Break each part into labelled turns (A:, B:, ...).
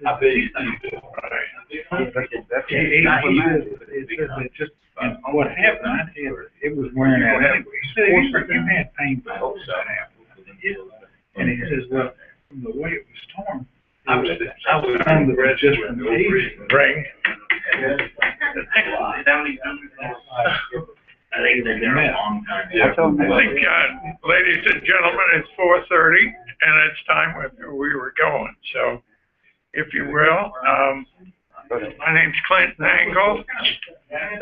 A: I bet you do. Right.
B: It's just, what happened, it was wearing out. He said, you had pain for that apple. And he says, well, from the way it was torn, I was just from the
A: Ring.
C: I think they've been there a long time.
A: I think, ladies and gentlemen, it's 4:30 and it's time we were going. So, if you will, my name's Clinton Angle. And,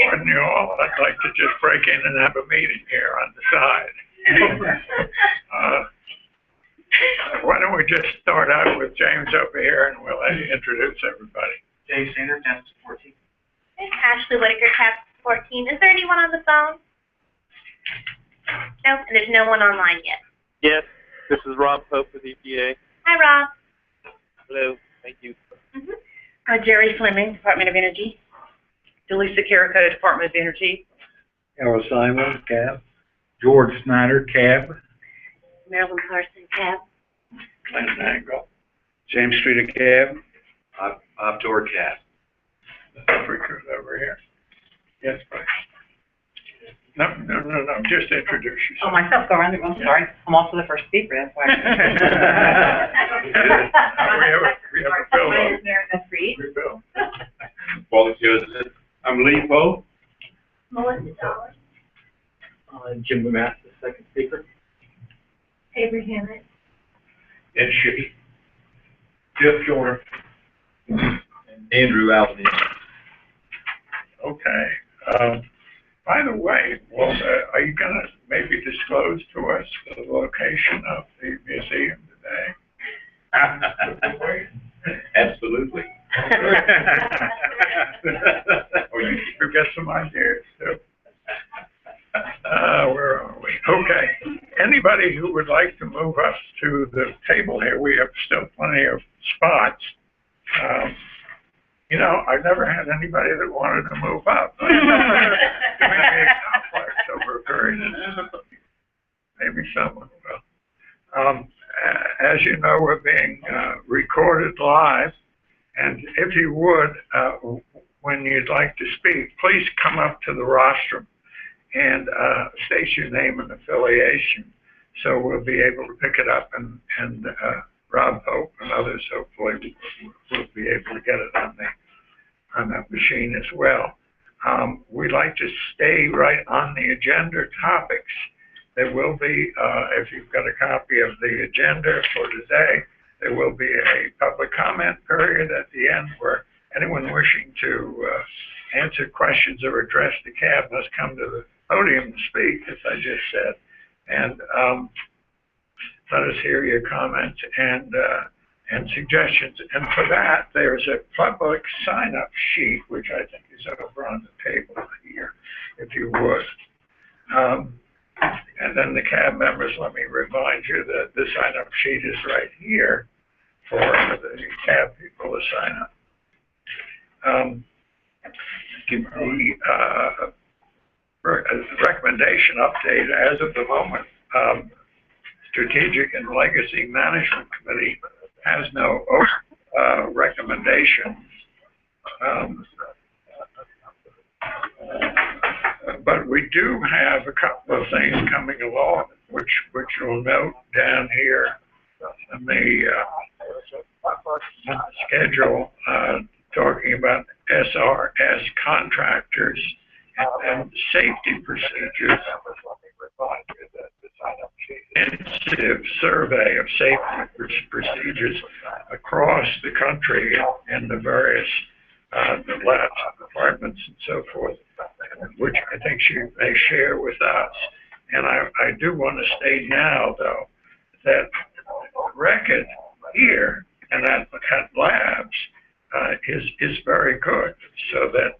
A: pardon you all, I'd like to just break in and have a meeting here on the side. Why don't we just start out with James over here and we'll let you introduce everybody.
C: James Sanders, Task 14.
D: Ashley Whitaker, Task 14. Is there anyone on the phone? No, and there's no one online yet.
E: Yes, this is Rob Pope with EPA.
D: Hi, Rob.
E: Hello, thank you.
F: Jerry Fleming, Department of Energy. Delisa Carrico, Department of Energy.
B: Harold Simon, cab. George Snyder, cab.
D: Marilyn Carson, cab.
A: Clinton Angle.
B: James Streeter, cab.
A: Outdoor cat. Freakers over here. Yes, please. No, just introduce yourself.
F: Oh, myself, go around. I'm sorry. I'm also the first speaker, that's why.
A: we have a bill.
F: That's Reed.
A: Bill.
C: Wally Joseph. I'm Lee Poe.
D: Melissa Dollar.
C: Jim Lemass, the second speaker.
D: Avery Hammett.
C: Ed Shippey. Jeff Joyner. And Andrew Alvin.
A: Okay. By the way, well, are you going to maybe disclose to us the location of the museum today?
C: Absolutely.
A: Or you get some ideas too. Where are we? Okay. Anybody who would like to move us to the table here, we have still plenty of spots. You know, I've never had anybody that wanted to move up. Complex over a period of time. Maybe someone will. As you know, we're being recorded live, and if you would, when you'd like to speak, please come up to the rostrum and state your name and affiliation, so we'll be able to pick it up, and Rob Hope and others hopefully will be able to get it on that machine as well. We like to stay right on the agenda topics. There will be, if you've got a copy of the agenda for today, there will be a public comment period at the end where anyone wishing to answer questions or address the cab must come to the podium to speak, as I just said. And let us hear your comments and suggestions. And for that, there's a public sign-up sheet, which I think is over on the table here, if you would. And then the cab members, let me remind you that the sign-up sheet is right here for the cab people to sign up. The recommendation update as of the moment, Strategic and Legacy Management Committee has no recommendation. But we do have a couple of things coming along, which you'll note down here in the schedule, talking about SRS contractors and safety procedures. Intensive survey of safety procedures across the country in the various labs, departments, and so forth, which I think she may share with us. And I do want to state now, though, that the record here and at labs is very good, so that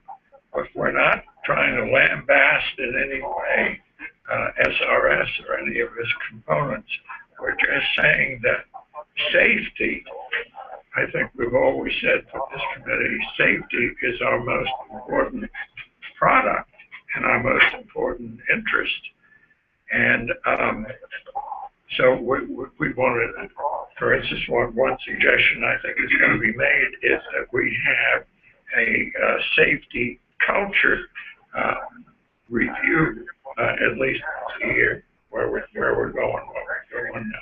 A: if we're not trying to lambast in any way SRS or any of its components, we're just saying that safety, I think we've always said for this committee, safety is our most important product and our most important interest. And So we wanted, for instance, one suggestion I think is going to be made is that we have a safety culture review at least once a year, where we're going, what we're doing, and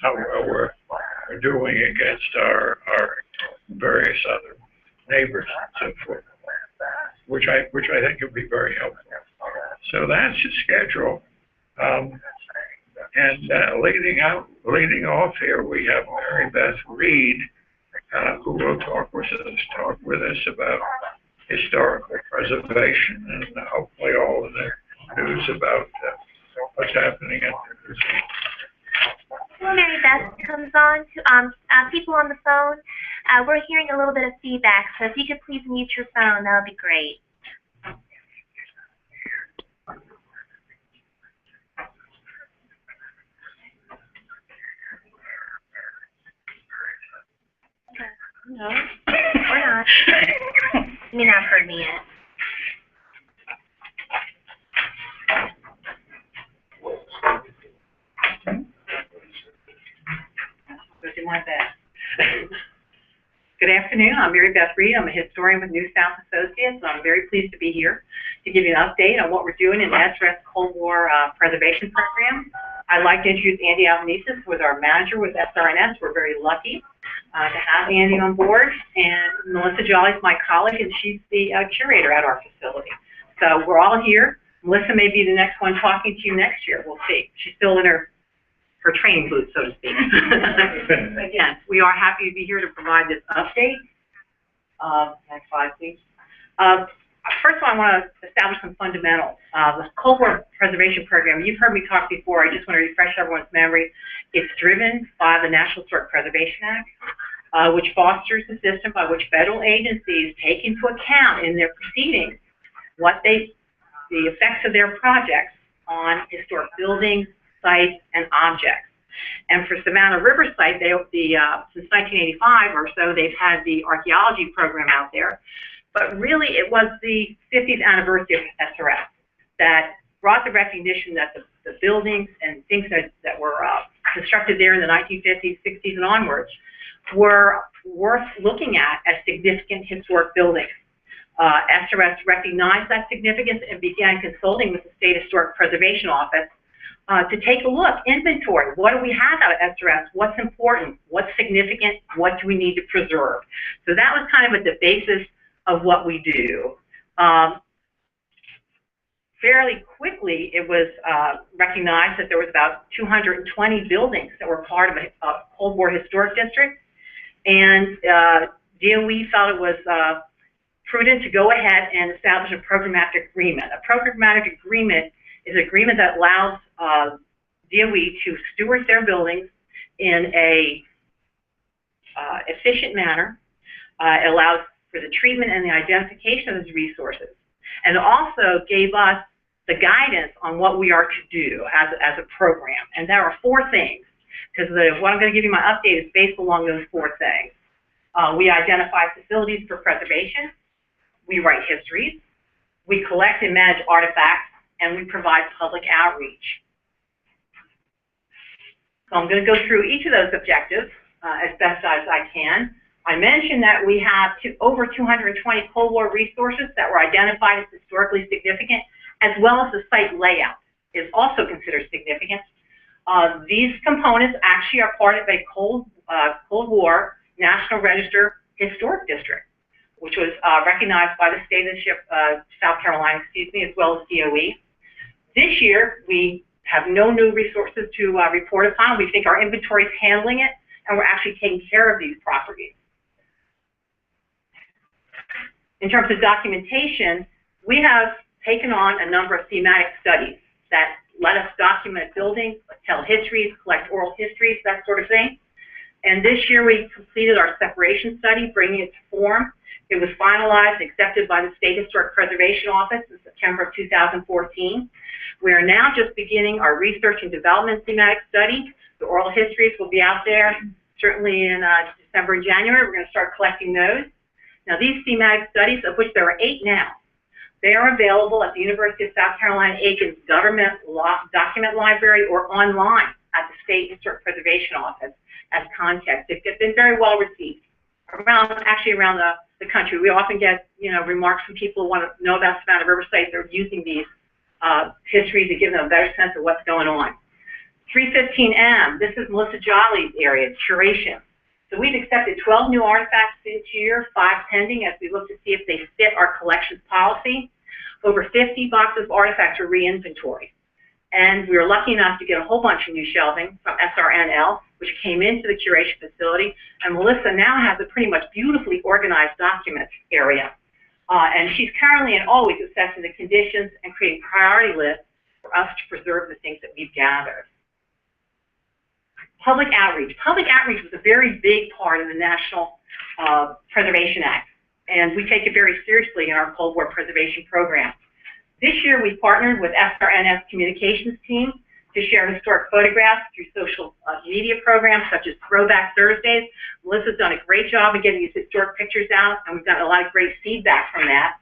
A: how well we're doing against our various other neighbors and so forth, which I think would be very helpful. So that's the schedule. And leading off here, we have Mary Beth Reed, who will talk with us about historical preservation and hopefully all of the news about what's happening at the museum.
D: Before Mary Beth comes on, to people on the phone, we're hearing a little bit of feedback, so if you could please mute your phone, that would be great. No, or not. You may not have heard me yet.
G: I'll do my best. Good afternoon. I'm Mary Beth Reed. I'm a historian with New South Associates. I'm very pleased to be here to give you an update on what we're doing in the SRS Cold War Preservation Program. I'd like to introduce Andy Albanese, who is our manager with SRS. We're very lucky to have Andy on board, and Melissa Jolly is my colleague, and she's the curator at our facility. So we're all here. Melissa may be the next one talking to you next year. We'll see. She's still in her training boots, so to speak. Again, we are happy to be here to provide this update. Next slide, please. First of all, I want to establish some fundamentals. The Cold War Preservation Program, you've heard me talk before. I just want to refresh everyone's memory. It's driven by the National Historic Preservation Act, which fosters the system by which federal agencies take into account in their proceedings the effects of their projects on historic buildings, sites, and objects. And for Savannah River site, since 1985 or so, they've had the archaeology program out there. But really, it was the 50th anniversary of SRS that brought the recognition that the buildings and things that were constructed there in the 1950s, 60s, and onwards were worth looking at as significant historic buildings. SRS recognized that significance and began consulting with the State Historic Preservation Office to take a look, inventory. What do we have out of SRS? What's important? What's significant? What do we need to preserve? So that was kind of at the basis of what we do. Fairly quickly, it was recognized that there was about 220 buildings that were part of a Cold War historic district, and DOE felt it was prudent to go ahead and establish a programmatic agreement. A programmatic agreement is an agreement that allows DOE to steward their buildings in a efficient manner. It allows for the treatment and the identification of these resources, and also gave us the guidance on what we are to do as a program. And there are 4 things, because what I'm going to give you my update is based along those 4 things. We identify facilities for preservation, we write histories, we collect and manage artifacts, and we provide public outreach. So I'm going to go through each of those objectives as best as I can. I mentioned that we have over 220 Cold War resources that were identified as historically significant, as well as the site layout is also considered significant. These components actually are part of a Cold War National Register Historic District, which was recognized by the state of South Carolina, as well as DOE. This year, we have no new resources to report upon. We think our inventory is handling it, and we're actually taking care of these properties. In terms of documentation, we have taken on a number of thematic studies that let us document buildings, tell histories, collect oral histories, that sort of thing. And this year we completed our separation study, bringing it to form. It was finalized and accepted by the State Historic Preservation Office in September of 2014. We are now just beginning our research and development thematic study. The oral histories will be out there certainly in December and January. We're going to start collecting those. Now, these thematic studies, of which there are 8 now, they are available at the University of South Carolina Aiken's Government Document Library or online at the State Historic Preservation Office as context. It's been very well received around the country. We often get, remarks from people who want to know about Savannah River sites. They're using these histories to give them a better sense of what's going on. 315M, this is Melissa Jolly's area, curation. So we've accepted 12 new artifacts this year, 5 pending, as we look to see if they fit our collections policy. Over 50 boxes of artifacts were re-inventoried. And we were lucky enough to get a whole bunch of new shelving from SRNL, which came into the curation facility. And Melissa now has a pretty much beautifully organized document area. And she's currently and always assessing the conditions and creating priority lists for us to preserve the things that we've gathered. Public outreach. Public outreach was a very big part of the National Preservation Act, and we take it very seriously in our Cold War preservation program. This year, we partnered with SRS communications team to share historic photographs through social media programs such as Throwback Thursdays. Melissa's done a great job of getting these historic pictures out, and we've gotten a lot of great feedback from that.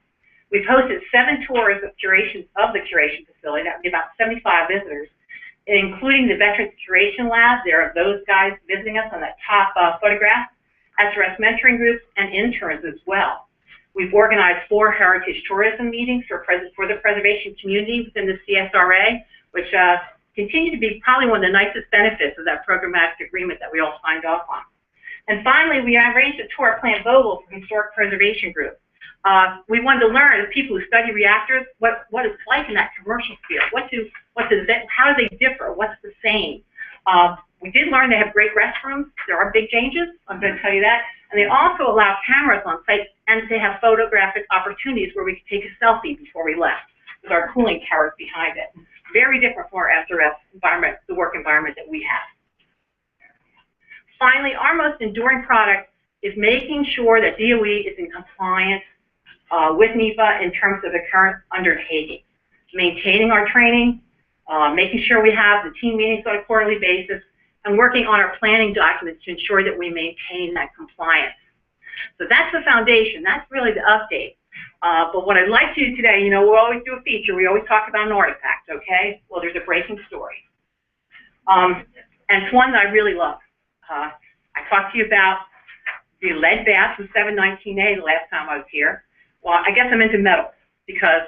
G: We've hosted 7 tours of the curation facility. That would be about 75 visitors, including the Veterans Curation Lab. There are those guys visiting us on that top photograph, SRS mentoring groups, and interns as well. We've organized 4 heritage tourism meetings for the preservation community within the CSRA, which continue to be probably one of the nicest benefits of that programmatic agreement that we all signed off on. And finally, we arranged a tour at Plant Vogel for Historic Preservation Group. We wanted to learn, as people who study reactors, what it's like in that commercial field. How do they differ? What's the same? We did learn they have great restrooms. There are big changes, I'm going to tell you that. And they also allow cameras on site, and they have photographic opportunities where we could take a selfie before we left with our cooling towers behind it. Very different from our SRS environment, the work environment that we have. Finally, our most enduring product is making sure that DOE is in compliance with NEPA in terms of the current undertaking. Maintaining our training, making sure we have the team meetings on a quarterly basis, and working on our planning documents to ensure that we maintain that compliance. So that's the foundation. That's really the update. But what I'd like to do today, we'll always do a feature. We always talk about an artifact, okay? Well, there's a breaking story. And it's one that I really love. I talked to you about the lead bath from 719A the last time I was here. Well, I guess I'm into metals because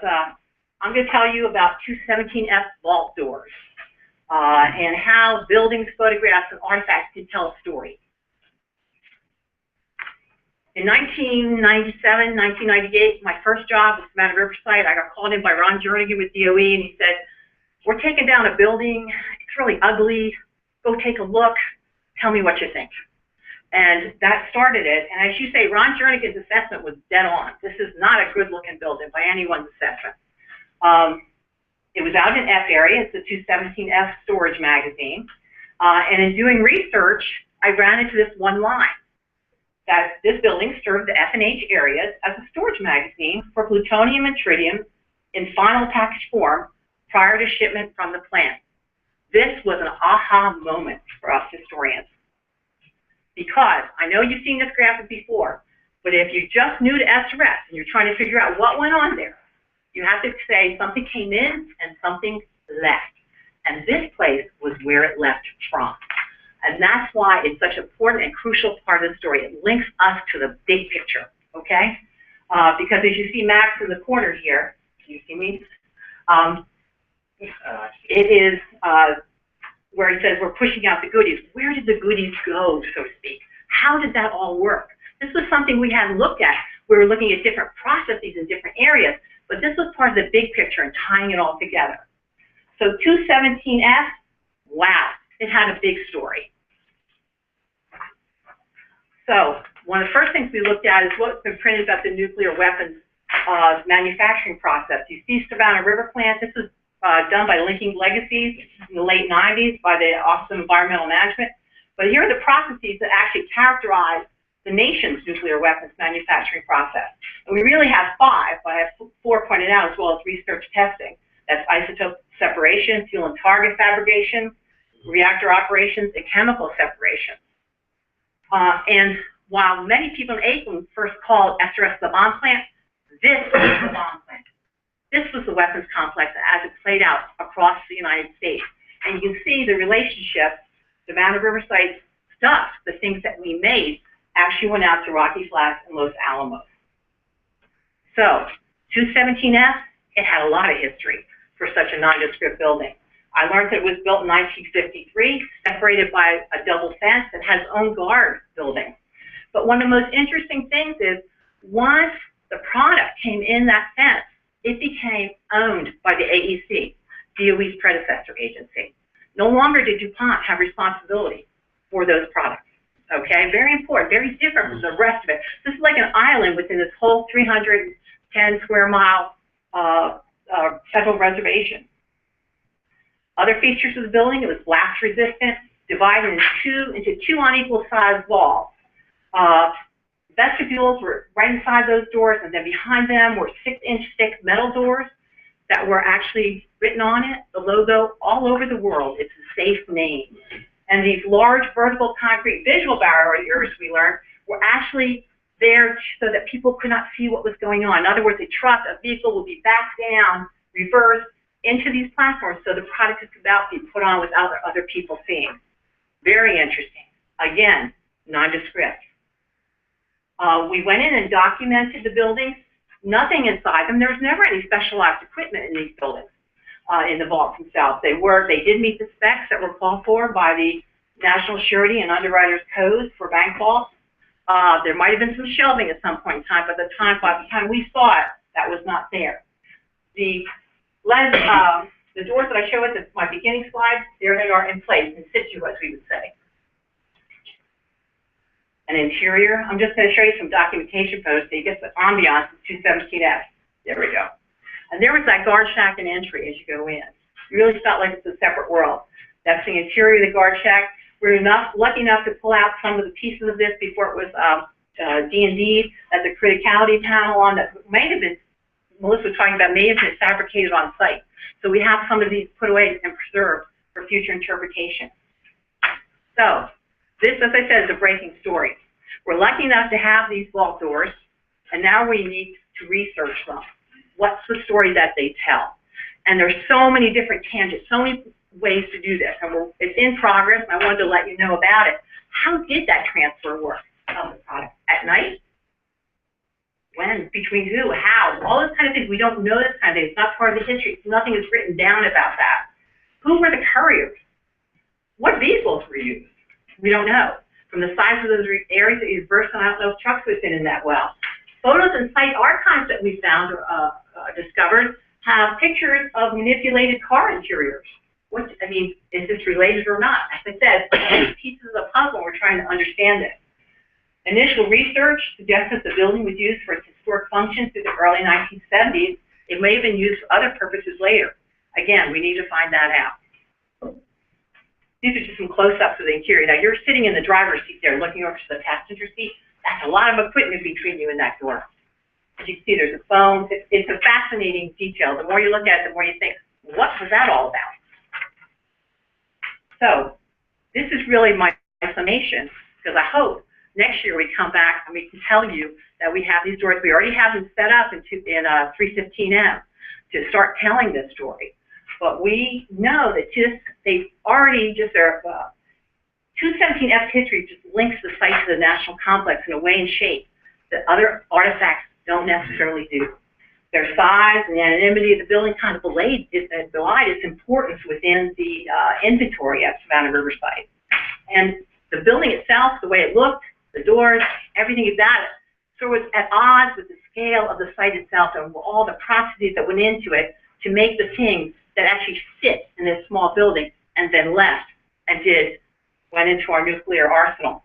G: I'm going to tell you about 217F vault doors and how buildings, photographs, and artifacts can tell a story. In 1997, 1998, my first job was at Riverside. I got called in by Ron Jernigan with DOE, and he said, "We're taking down a building. It's really ugly. Go take a look. Tell me what you think." And that started it. And as you say, Ron Jernigan's assessment was dead on. This is not a good-looking building by anyone's assessment. It was out in F area. It's the 217F storage magazine. And in doing research, I ran into this one line, that this building served the F and H areas as a storage magazine for plutonium and tritium in final package form prior to shipment from the plant. This was an aha moment for us historians. Because I know you've seen this graphic before, but if you're just new to SRS and you're trying to figure out what went on there, you have to say something came in and something left. And this place was where it left from. And that's why it's such an important and crucial part of the story. It links us to the big picture, okay? Because as you see Max in the corner here, can you see me? It is where he says we're pushing out the goodies. Where did the goodies go, so to speak? How did that all work? This was something we hadn't looked at. We were looking at different processes in different areas, but this was part of the big picture and tying it all together. So 217F, wow, it had a big story. So one of the first things we looked at is what's been printed about the nuclear weapons manufacturing process. You see Savannah River plant. This was done by Linking Legacies in the late 90s by the Office of Environmental Management. But here are the processes that actually characterize the nation's nuclear weapons manufacturing process. And we really have 5, but I have 4 pointed out, as well as research testing. That's isotope separation, fuel and target fabrication, reactor operations, and chemical separation. And while many people in Aiken first called SRS the bomb plant, this was the bomb plant. This was the weapons complex as it played out across the United States. And you can see the relationship, the amount of Riverside stuff, the things that we made, actually went out to Rocky Flats and Los Alamos. So, 217F, it had a lot of history for such a nondescript building. I learned that it was built in 1953, separated by a double fence that has its own guard building. But one of the most interesting things is, once the product came in that fence, it became owned by the AEC, DOE's predecessor agency. No longer did DuPont have responsibility for those products. Okay, very important, very different from the rest of it. This is like an island within this whole 310 square mile federal reservation. Other features of the building, it was blast resistant, divided into two unequal sized walls. Vestibules were right inside those doors, and then behind them were 6-inch thick metal doors that were actually written on it, the logo, all over the world. It's a safe name. And these large vertical concrete visual barriers, we learned, were actually there so that people could not see what was going on. In other words, a truck, a vehicle will be backed down, reversed into these platforms so the product is about to be put on without other people seeing. Very interesting. Again, nondescript. We went in and documented the buildings. Nothing inside them. There was never any specialized equipment in these buildings, in the vaults themselves. They did meet the specs that were called for by the National Surety and Underwriters Codes for bank vaults. There might have been some shelving at some point in time, but by the time we saw it, that was not there. The doors that I showed at my beginning slide, there they are in place, in situ, as we would say. An interior, I'm just going to show you some documentation photos so you get the ambiance of 217F. There we go. And there was that guard shack and entry as you go in. You really felt like it's a separate world. That's the interior of the guard shack. We were lucky enough to pull out some of the pieces of this before it was D&D as a criticality panel on that may have been, Melissa was talking about, may have been fabricated on site. So we have some of these put away and preserved for future interpretation. So, this, as I said, is a breaking story. We're lucky enough to have these vault doors, and now we need to research them. What's the story that they tell? And there's so many different tangents, so many ways to do this, and it's in progress, and I wanted to let you know about it. How did that transfer work of the product? At night? When? Between who? How? All those kind of things. We don't know this kind of thing. It's not part of the history. Nothing is written down about that. Who were the couriers? What vehicles were used? We don't know. From the size of those areas that you burst on, I don't know if trucks would fit in that well. Photos and site archives that we found or discovered have pictures of manipulated car interiors. I mean, is this related or not? As I said, pieces of the puzzle, we're trying to understand it. Initial research suggests that the building was used for its historic function through the early 1970s. It may have been used for other purposes later. Again, we need to find that out. These are just some close-ups of the interior. Now, you're sitting in the driver's seat there looking over to the passenger seat. That's a lot of equipment between you and that door. As you can see, there's a phone. It's a fascinating detail. The more you look at it, the more you think, what was that all about? So, this is really my summation, because I hope next year we come back and we can tell you that we have these doors. We already have them set up in 315M to start telling this story. But we know that they've already just, 217F's history just links the site to the national complex in a way and shape that other artifacts don't necessarily do. Their size and the anonymity of the building kind of belied its importance within the inventory at Savannah Riverside. And the building itself, the way it looked, the doors, everything about it, so it was at odds with the scale of the site itself and all the processes that went into it to make the things that actually fit in this small building and then left and went into our nuclear arsenal.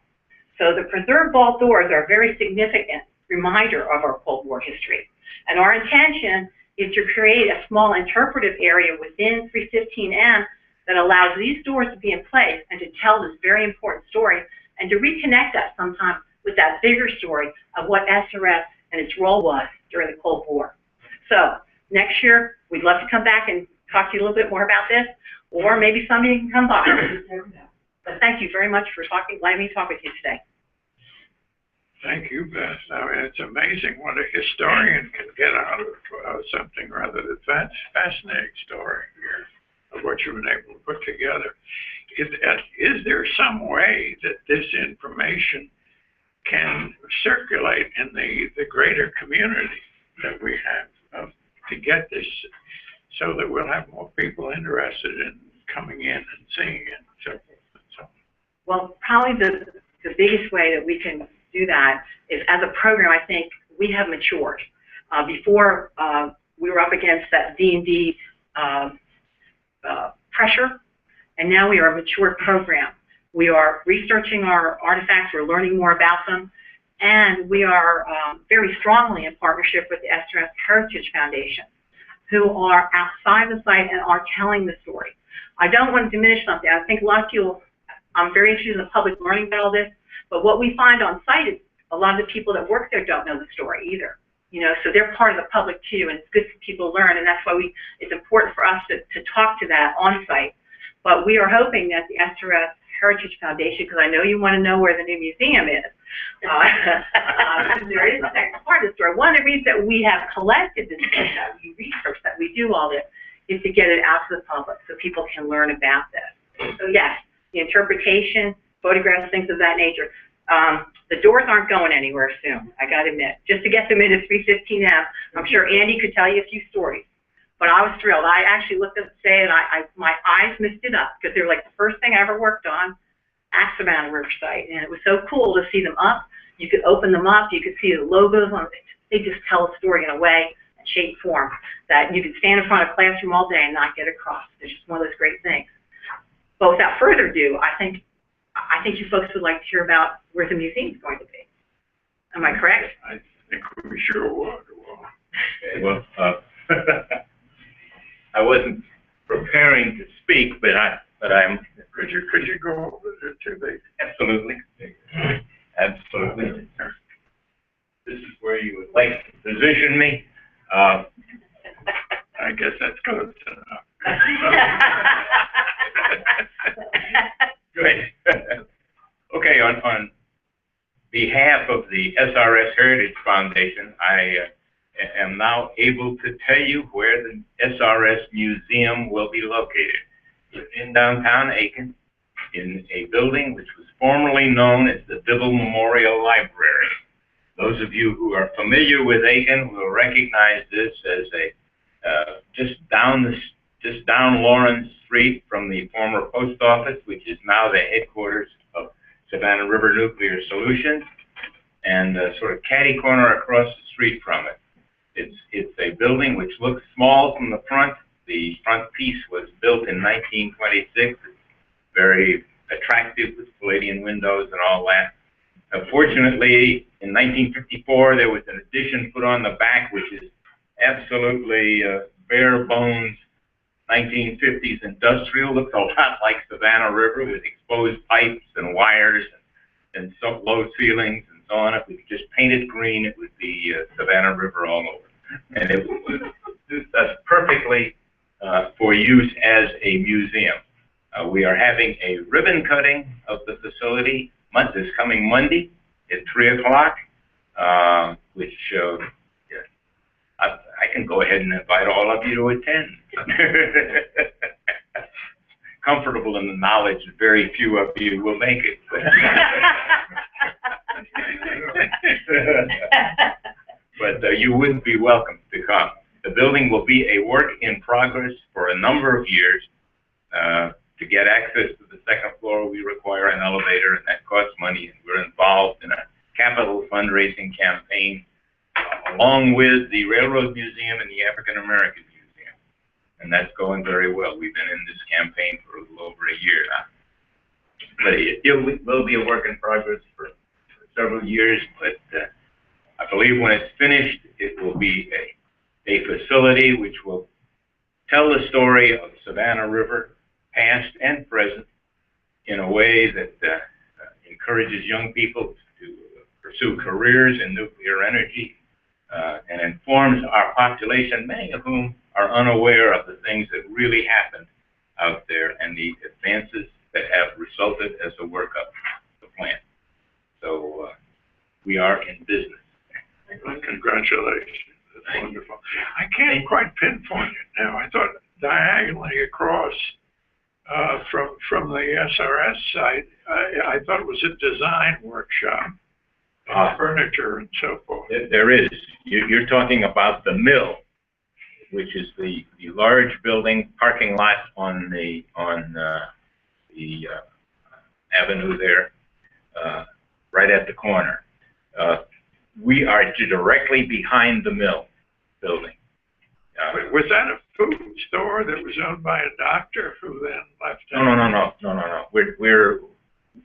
G: So the preserved vault doors are a very significant reminder of our Cold War history. And our intention is to create a small interpretive area within 315M that allows these doors to be in place and to tell this very important story and to reconnect us sometime with that bigger story of what SRS and its role was during the Cold War. So next year, we'd love to come back and talk to you a little bit more about this, or maybe somebody can come by. But thank you very much for letting me talk with you today.
A: Thank you, Beth. I mean, it's amazing what a historian can get out of something rather than fascinating story here. what you've been able to put together. Is there some way that this information can circulate in the greater community that we have to get this, so that we'll have more people interested in coming in and seeing it and so forth and so on?
G: Well, probably the biggest way that we can do that is, as a program, I think we have matured. Before, we were up against that D&D pressure, and now we are a mature program. We are researching our artifacts, we're learning more about them, and we are very strongly in partnership with the SRS Heritage Foundation, who are outside the site and are telling the story. I don't want to diminish something. I think a lot of people, I'm very interested in the public learning about all this, but what we find on site is a lot of the people that work there don't know the story either. You know, so they're part of the public too, and it's good for people to learn, and that's why it's important for us to talk to that on site. But we are hoping that the SRS Heritage Foundation, because I know you want to know where the new museum is. There is a second part of the story. One of the reasons that we have collected this data, we research that we do all this, is to get it out to the public so people can learn about this. So yes, the interpretation, photographs, things of that nature. The doors aren't going anywhere soon, I got to admit. Just to get them into 315M, I'm sure Andy could tell you a few stories. But I was thrilled. I actually looked up today, and my eyes misted up, because they were like the first thing I ever worked on at Savannah River site, and it was so cool to see them up. You could open them up, you could see the logos on it. They just tell a story in a way and shape, form that you could stand in front of a classroom all day and not get across. It's just one of those great things. But without further ado, I think you folks would like to hear about where the museum is going to be. Am I correct?
A: I think we sure would.
H: Well, I wasn't preparing to speak, but I'm.
A: Could you go over there to the?
H: Absolutely. Absolutely. This is where you would like to position me.
A: I guess that's close enough.
H: Good. Okay, on behalf of the SRS Heritage Foundation, I am now able to tell you where the SRS Museum will be located. It's in downtown Aiken, in a building which was formerly known as the Dibble Memorial Library. Those of you who are familiar with Aiken will recognize this as just down Lawrence Street from the former post office, which is now the headquarters of Savannah River Nuclear Solutions, and sort of catty corner across the street from it. It's a building which looks small from the front. The front piece was built in 1926. It's very attractive with Palladian windows and all that. Fortunately, in 1954, there was an addition put on the back, which is absolutely bare bones 1950s industrial. Looks a lot like Savannah River, with exposed pipes and wires and so low ceilings and so on. If we could just paint it green, it would be Savannah River all over. And it was perfectly for use as a museum. We are having a ribbon cutting of the facility this coming Monday at 3 o'clock, which I can go ahead and invite all of you to attend. Comfortable in the knowledge that very few of you will make it. But you would be welcome to come. The building will be a work in progress for a number of years. To get access to the second floor, we require an elevator, and that costs money, and we're involved in a capital fundraising campaign along with the Railroad Museum and the African American Museum. And that's going very well. We've been in this campaign for a little over a year now. But it will be a work in progress for several years, but I believe when it's finished, it will be a facility which will tell the story of Savannah River, past and present, in a way that encourages young people to pursue careers in nuclear energy, and informs our population, many of whom are unaware of the things that really happened out there and the advances that have resulted as a workup of the plant. So we are in business.
A: Congratulations. That's wonderful. I can't quite pinpoint it now. I thought diagonally across from the SRS site. I thought it was a design workshop, furniture and so forth.
H: There is. You're talking about the mill, which is the large building parking lot on the avenue there, right at the corner. We are directly behind the mill building.
A: Was that a food store that was owned by a doctor who then left?
H: No.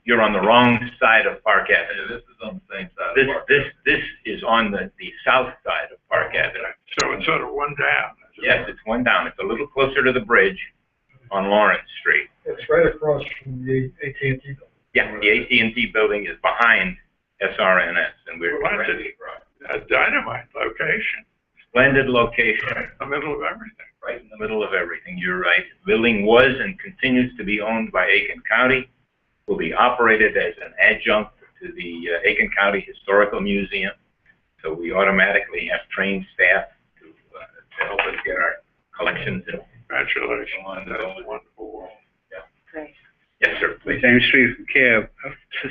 H: You're on the wrong side of Park Avenue.
C: This is on the same side.
H: This is on the south side of Park Avenue.
A: So it's sort of one down.
H: Yes, it's one down. It's a little closer to the bridge on Lawrence Street.
I: It's right across from the AT&T building.
H: Yeah, the AT&T building is behind SRNS, and we're
A: Well, that's
H: directly across.
A: a dynamite location.
H: Splendid location,
A: Right in the middle of everything.
H: right in the middle of everything. You're right. The building was and continues to be owned by Aiken County. Will be operated as an adjunct to the Aiken County Historical Museum. So we automatically have trained staff to help us get our collections in.
A: Congratulations on that wonderful.
G: Great.
H: Yes, sir, please.
J: James Street from Kev.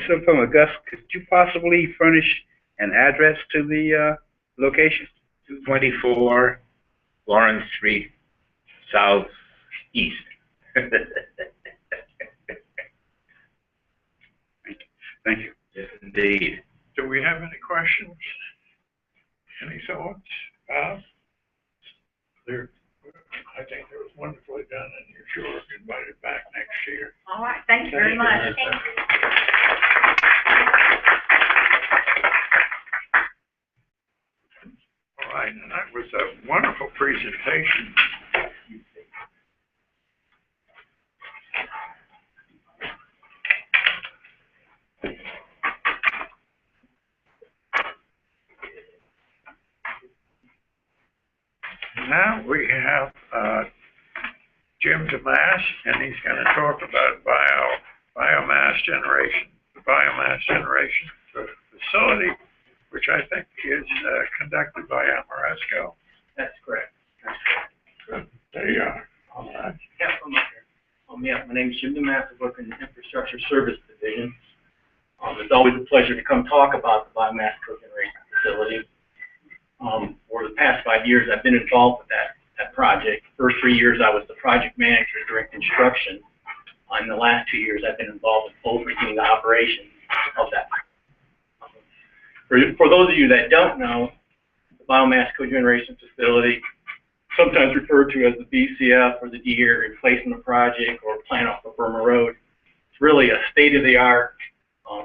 J: So from Augusta, could you possibly furnish an address to the location?
H: 224 Lawrence Street, southeast.
J: Thank you.
H: Yes, indeed.
A: Do we have any questions? Any thoughts? Bob? I think it was wonderfully done, and you're sure invited back next year.
G: All right, thank you very much.
D: Thank you.
A: All right, and that was a wonderful presentation. Now we have Jim DeMass, and he's going to talk about biomass generation, the biomass generation facility, which I think is conducted by Amoresco.
K: That's correct.
A: Good. There you are. All right.
K: Yeah, I'm up here. Yeah, my name is Jim DeMass. I work in the Infrastructure Service Division. It's always a pleasure to come talk about the biomass cogeneration facility. For the past 5 years, I've been involved with that project. The first 3 years, I was the project manager during construction. In the last 2 years, I've been involved in overseeing the operations of that. For those of you that don't know, the biomass cogeneration facility, sometimes referred to as the BCF or the D area replacement project or plant off of Burma Road, it's really a state-of-the-art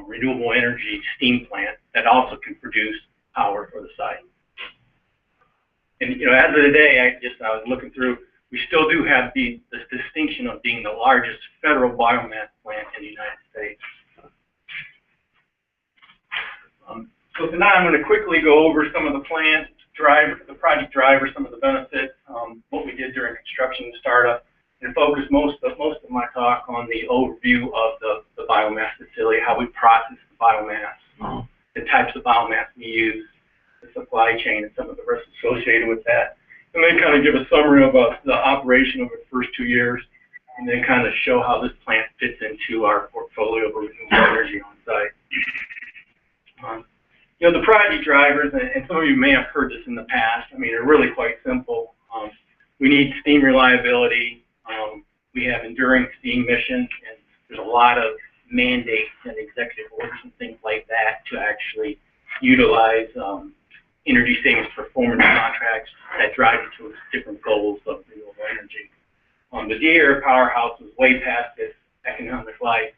K: renewable energy steam plant that also can produce power for the site. And as of today, I was looking through, we still do have this distinction of being the largest federal biomass plant in the United States. So tonight I'm going to quickly go over some of the plans, the project drivers, some of the benefits, what we did during construction and startup, and focus most of my talk on the overview of the biomass facility, how we process the biomass, the types of biomass we use, the supply chain, and some of the risks associated with that. And then kind of give a summary about the operation over the first 2 years, and then kind of show how this plant fits into our portfolio of renewable energy on site. The project drivers, and some of you may have heard this in the past, they're really quite simple. We need steam reliability. We have enduring steam missions, and there's a lot of mandates and executive orders and things like that to actually utilize energy savings performance contracts that drive you to different goals of renewable energy. The DAER powerhouse was way past its economic life.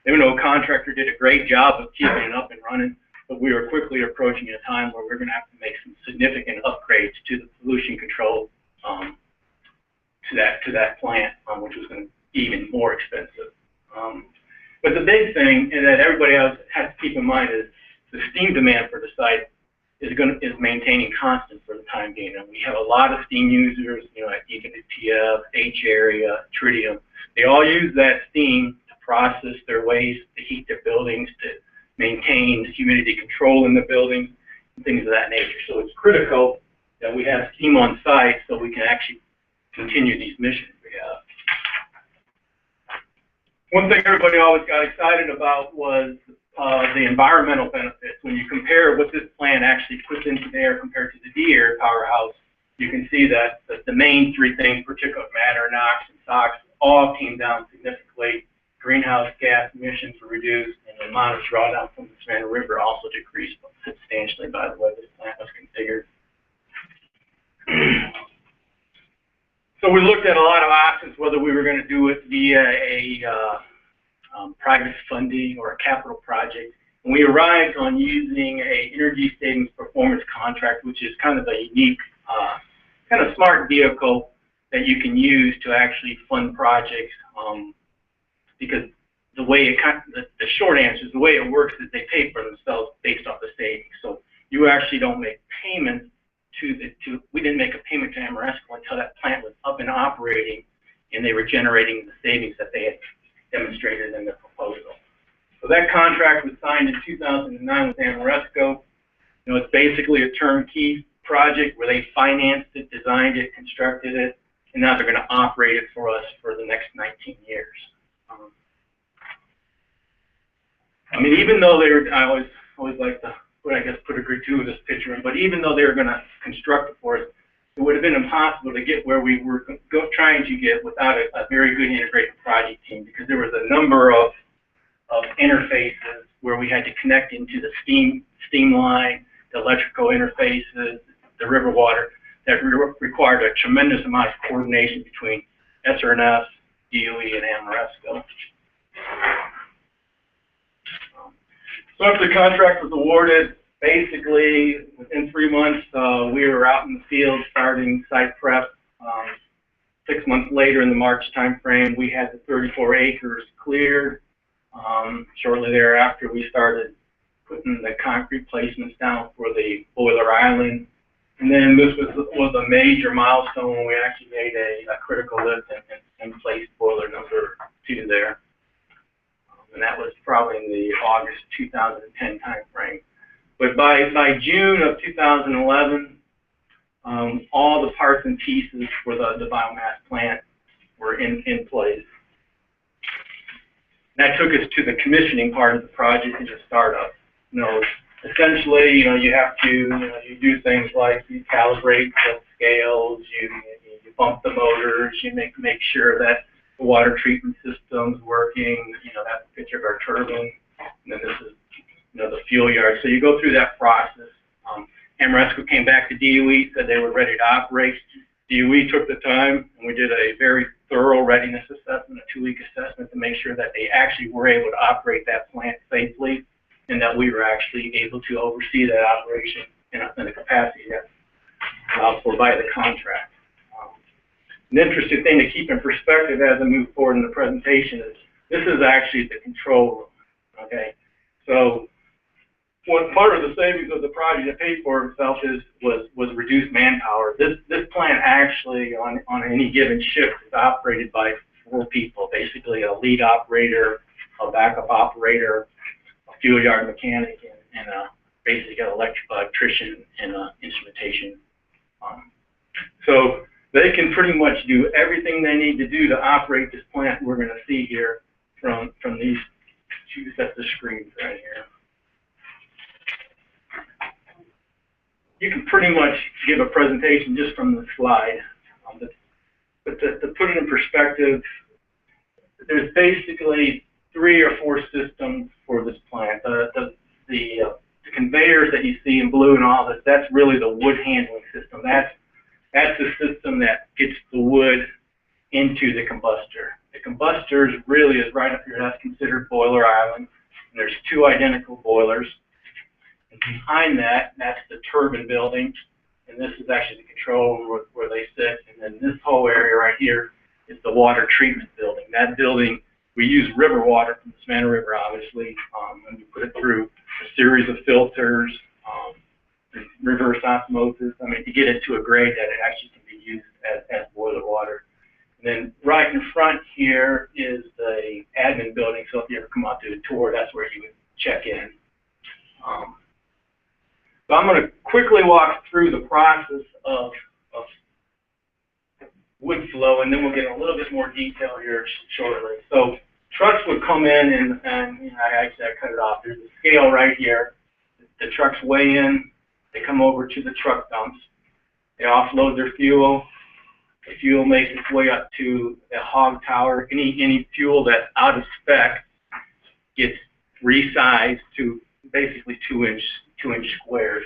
K: Even though a contractor did a great job of keeping it up and running, but we were quickly approaching a time where we're going to have to make some significant upgrades to the pollution control to that plant, which was going to be even more expensive. But the big thing that everybody else has to keep in mind is the steam demand for the site is maintaining constant for the time being. And we have a lot of steam users, at EWTF, H area, Tritium. They all use that steam to process their waste, to heat their buildings, to maintain humidity control in the buildings, and things of that nature. So it's critical that we have steam on site so we can actually continue these missions we have. One thing everybody always got excited about was the environmental benefits. When you compare what this plant actually puts into the air compared to the D-air powerhouse, you can see that the main three things, particulate matter, NOx, and SOx, all came down significantly. Greenhouse gas emissions were reduced, and the amount of drawdown from the Savannah River also decreased substantially by the way this plant was configured. So we looked at a lot of options, whether we were going to do it via a private funding or a capital project. And we arrived on using a energy savings performance contract, which is kind of a unique, kind of smart vehicle that you can use to actually fund projects. Because the way it the short answer is the way it works is they pay for themselves based off the savings. So you actually don't make payments we didn't make a payment to Amoresco until that plant was up and operating and they were generating the savings that they had demonstrated in the proposal. So that contract was signed in 2009 with Amoresco. You know, it's basically a turnkey project where they financed it, designed it, constructed it, and now they're going to operate it for us for the next 19 years. I mean, even though they were, I always like to put a gratuitous picture in, but even though they were going to construct it for us, it would have been impossible to get where we were trying to get without a very good integrated project team, because there was a number of interfaces where we had to connect into the steam line, the electrical interfaces, the river water, that required a tremendous amount of coordination between SRS, DOE, and Amoresco. So after the contract was awarded, basically within 3 months, we were out in the field starting site prep. 6 months later, in the March timeframe, we had the 34 acres cleared. Shortly thereafter, we started putting the concrete placements down for the boiler island. And then this was a major milestone when we actually made a critical lift and placed boiler number 2 there. And that was probably in the August 2010 timeframe. But by June of 2011, all the parts and pieces for the biomass plant were in place. That took us to the commissioning part of the project and the startup. You know, essentially, you have to, you do things like you calibrate the scales, you bump the motors, you make sure that the water treatment system's working. That's a picture of our turbine. And then this is, the fuel yard. So you go through that process. Amoresco came back to DOE, said they were ready to operate. DOE took the time, and we did a very thorough readiness assessment, a 2-week assessment, to make sure that they actually were able to operate that plant safely, and that we were actually able to oversee that operation in the capacity that's allowed for by the contract. An interesting thing to keep in perspective as I move forward in the presentation is this is actually the control room. Okay, so what part of the savings of the project that paid for itself was reduced manpower. This plant actually on any given shift is operated by 4 people, basically a lead operator, a backup operator, a fuel yard mechanic, and basically an electrician and instrumentation. So they can pretty much do everything they need to do to operate this plant we're going to see here from these 2 sets of screens right here. You can pretty much give a presentation just from the slide. But to put it in perspective, there's basically 3 or 4 systems for this plant. The conveyors that you see in blue and all this, that's really the wood handling system. That's the system that gets the wood into the combustor. The combustor really is right up here. That's considered boiler island. And there's 2 identical boilers. And behind that, that's the turbine building. And this is actually the control room where they sit. And then this whole area right here is the water treatment building. That building, we use river water from the Savannah River, obviously, and we put it through a series of filters, reverse osmosis, to get it to a grade that it actually can be used as boiler water. And then right in front here is the admin building, so if you ever come out to a tour, that's where you would check in. So I'm going to quickly walk through the process of wood below, and then we'll get a little bit more detail here shortly. So trucks would come in, and you know, I cut it off. There's a scale right here. The trucks weigh in. They come over to the truck dumps. They offload their fuel. The fuel makes its way up to a hog tower. Any fuel that's out of spec gets resized to basically two-inch squares.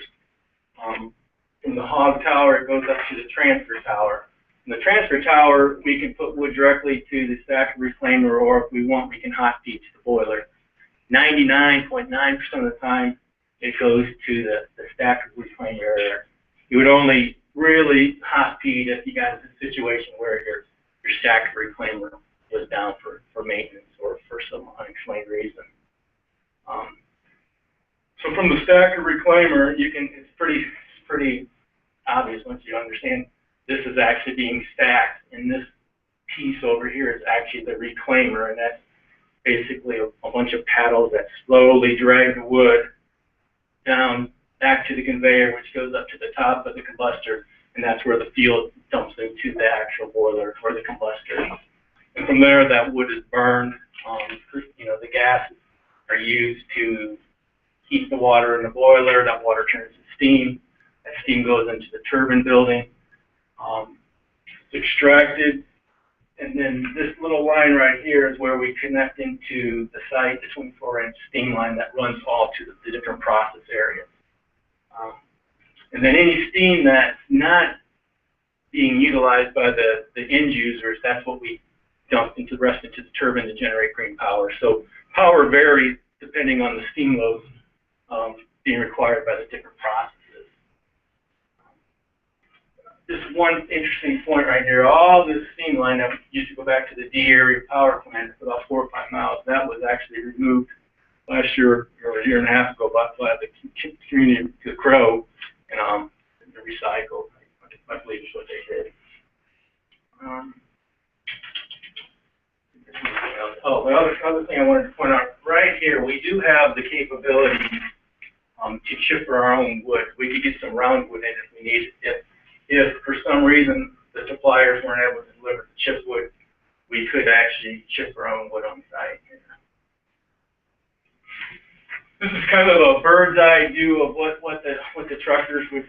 K: From the hog tower, it goes up to the transfer tower. In the transfer tower, we can put wood directly to the stacker reclaimer, or if we want, we can hot feed to the boiler. 99.9% of the time, it goes to the stacker reclaimer. You would only really hot feed if you got into a situation where your stacker reclaimer was down for maintenance or for some unexplained reason. So from the stacker reclaimer, it's pretty obvious once you understand this is actually being stacked, and this piece over here is actually the reclaimer, and that's basically a bunch of paddles that slowly drag the wood down back to the conveyor, which goes up to the top of the combustor, and that's where the fuel dumps into the actual boiler or the combustor. And from there, that wood is burned. You know, the gases are used to heat the water in the boiler. That water turns to steam. That steam goes into the turbine building. It's extracted, and then this little line right here is where we connect into the site, the 24-inch steam line that runs all to the different process areas. And then any steam that's not being utilized by the end users, that's what we dump into the turbine to generate green power. So power varies depending on the steam loads being required by the different processes. This one interesting point right here, all this steam line that used to go back to the D area power plant for about 4 or 5 miles, that was actually removed last year or a year and a half ago by the community, the Crow, and recycled. I believe is what they did. The other thing I wanted to point out, right here, we do have the capability to chip for our own wood. We could get some round wood in if we need it. If for some reason the suppliers weren't able to deliver the chip wood, we could actually chip our own wood on site. This is kind of a bird's eye view of what the truckers would,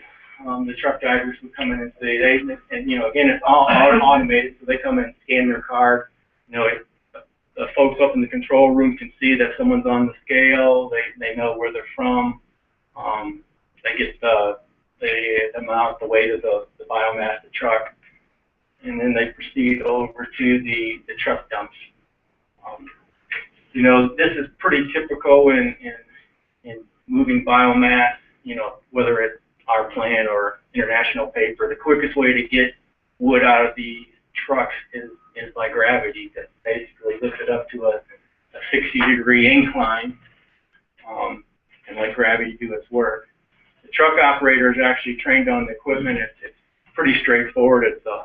K: the truck drivers would come in and say. And you know, again, it's all automated, so they come in and scan their card. You know, the folks up in the control room can see that someone's on the scale. They know where they're from. They get the amount, the weight of the biomass, the truck, and then they proceed over to the truck dumps. You know, this is pretty typical in moving biomass, you know, whether it's our plant or international paper. The quickest way to get wood out of the trucks is by gravity, that basically lift it up to a 60-degree incline and let gravity do its work. The truck operator is actually trained on the equipment. It's pretty straightforward. It's a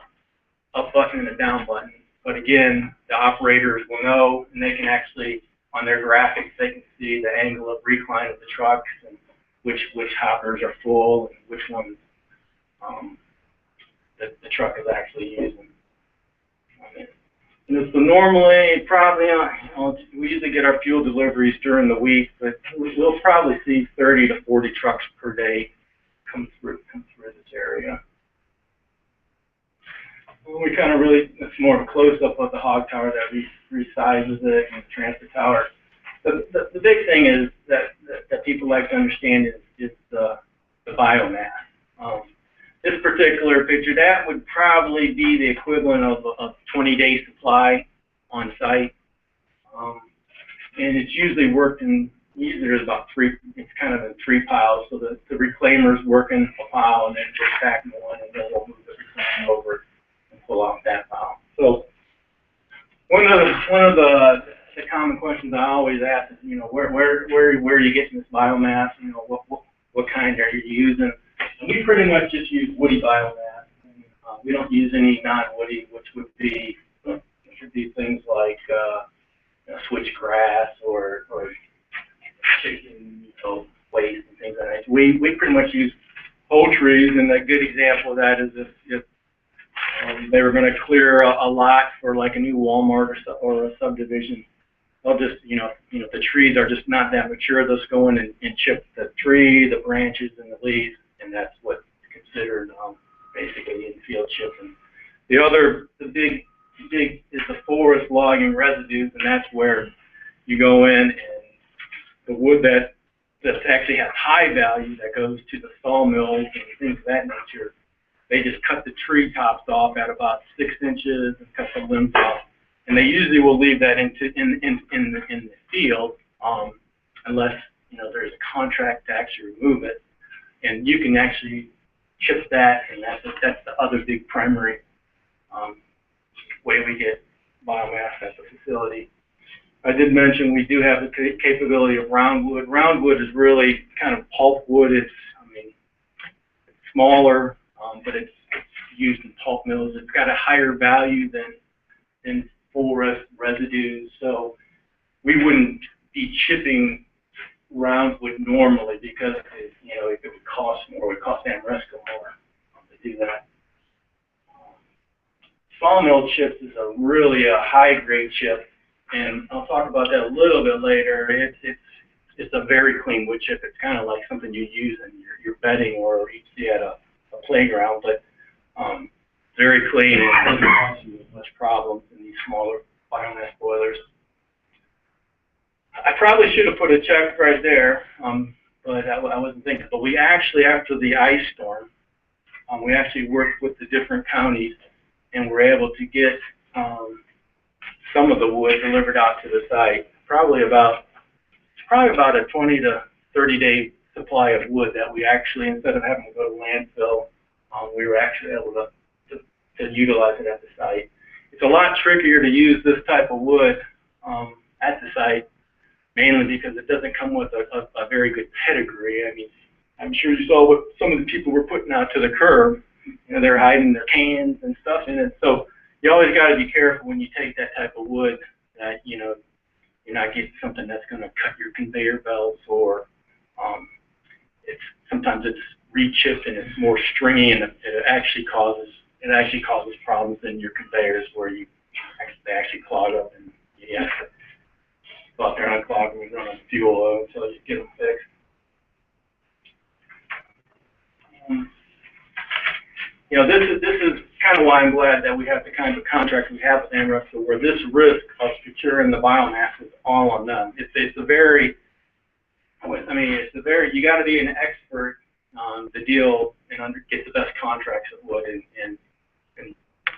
K: up button and a down button. But again, the operators will know, and they can actually, on their graphics, they can see the angle of recline of the trucks and which hoppers are full and which ones the truck is actually using. And so normally, probably, we usually get our fuel deliveries during the week, but we'll probably see 30 to 40 trucks per day come through this area. We kind of really, it's more of a close-up of the hog tower that resizes it, and the transfer tower. The big thing is that people like to understand is the biomass. This particular picture, that would probably be the equivalent of a 20-day supply on site. And it's usually worked in, usually there's about it's kind of in 3 piles. So the reclaimer's working a pile, and then we're stacking one, and then we'll move the reclaimer over and pull off that pile. So one of the common questions I always ask is, you know, where are you getting this biomass? You know, what kind are you using? And we pretty much just use woody biomass. And, we don't use any non-woody, which would be things like switchgrass or chicken, waste and things like that. We pretty much use whole trees, and a good example of that is if They were going to clear a lot for like a new Walmart or a subdivision. They'll just, the trees are just not that mature. They'll just go in and chip the tree, the branches, and the leaves, and that's what's considered basically in-field chipping. The big is the forest logging residues, and that's where you go in and the wood that actually has high value that goes to the sawmills and things of that nature. They just cut the tree tops off at about 6 inches and cut the limbs off. And they usually will leave that in the field, unless, there's a contract to actually remove it. And you can actually chip that, and that's the other big primary way we get biomass at the facility. I did mention we do have the capability of round wood. Round wood is really kind of pulp wood. It's smaller, but it's used in pulp mills. It's got a higher value than forest residues, so we wouldn't be chipping round wood normally because it would cost more. It would cost Ameresco more to do that. Sawmill chips is really a high-grade chip, and I'll talk about that a little bit later. It's a very clean wood chip. It's kind of like something you use in your bedding or you see at a playground, but very clean and doesn't cause you as much problems in these smaller biomass boilers. I probably should have put a check right there, but I wasn't thinking. But we actually, after the ice storm, we actually worked with the different counties and were able to get some of the wood delivered out to the site. Probably about a 20 to 30 day supply of wood that we actually, instead of having to go to landfill, we were actually able to utilize it at the site. It's a lot trickier to use this type of wood at the site, mainly because it doesn't come with a very good pedigree. I mean, I'm sure you saw what some of the people were putting out to the curb. They're hiding their cans and stuff in it. So you always got to be careful when you take that type of wood that, you're not getting something that's going to cut your conveyor belts, or sometimes it's re-chipped and it's more stringy, and it actually causes problems in your conveyors where they actually clog up, and you have to go out there and unclog them and run on fuel oil until you get them fixed. This is kind of why I'm glad that we have the kind of contract we have with Ameresco, where this risk of procuring the biomass is all on them. It's a very, you got to be an expert on the deal and get the best contracts at wood, and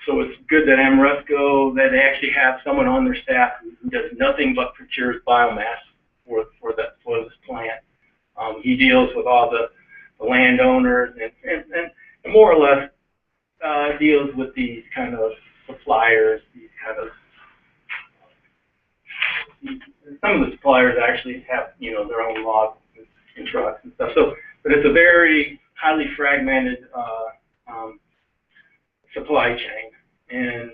K: so it's good that Ameresco, that they actually have someone on their staff who does nothing but procures biomass for this plant. He deals with all the landowners and more or less deals with these kind of suppliers, some of the suppliers actually have, their own logs and trucks and stuff. So, but it's a very highly fragmented supply chain, and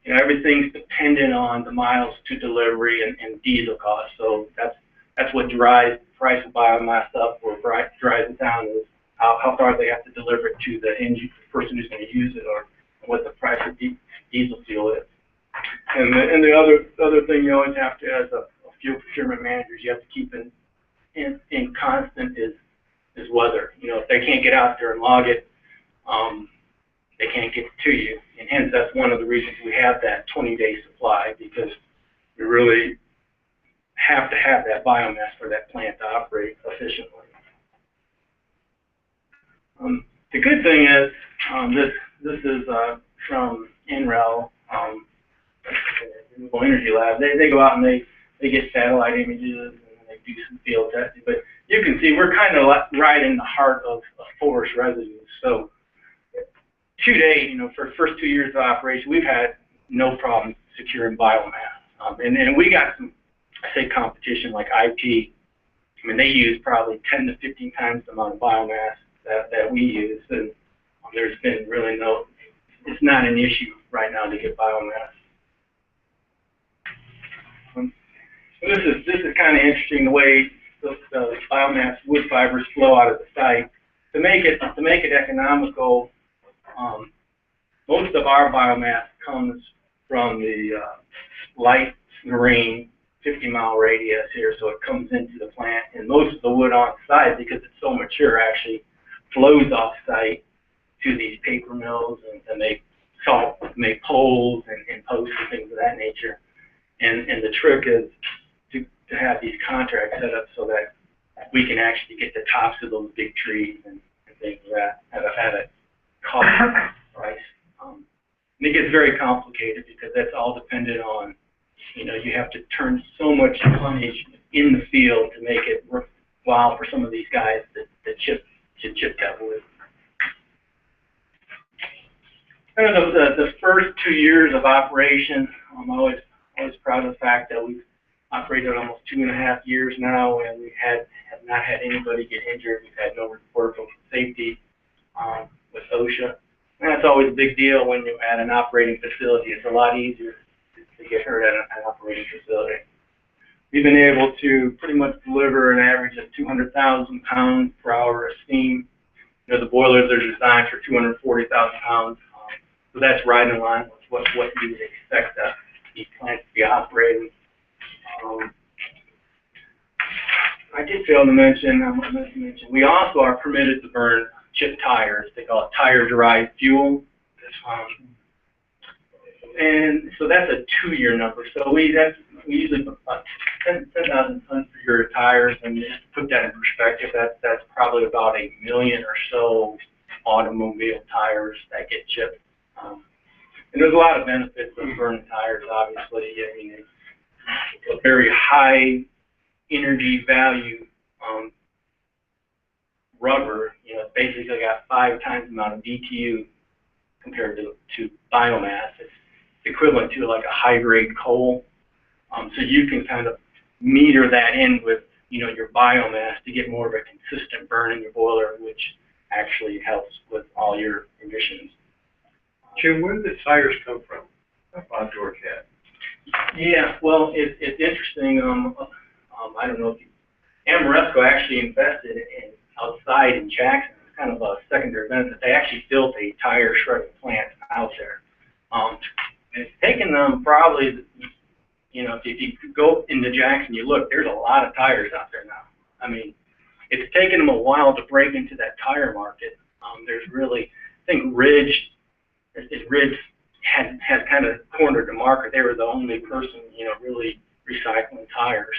K: everything's dependent on the miles to delivery and diesel costs. So that's what drives the price of biomass up, or drives it down, is how far they have to deliver it to the person who's going to use it, or what the price of diesel fuel is. And the other thing you always have to, as a fuel procurement manager, you have to keep in constant is weather. If they can't get out there and log it, they can't get to you. And hence, that's one of the reasons we have that 20-day supply, because we really have to have that biomass for that plant to operate efficiently. The good thing is, this is from NREL, Renewable Energy Lab. They go out and they get satellite images, and they do some field testing. But you can see we're kind of right in the heart of forest residues. So to date, for the first 2 years of operation, we've had no problem securing biomass. And we got some, competition like IP. They use probably 10 to 15 times the amount of biomass that we use, and there's been really it's not an issue right now to get biomass. This is kind of interesting, the way the biomass wood fibers flow out of the site. To make it economical, most of of our biomass comes from the light marine 50-mile radius here, so it comes into the plant, and most of the wood on site, because it's so mature, actually flows off site to these paper mills, and they make poles and posts and things of that nature. And the trick is to have these contracts set up so that we can actually get the tops of those big trees and things like that at a cost price. And it gets very complicated because that's all dependent on, you have to turn so much tonnage in the field to make it worthwhile for some of these guys that chip that wood. Kind of the first 2 years of operation, I'm always proud of the fact that we've operated almost 2.5 years now, and we have not had anybody get injured. We've had no report of safety with OSHA. And that's always a big deal when you're at an operating facility. It's a lot easier to get hurt at an operating facility. We've been able to pretty much deliver an average of 200,000 pounds per hour of steam. The boilers are designed for 240,000 pounds. So that's right in line with what you would expect these plants to be operating. I did fail to mention, we also are permitted to burn chip tires. They call it tire-derived fuel. And so that's a 2-year number. So we usually put about 10,000 tons per year of tires, and just to put that in perspective, that's probably about 1 million or so automobile tires that get chipped. And there's a lot of benefits of burning tires, obviously. I mean, it's a very high energy value rubber. It's basically got 5 times the amount of BTU compared to biomass. It's equivalent to like a high-grade coal. So you can kind of meter that in with, your biomass to get more of a consistent burn in your boiler, which actually helps with all your emissions.
C: Jim, where did the tires come from? On George had.
K: Yeah, well, it's interesting. I don't know if Amoresco actually invested in outside in Jackson. It's kind of a secondary benefit. They actually built a tire shredding plant out there. And it's taken them probably, if you go into Jackson, you look, there's a lot of tires out there now. I mean, it's taken them a while to break into that tire market. There's really, I think Ridge has kind of cornered the market. They were the only person, really recycling tires.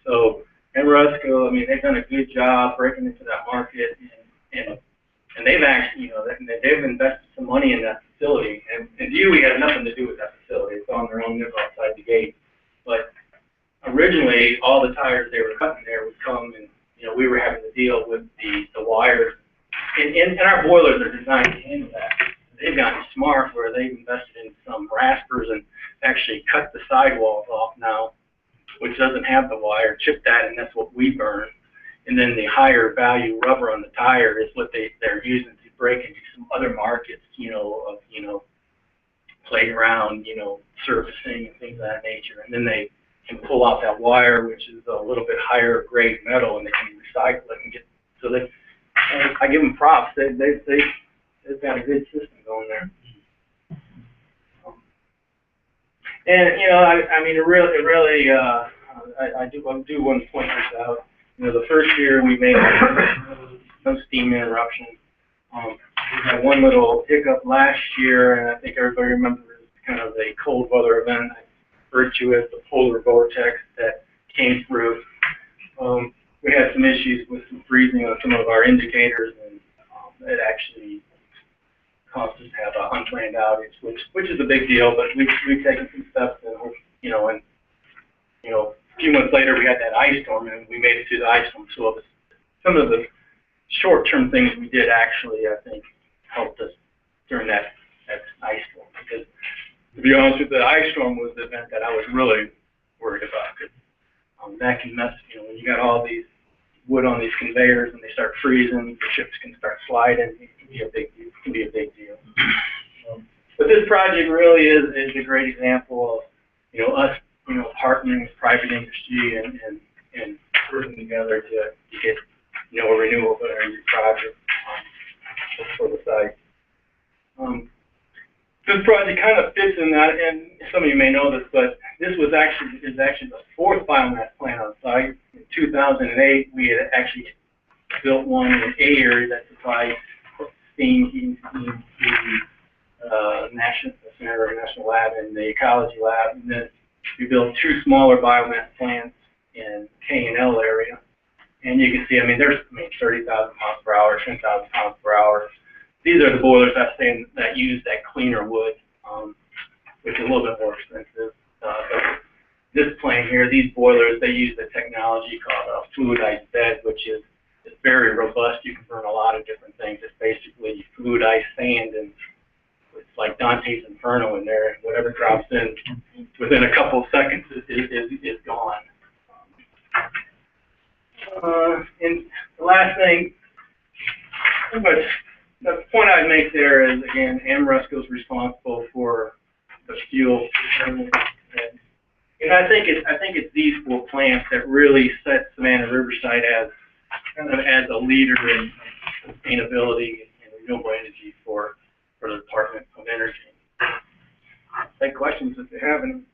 K: So Amoresco, I mean, they've done a good job breaking into that market, and they've actually, they've invested some money in that facility. And DOE had nothing to do with that facility. It's on their own nib outside the gate. But originally, all the tires they were cutting there would come, and we were having to deal with the wires. And our boilers are designed to handle that. They've gotten smart where they've invested in some raspers and actually cut the sidewalls off now, which doesn't have the wire, chip that, and that's what we burn. And then the higher value rubber on the tire is what they're using to break into some other markets, of playground, surfacing and things of that nature. And then they can pull out that wire, which is a little bit higher grade metal, and they can recycle it and I give them props. They've got a good system going there. And I mean, it really, I do want to point this out. The first year we made no steam interruption. We had one little hiccup last year, and I think everybody remembers kind of a cold weather event I referred to as the polar vortex that came through. We had some issues with some freezing on some of our indicators, and it actually caused us to have an unplanned outage, which is a big deal. But we've taken some steps, and a few months later we had that ice storm, and we made it through the ice storm. So some of the short-term things we did actually, I think, helped us during that ice storm. Because to be honest with you, the ice storm was the event that I was really worried about. Cause, that can mess, when you got all these wood on these conveyors and they start freezing, the ships can start sliding. It can be a big deal. But this project really is a great example of, us, partnering with private industry and working together to get, a renewable energy project for the site. This project kind of fits in that, and some of you may know this, but this is actually the fourth biomass plant on site. In 2008, we had actually built one in A area that supplies steam, heating, steam to the National Lab and the Ecology Lab. And then we built two smaller biomass plants in K&L area. And you can see, there's 30,000 pounds per hour, 10,000 pounds per hour. These are the boilers that use that cleaner wood, which is a little bit more expensive. But this plant here, these boilers, they use the technology called a fluidized bed, which is very robust. You can burn a lot of different things. It's basically fluidized sand, and it's like Dante's Inferno in there. Whatever drops in within a couple of seconds is gone. And the last thing, but the point I'd make there is, again, Ameresco is responsible for the fuel. And I think it's these four plants that really set Savannah Riverside as a leader in sustainability and renewable energy for the Department of Energy. Take questions if you have any.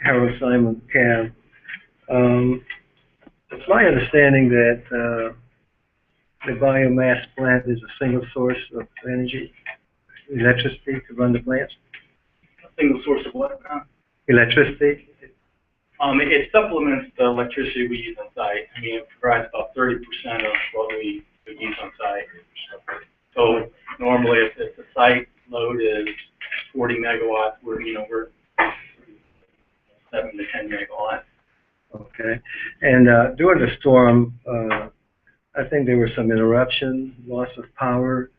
I: Harold Simon, CAM. It's my understanding that the biomass plant is a single source of energy, electricity to run the plants?
K: A single source of what?
I: Electricity?
K: It supplements the electricity we use on site. It provides about 30% of what we use on site. So normally, if the site load is 40 megawatts, we're 7 to 10 megawatts.
I: Okay. And during the storm, I think there was some interruption, loss of power,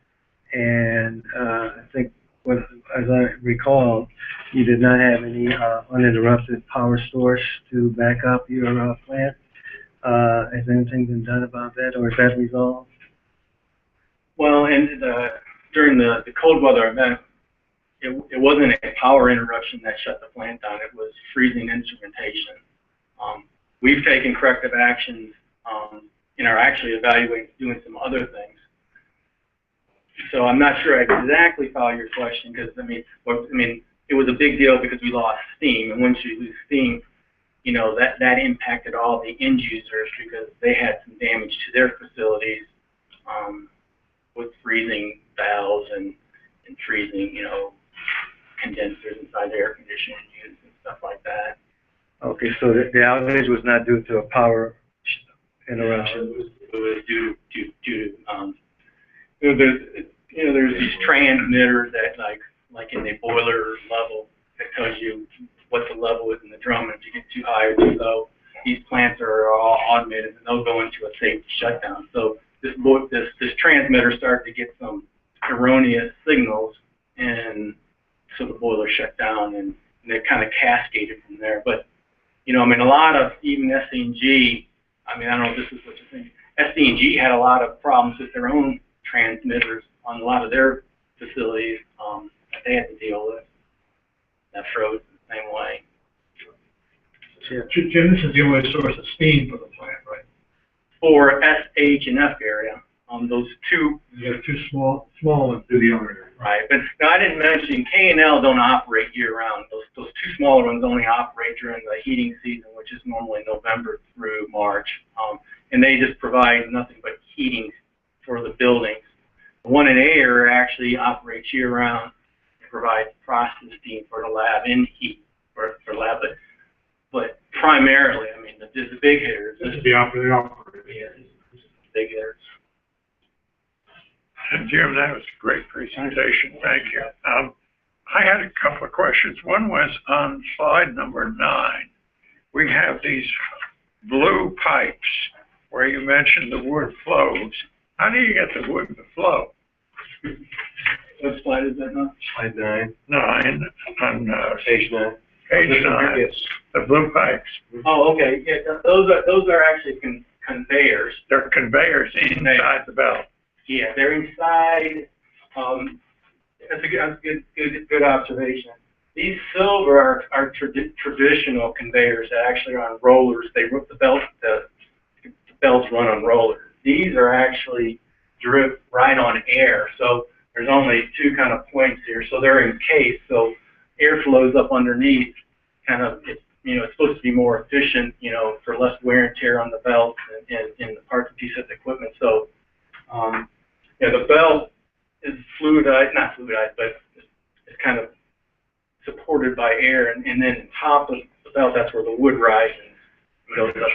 I: and I think, as I recall, you did not have any uninterrupted power source to back up your plant. Has anything been done about that, or is that resolved?
K: Well, and during the cold weather event, it wasn't a power interruption that shut the plant down. It was freezing instrumentation. We've taken corrective actions and are actually evaluating doing some other things. So I'm not sure I exactly follow your question, because it was a big deal because we lost steam, and once you lose steam, that impacted all the end users because they had some damage to their facilities with freezing valves and freezing, condensers inside the air conditioning units and stuff like that.
I: Okay, so the outage was not due to a power interruption.
K: It was due to there's these transmitters that like in the boiler level that tells you what the level is in the drum, and if you get too high or too low. These plants are all automated, and they'll go into a safety shutdown. So this transmitter started to get some erroneous signals, and so the boiler shut down, and it kind of cascaded from there. But a lot of even SC&G, I don't know if this is what you think, SC&G had a lot of problems with their own transmitters on a lot of their facilities that they had to deal with. That froze the same way.
C: Jim, this is the only source of steam for the plant, right?
K: For S, H, and F area, those two.
C: You have two small ones do the other area.
K: Right, but now I didn't mention K&L don't operate year-round. Those two smaller ones only operate during the heating season, which is normally November through March, and they just provide nothing but heating for the buildings. The one in A area actually operates year-round. It provides process steam for the lab and heat for lab, but primarily, the big hitters.
C: This is the operator.
K: Yeah, big hitters.
A: Jim, that was a great presentation. Thank you. I had a couple of questions. One was on slide number 9. We have these blue pipes where you mentioned the wood flows. How do you get the wood to flow?
K: What slide is that now?
C: Slide 9.
A: 9 on
C: Page 9.
A: Page 9.
C: Yes.
A: The blue pipes.
K: Oh, okay. Yeah, those are actually conveyors.
A: They're conveyors inside the belt.
K: Yeah, they're inside. That's a good observation. These silver are traditional conveyors that actually are on rollers. The belts run on rollers. These are actually drip right on air. So there's only two kind of points here. So they're encased, so air flows up underneath. Kind of, it's supposed to be more efficient, for less wear and tear on the belt and the parts and pieces of the equipment. So, the belt is not fluidized, but it's kind of supported by air, and then on top of the belt, that's where the wood rises and goes up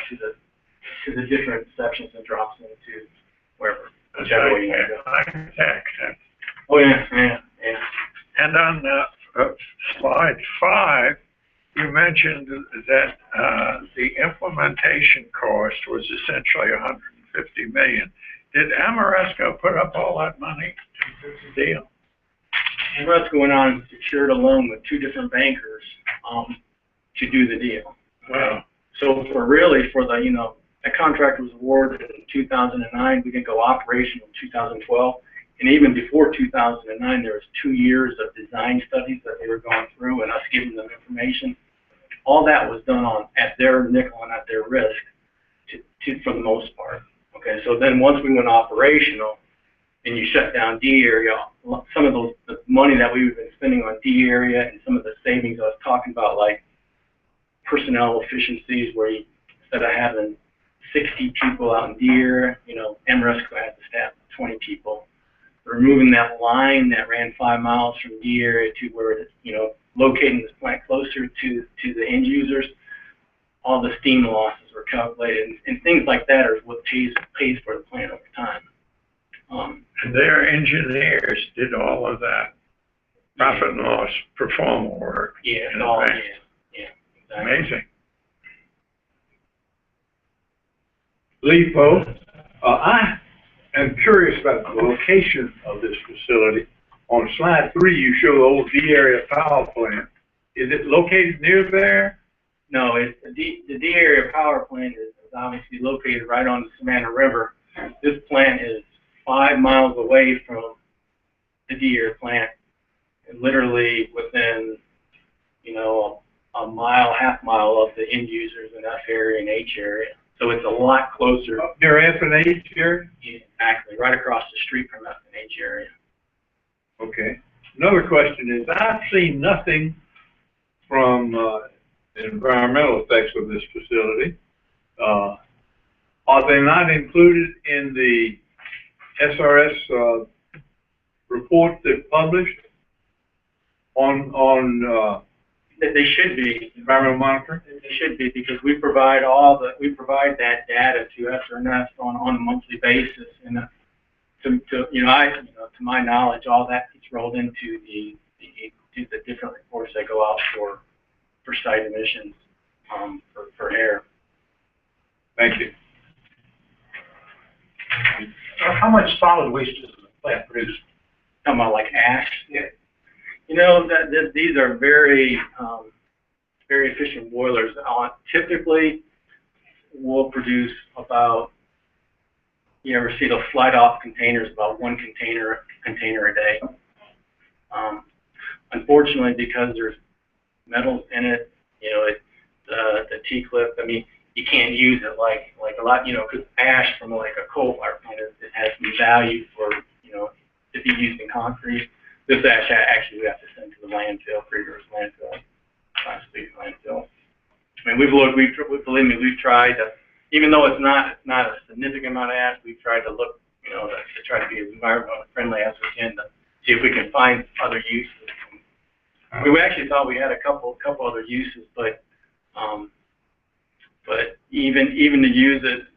K: to the different sections and drops into wherever, whichever way you want to go. Oh yeah.
A: And on slide 5, you mentioned that the implementation cost was essentially $150 million. Did Amoresco put up all that money to do the deal?
K: Amoresco went on and secured a loan with 2 different bankers to do the deal.
A: Wow.
K: So that contract was awarded in 2009. We didn't go operational in 2012. And even before 2009, there was 2 years of design studies that they were going through and us giving them information. All that was done at their nickel and at their risk for the most part. Okay, so then once we went operational and you shut down D area, some of the money that we've been spending on D area and some of the savings I was talking about, like personnel efficiencies, where instead of having 60 people out in D area, Amoresco had to staff 20 people. Removing that line that ran 5 miles from D area to where it's, locating this plant closer to the end users, all the steam losses were calculated, and things like that are what pays for the plant over time.
A: And their engineers did all of that profit and loss performer work.
K: Yeah, exactly.
A: Amazing.
B: Lee Poe, I am curious about the location of this facility. On slide 3, you show the old D area power plant. Is it located near there?
K: No, the D area power plant is obviously located right on the Savannah River. This plant is 5 miles away from the D area plant, and literally within, a mile, half mile of the end users in F area and H area. So it's a lot closer.
B: Near F and H area?
K: Yeah, exactly, right across the street from F and H area.
B: Okay. Another question is, I've seen nothing from the environmental effects of this facility. Are they not included in the SRS report that published on
K: They should be.
B: environmental monitoring?
K: They should be, because we provide that data to S&LM on a monthly basis, and to my knowledge, all that gets rolled into the different reports that go out for site emissions for air.
B: Thank you.
J: How much solid waste does the plant produce?
K: Talking about like ash?
J: Yeah.
K: These are very efficient boilers. Typically, we'll produce about, you ever see the flight off containers, about 1 container a day. Unfortunately, because there's metals in it, the T-clip, you can't use it like a lot, because ash from like a coal fire plant, it has some value for, to be used in concrete. This ash actually we have to send to the landfill, Freedom's landfill, Class B landfill. Believe me, we've tried to, even though it's not a significant amount of ash, we've tried to look, to try to be as environmentally friendly as we can to see if we can find other uses. We actually thought we had a couple other uses, but even to use it,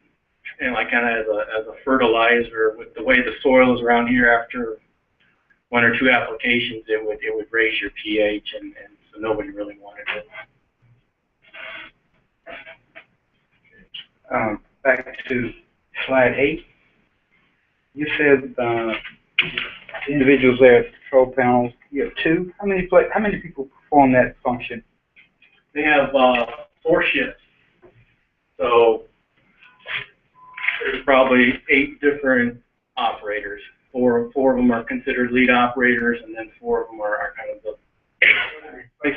K: kind of as a fertilizer, with the way the soil is around here, after 1 or 2 applications, it would raise your pH, and so nobody really wanted it.
J: Back to slide 8. You said individuals there at the control panels, you have 2. How many people perform that function?
K: They have 4 shifts. So there's probably 8 different operators. Four of them are considered lead operators, and then 4 of them are kind of the...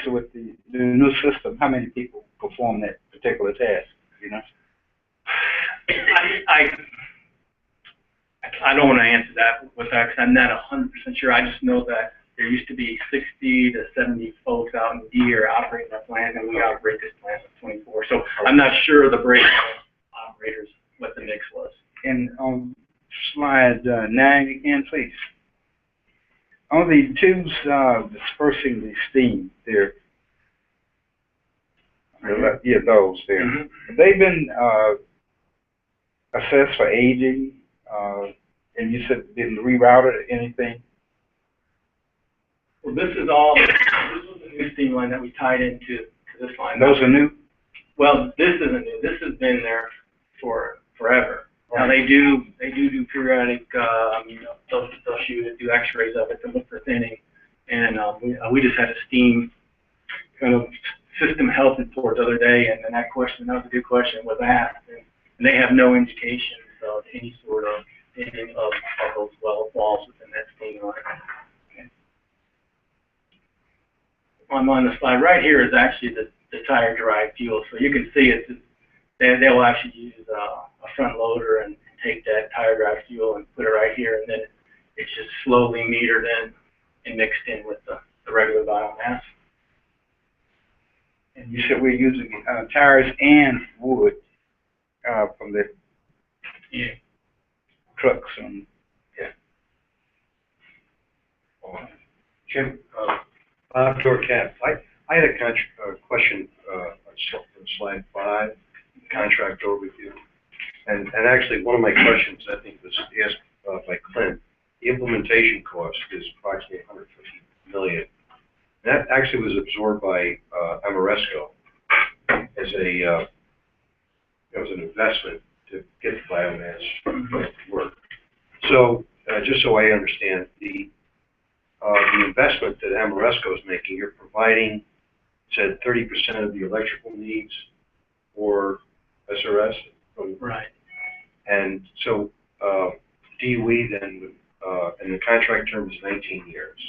J: So with the new system, how many people perform that particular task,
K: I I don't want to answer that with that because I'm not 100% sure. I just know that there used to be 60 to 70 folks out in the year operating that plant, and we operate this plant with 24. So I'm not sure the breakdown of operators, what the mix was.
J: And on slide 9 again, please. On the tubes dispersing the steam, there. Yeah, those there.
K: Mhm.
J: Have they been assessed for aging? And you said didn't reroute it or anything?
K: Well, this was a new steam line that we tied into this line.
J: Those are new?
K: Well, this isn't new. This has been there for forever. Now they do periodic, they'll shoot it, do X-rays of it to look for thinning, and we just had a steam kind of system health report the other day, and then that was a good question, was asked, and they have no indication of any sort of thinning of those walls within that steam line. Okay. On the slide right here is actually the tire-derived fuel, so you can see it. They will actually use a front loader and take that tire-derived fuel and put it right here, and then it's just slowly metered in and mixed in with the regular biomass.
J: And you said we're using tires and wood from the trucks.
C: Jim, Bob Dorcat, I had a question on slide 5, contract overview. And actually, one of my questions, I think, was asked by Clint. The implementation cost is approximately $150 million. That actually was absorbed by Ameresco as an investment to get the biomass to work. So, just so I understand, the investment that Ameresco is making, you're providing, said 30% of the electrical needs for SRS.
K: Right.
C: And so DOE then, and the contract term is 19 years.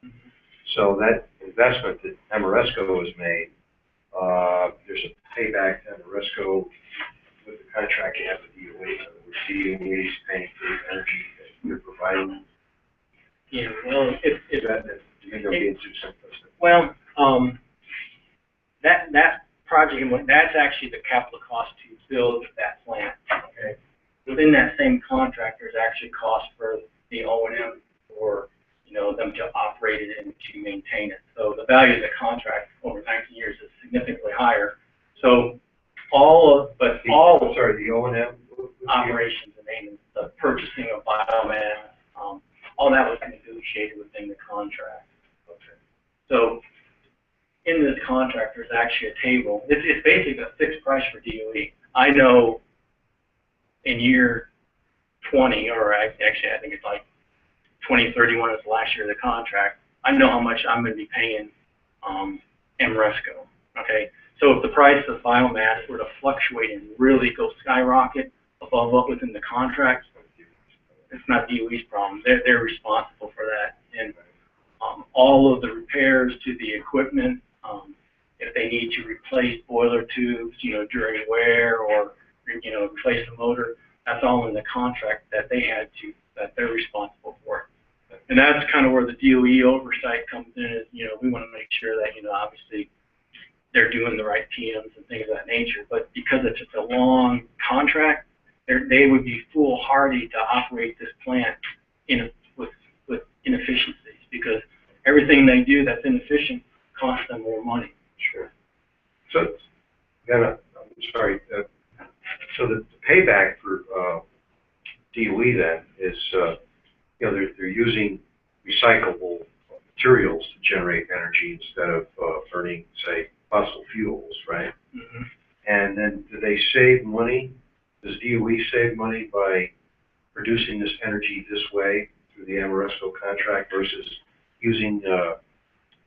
C: Mm-hmm. So that investment that Ameresco has made, there's a payback to Ameresco with the contract you have with DOE. In other words, DOE is paying for the energy that you're providing.
K: Yeah, well, that project, that's actually the capital cost to build that plant. Okay. Within that same contract, there's actually cost for the O&M for them to operate it and to maintain it. So the value of the contract over 19 years is significantly higher. So the
C: O&M
K: operations and maintenance, the purchasing of biomass, all that was negotiated within the contract. Okay. So in this contract, there's actually a table. It's basically a fixed price for DOE. I know in year 20, or actually I think it's like 2031 is the last year of the contract. I know how much I'm going to be paying Ameresco. Okay. So if the price of biomass were to fluctuate and really go skyrocket above what was in the contract, it's not DOE's problem. They're responsible for that. And all of the repairs to the equipment, if they need to replace boiler tubes, during wear, or replace the motor, that's all in the contract that they're responsible for. And that's kind of where the DOE oversight comes in. Is we want to make sure that obviously they're doing the right PMs and things of that nature. But because it's just a long contract, they would be foolhardy to operate this plant with inefficiencies, because everything they do that's inefficient costs them more money.
C: Sure. So, then, I'm sorry. So the payback for DOE then is, they're using recyclable materials to generate energy instead of burning, say, fossil fuels, right? Mm-hmm. And then do they save money? Does DOE save money by producing this energy this way through the Ameresco contract versus using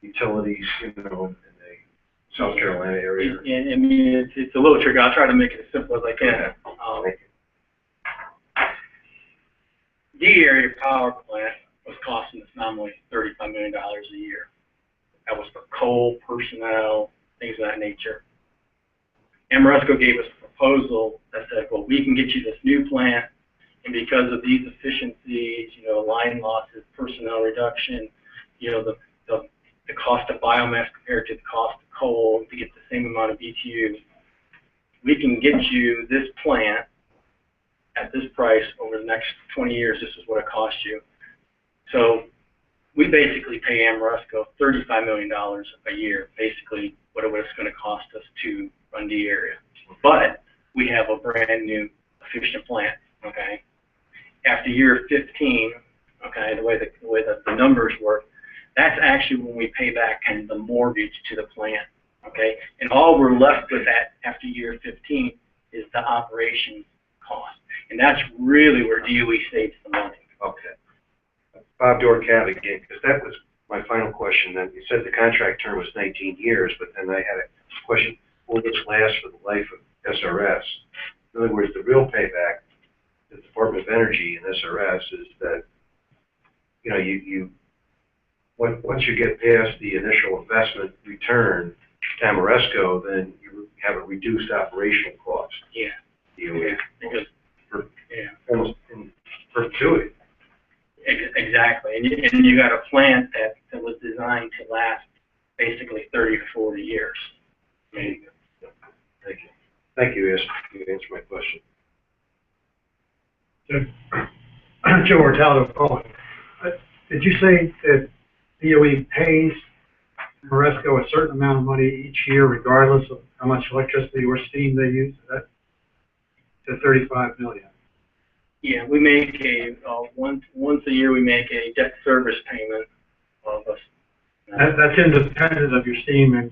C: utilities, in the South Carolina area?
K: I mean, it's a little tricky. I'll try to make it as simple as I can. D area power plant was costing us nominally $35 million a year. That was for coal, personnel, things of that nature. Ameresco gave us a proposal that said, well, we can get you this new plant. And because of these efficiencies, you know, line losses, personnel reduction, you know, the cost of biomass compared to the cost of coal to get the same amount of BTU, we can get you this plant at this price over the next 20 years. This is what it costs you. So we basically pay Amoresco $35 million a year, basically what it's going to cost us to run the area. But we have a brand new efficient plant, okay? After year 15, okay, the way the numbers work, that's actually when we pay back kind of the mortgage to the plant, okay? And all we're left with after year 15 is the operation cost. And that's really where DOE saves the money.
C: Okay. Bob Dorcat again, because that was my final question. Then you said the contract term was 19 years, but then I had a question, will this last for the life of SRS? In other words, the real payback to the Department of Energy and SRS is that, you know, once you get past the initial investment return to Amoresco, then you have a reduced operational cost.
K: Yeah.
C: DOE.
K: Because,
C: Almost in perpetuity.
K: Exactly. And you got a plant that was designed to last basically 30 to 40 years.
C: There you go. Thank you. Thank you, Ash. You answered my question.
L: Joe Ortaldo calling. Did you say that DOE pays Amoresco a certain amount of money each year, regardless of how much electricity or steam they use? That to $35 million.
K: Yeah, we make a once a year we make a debt service payment of us.
L: That's independent of your steam and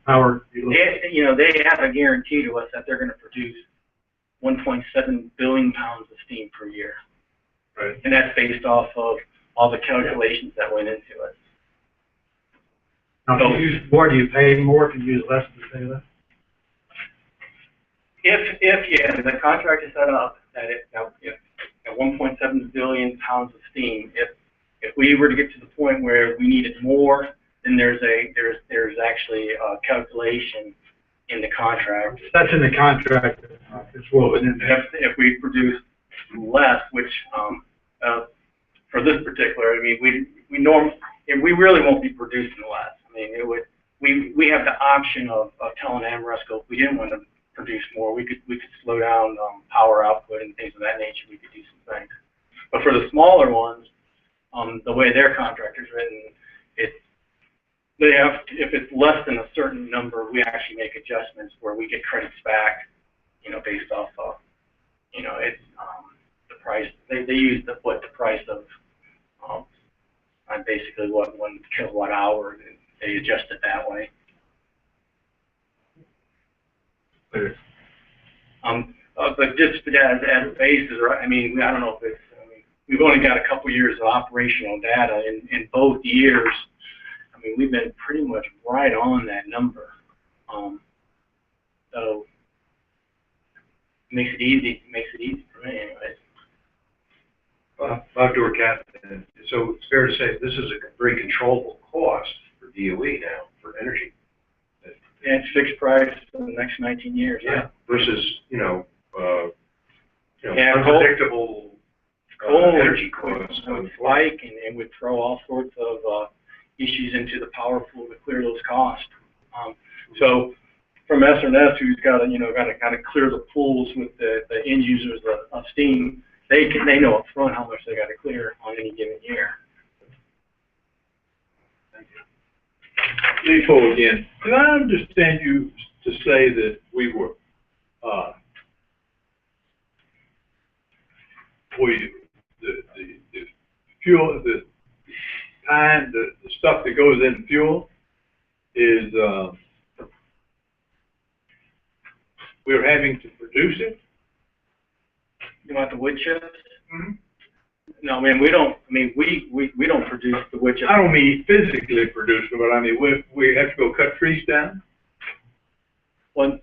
L: power.
K: You know, they have a guarantee to us that they're going to produce 1.7 billion pounds of steam per year.
L: Right.
K: And that's based off of all the calculations that went into it.
L: Now, if you use more, do you pay more? If you use less, do you pay less?
K: If the contract is set up that if at 1.7 billion pounds of steam, if we were to get to the point where we needed more, then there's actually a calculation in the contract.
L: That's in the contract. It's woven in there.
K: If we produce less, which for this particular, I mean, we really won't be producing less. I mean, we have the option of telling Amoresco if we didn't want to produce more, we could slow down power output and things of that nature. We could do some things. But for the smaller ones, the way their contract is written, if it's less than a certain number, we actually make adjustments where we get credits back, you know, based off of, you know, it's the price. They use the price of basically what 1 kilowatt hour. They adjust it that way. But just as a basis, I mean, I don't know if it's. I mean, we've only got a couple years of operational data in both years. I mean, we've been pretty much right on that number. So it makes it easy. For me, anyways.
C: Bob Dorcat, so it's fair to say this is a very controllable cost for DOE now for energy.
K: Yeah, it's fixed price for the next 19 years.
C: Yeah. Versus,
K: unpredictable
C: energy costs.
K: Would spike and would throw all sorts of issues into the power pool to clear those costs. So from S&S, who's got to kind of clear the pools with the end users of steam, they know up front how much they got to clear on any given year.
M: Lethal again. Did I understand you to say that we were, the fuel, the stuff that goes in fuel is, we're having to produce it?
K: You want the wood chips?
M: Mm-hmm.
K: No, I mean, we don't produce the wood chips.
M: I don't mean physically produce them, but I mean, we have to go cut trees down?
K: Well,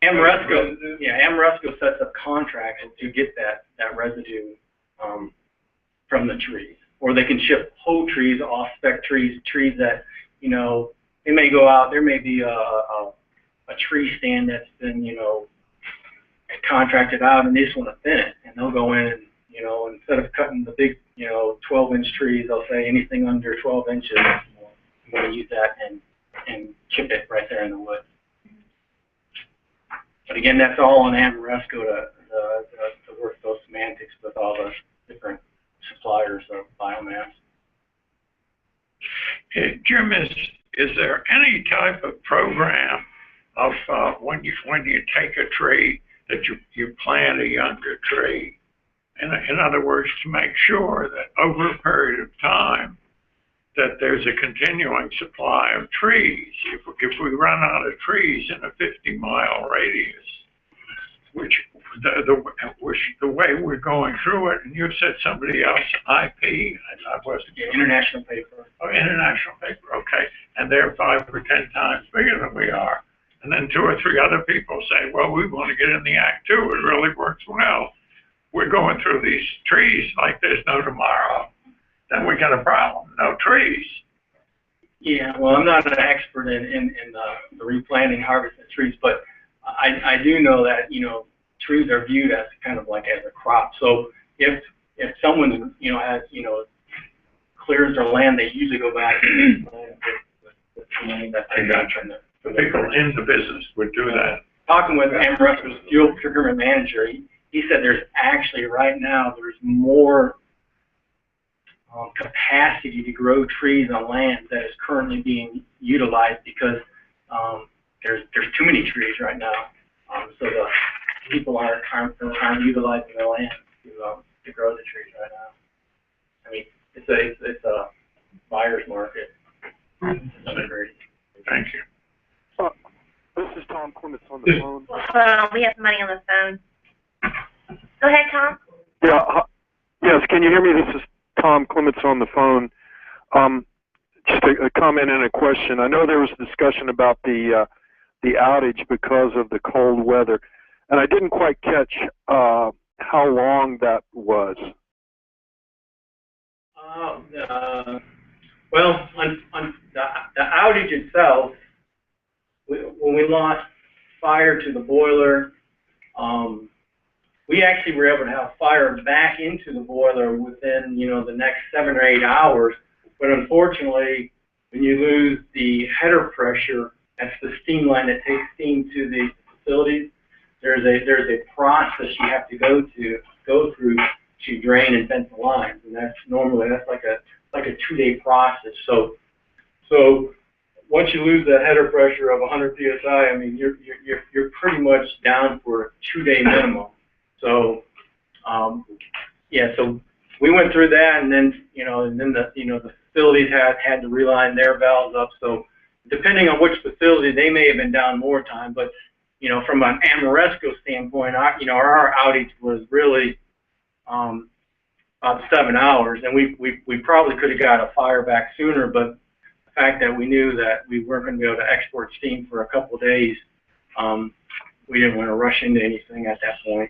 K: Amoresco sets up contracts to get that residue from the trees. Or they can ship whole trees, off-spec trees that, you know, they may go out, there may be a tree stand that's been, you know, contracted out and they just want to thin it, and they'll go in and, you know, instead of cutting the big, 12-inch trees, they'll say anything under 12 inches, I'm going to use that and chip it right there in the wood. But again, that's all on Amoresco to work those semantics with all the different suppliers of biomass.
A: Hey, Jim, is there any type of program of when you take a tree that you plant a younger tree? In other words, to make sure that over a period of time that there's a continuing supply of trees. If we run out of trees in a 50-mile radius, which the way we're going through it, and you said somebody else, IP, I wasn't.
K: Yeah, international paper.
A: Oh, international paper, okay. And they're 5 or 10 times bigger than we are. And then 2 or 3 other people say, well, we want to get in the act too. It really works well. We're going through these trees like there's no tomorrow. Then we got a problem, no trees.
K: Yeah, well, I'm not an expert in the replanting, harvesting trees, but I do know that, trees are viewed as kind of like as a crop. So if someone, has, clears their land, they usually go back and with the money that they got from
A: the people in the business would do that.
K: Talking with Amoresco's fuel procurement manager, he said there's actually right now, there's more capacity to grow trees on land that is currently being utilized because there's too many trees right now. So the people aren't utilizing their land to grow the trees right now. I mean, it's a buyer's market.
A: Thank you.
E: This is Tom Clements on the phone.
D: Hold on, we have somebody on the phone. Go ahead, Tom.
N: Yeah. Yes. Can you hear me? This is Tom Clements on the phone. Just a comment and a question. I know there was discussion about the outage because of the cold weather, and I didn't quite catch how long that was.
K: Well, on the outage itself, when we lost fire to the boiler, we actually were able to have fire back into the boiler within, the next 7 or 8 hours. But unfortunately, when you lose the header pressure, that's the steam line that takes steam to the facilities, there's a process you have to go through to drain and vent the lines, and that's like a 2-day process. So once you lose that header pressure of 100 psi, I mean you're pretty much down for a 2-day minimum. So so we went through that, and then the facilities had to reline their valves up. So depending on which facility, they may have been down more time, but from an Amoresco standpoint, our outage was really about 7 hours, and we probably could have got a fire back sooner, but the fact that we knew that we weren't going to be able to export steam for a couple of days, we didn't want to rush into anything at that point.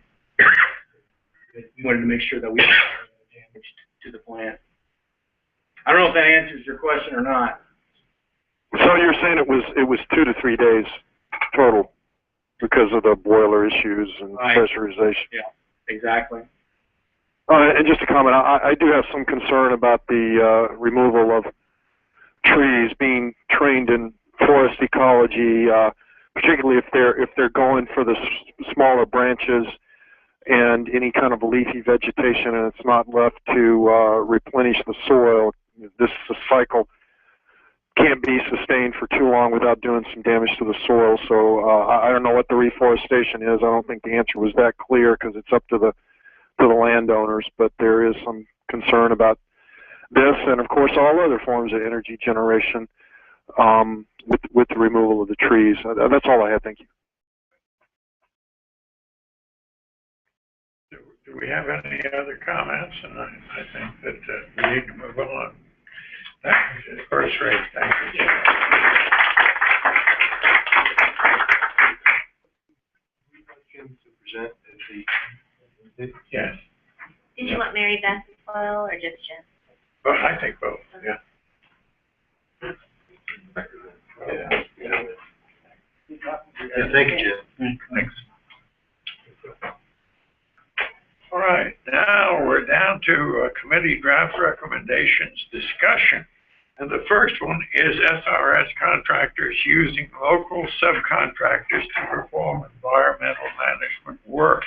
K: We wanted to make sure that we didn't have damage to the plant. I don't know if that answers your question or not.
N: So you're saying it was 2 to 3 days total because of the boiler issues and pressurization?
K: Yeah, exactly.
N: And just a comment, I do have some concern about the removal of trees. Being trained in forest ecology, particularly if they're going for the smaller branches and any kind of leafy vegetation, and it's not left to replenish the soil. This cycle can't be sustained for too long without doing some damage to the soil. So I don't know what the reforestation is. I don't think the answer was that clear because it's up to the landowners, but there is some concern about this, and of course all other forms of energy generation with the removal of the trees. That's all I had. Thank you.
A: Do we have any other comments? And I think that we need to move on. First rate, thank you.
C: To present at
A: Yes.
D: Did you want Mary Beth as well, or just Jim?
A: Well, I think both, yeah.
C: Yeah, thank you, Jim.
A: Thanks. right, now we're down to committee draft recommendations discussion. And the first one is SRS contractors using local subcontractors to perform environmental management work.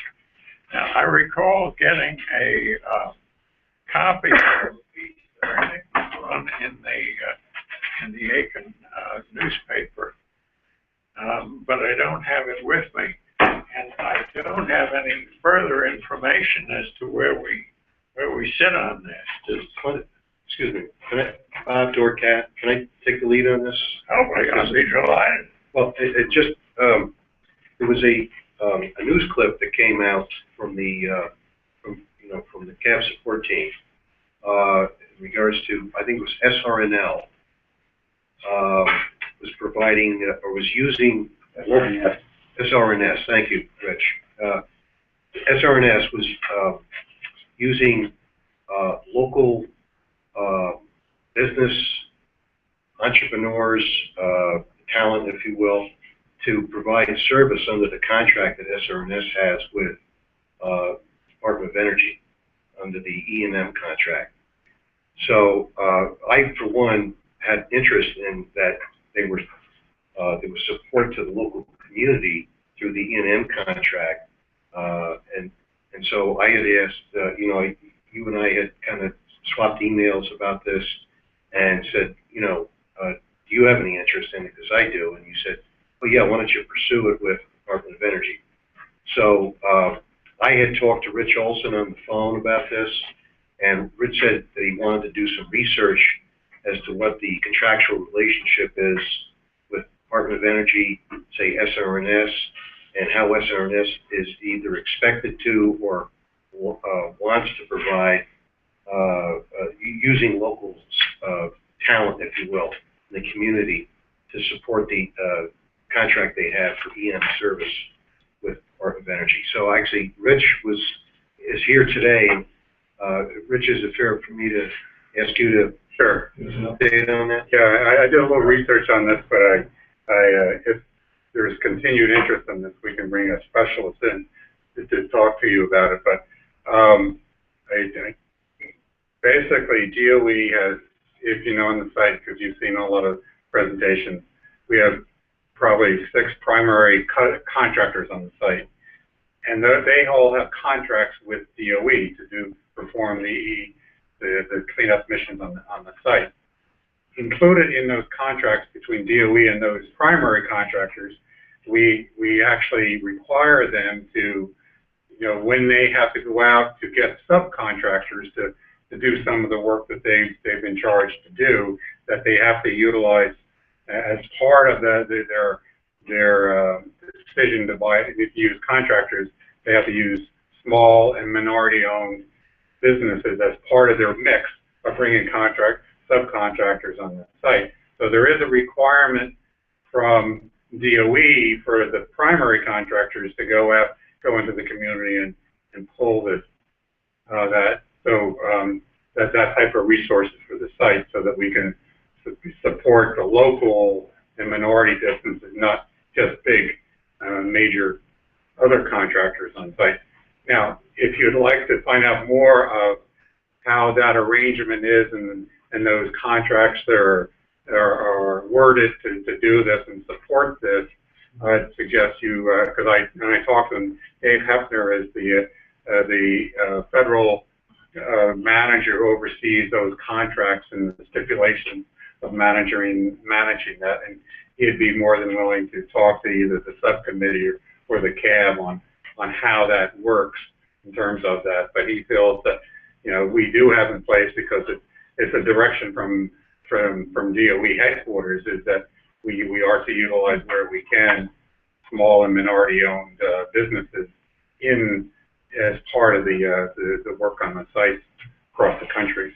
A: Now, I recall getting a copy of the one in the Aiken newspaper, but I don't have it with me, and I don't have any further information as to where we sit on this.
C: Excuse me, Bob Dorcat, can I take the lead on this?
A: Oh, I'll be delighted.
C: Well, it just, there was a news clip that came out from the, from the CAB support team, in regards to, I think it was SRNL, was providing, or was using, SRNS, thank you, Rich. SRNS was, using, local, business entrepreneurs, talent, if you will, to provide service under the contract that SRNS has with Department of Energy under the E&M contract. So I, for one, had interest in that there was support to the local community through the E&M contract, and so I had asked, you and I had kind of swapped emails about this and said, do you have any interest in it? Because I do. And you said, well, yeah, why don't you pursue it with Department of Energy? So I had talked to Rich Olson on the phone about this, and Rich said that he wanted to do some research as to what the contractual relationship is with Department of Energy, say SRNS, and how SRNS is either expected to or wants to provide using local talent, if you will, in the community to support the contract they have for EM service with Department of Energy. So actually, Rich is here today. Rich, is it fair for me to ask you to give us an update on that?
O: Yeah, I did a little research on this, but if there's continued interest in this, we can bring a specialist in to talk to you about it. But basically, DOE has, if you know on the site, because you've seen a lot of presentations, we have probably 6 primary contractors on the site, and they all have contracts with DOE to perform the cleanup missions on the site. Included in those contracts between DOE and those primary contractors, we actually require them to, when they have to go out to get subcontractors to do some of the work that they've been charged to do, that they have to utilize as part of their decision to use contractors. They have to use small and minority-owned businesses as part of their mix of bringing subcontractors on the site. So there is a requirement from DOE for the primary contractors to go into the community and pull that type of resources for the site, so that we can support the local and minority businesses, not just big major other contractors on site. Now, if you'd like to find out more of how that arrangement is and those contracts that are worded to do this and support this, I'd suggest you, because when I talked to them, Dave Hefner is the federal manager who oversees those contracts and the stipulations of managing that, and he'd be more than willing to talk to either the subcommittee or the CAB on how that works in terms of that. But he feels that we do have in place, because it's a direction from DOE headquarters, is that we are to utilize where we can small and minority-owned businesses as part of the work on the sites across the country.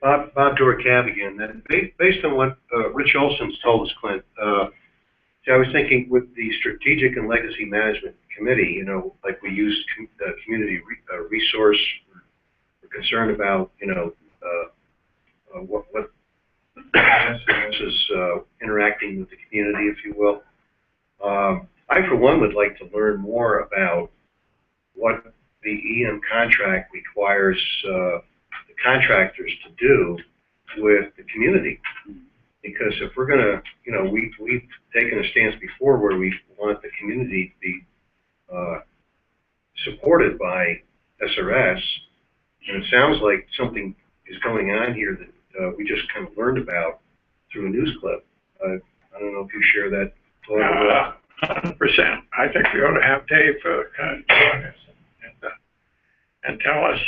C: Bob Dorcab again. Based on what Rich Olson's told us, Clint, I was thinking with the Strategic and Legacy Management Committee, like we use community resource, we're concerned about, what SRS is interacting with the community, if you will. I, for one, would like to learn more about what the EM contract requires the contractors to do with the community. Because if we're gonna, you know, we've taken a stance before where we want the community to be supported by SRS, and it sounds like something is going on here that we just kind of learned about through a news clip. I don't know if you share that.
A: 100%. I think we ought to have Dave join us and tell us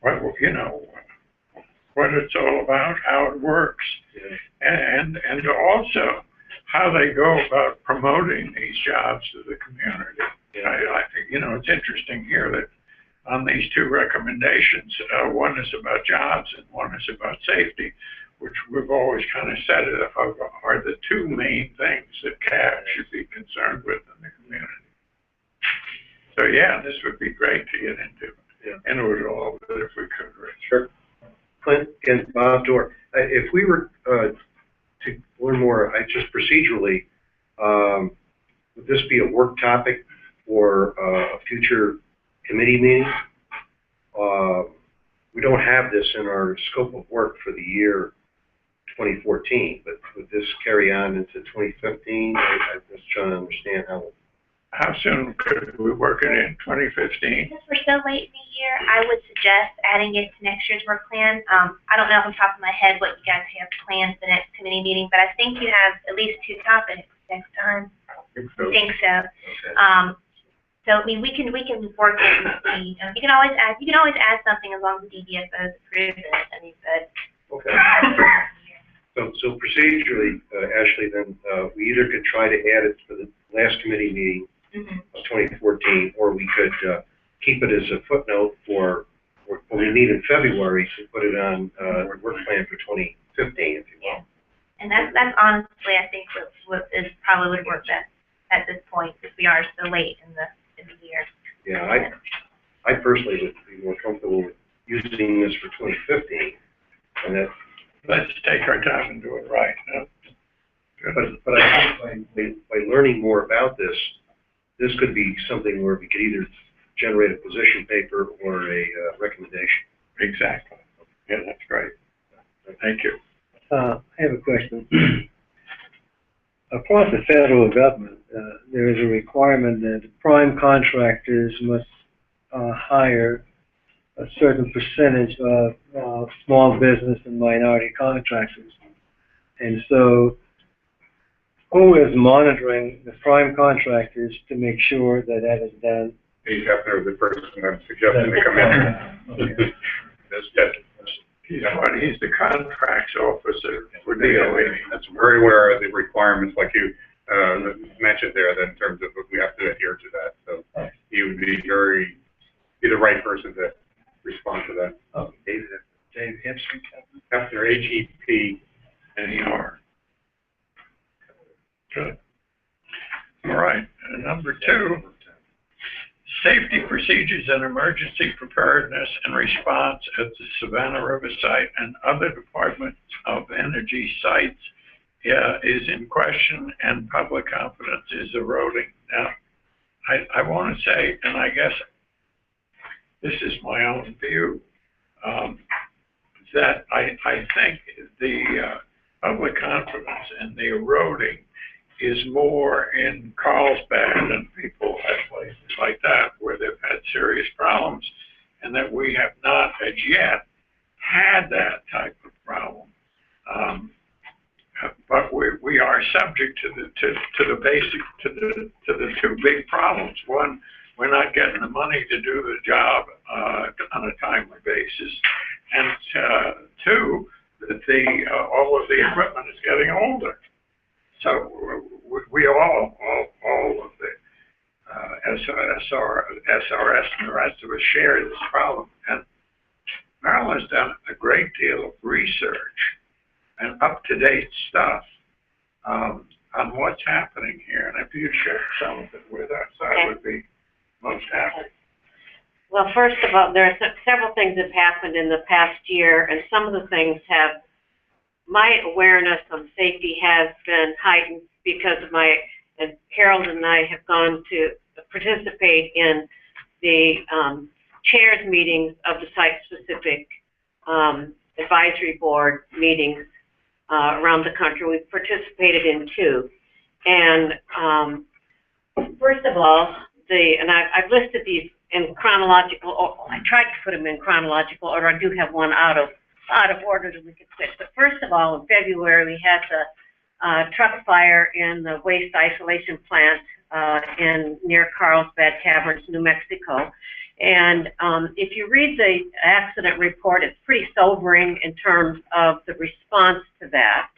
A: what, you know, what it's all about, how it works, and also how they go about promoting these jobs to the community. I think, you know, it's interesting here that on these two recommendations, one is about jobs and one is about safety, which we've always kind of said are the two main things that CAB should be concerned with in the community. So yeah, this would be great to get into. And it would all of it if we could, Rich.
C: Sure. Clint and Bob Dorr, if we were to learn more, just procedurally, would this be a work topic for a future committee meeting? We don't have this in our scope of work for the year 2014, but would this carry on into 2015? I'm just trying to understand
A: how soon could we work it in 2015?
D: Since we're so late in the year, I would suggest adding it to next year's work plan. I don't know off the top of my head what you guys have planned for the next committee meeting, but I think you have at least 2 topics next time. I think so. Okay. So I mean, we can work it and see. You can always add something as long as the DBSO approves it. I mean, but.
C: Okay. So procedurally, Ashley, then we either could try to add it for the last committee meeting of 2014, or we could keep it as a footnote for when we meet in February to put it on the work plan for 2015, if you will.
D: And that's honestly, I think, what is probably would work best at this point, because we are so late in the year.
C: Yeah, I personally would be more comfortable with using this for 2015, and that.
A: Let's take our time and do it right.
C: But I think by learning more about this, this could be something where we could either generate a position paper or a recommendation.
A: Exactly. Yeah, that's great. Thank you.
I: I have a question. Across the federal government, there is a requirement that prime contractors must hire a certain percentage of small business and minority contractors. And so, who is monitoring the prime contractors to make sure that that is done?
O: He's Hefner, the person I'm suggesting to come in.
A: He's the contracts officer for DOE.
O: That's very aware of the requirements, like you mentioned there, that in terms of we have to adhere to that. So he would be the right person to respond to that.
C: Oh, Dave Hepsky?
O: Hefner, H-E-P-N-E-R.
A: Good. All right. Number 2, safety procedures and emergency preparedness and response at the Savannah River site and other departments of energy sites is in question, and public confidence is eroding. Now, I want to say, and I guess this is my own view, that I think the public confidence and the eroding is more in Carlsbad and people at places like that where they've had serious problems, and that we have not as yet had that type of problem. But we are subject to the 2 big problems. One, we're not getting the money to do the job on a timely basis, and 2, that all of the equipment is getting older. So we all of the SRS and the rest of us share this problem. And Maryland has done a great deal of research and up-to-date stuff on what's happening here. And if you share some of it with us, I would be most happy.
P: Well, first of all, there are several things that have happened in the past year, and some of the things have, my awareness of safety has been heightened because of and Harold and I have gone to participate in the chairs meetings of the site-specific advisory board meetings around the country. We've participated in 2. And first of all, I've listed these in chronological, I tried to put them in chronological order. I do have one out of order that we could switch. But first of all, in February, we had the truck fire in the waste isolation plant near Carlsbad Caverns, New Mexico. And if you read the accident report, it's pretty sobering in terms of the response to that.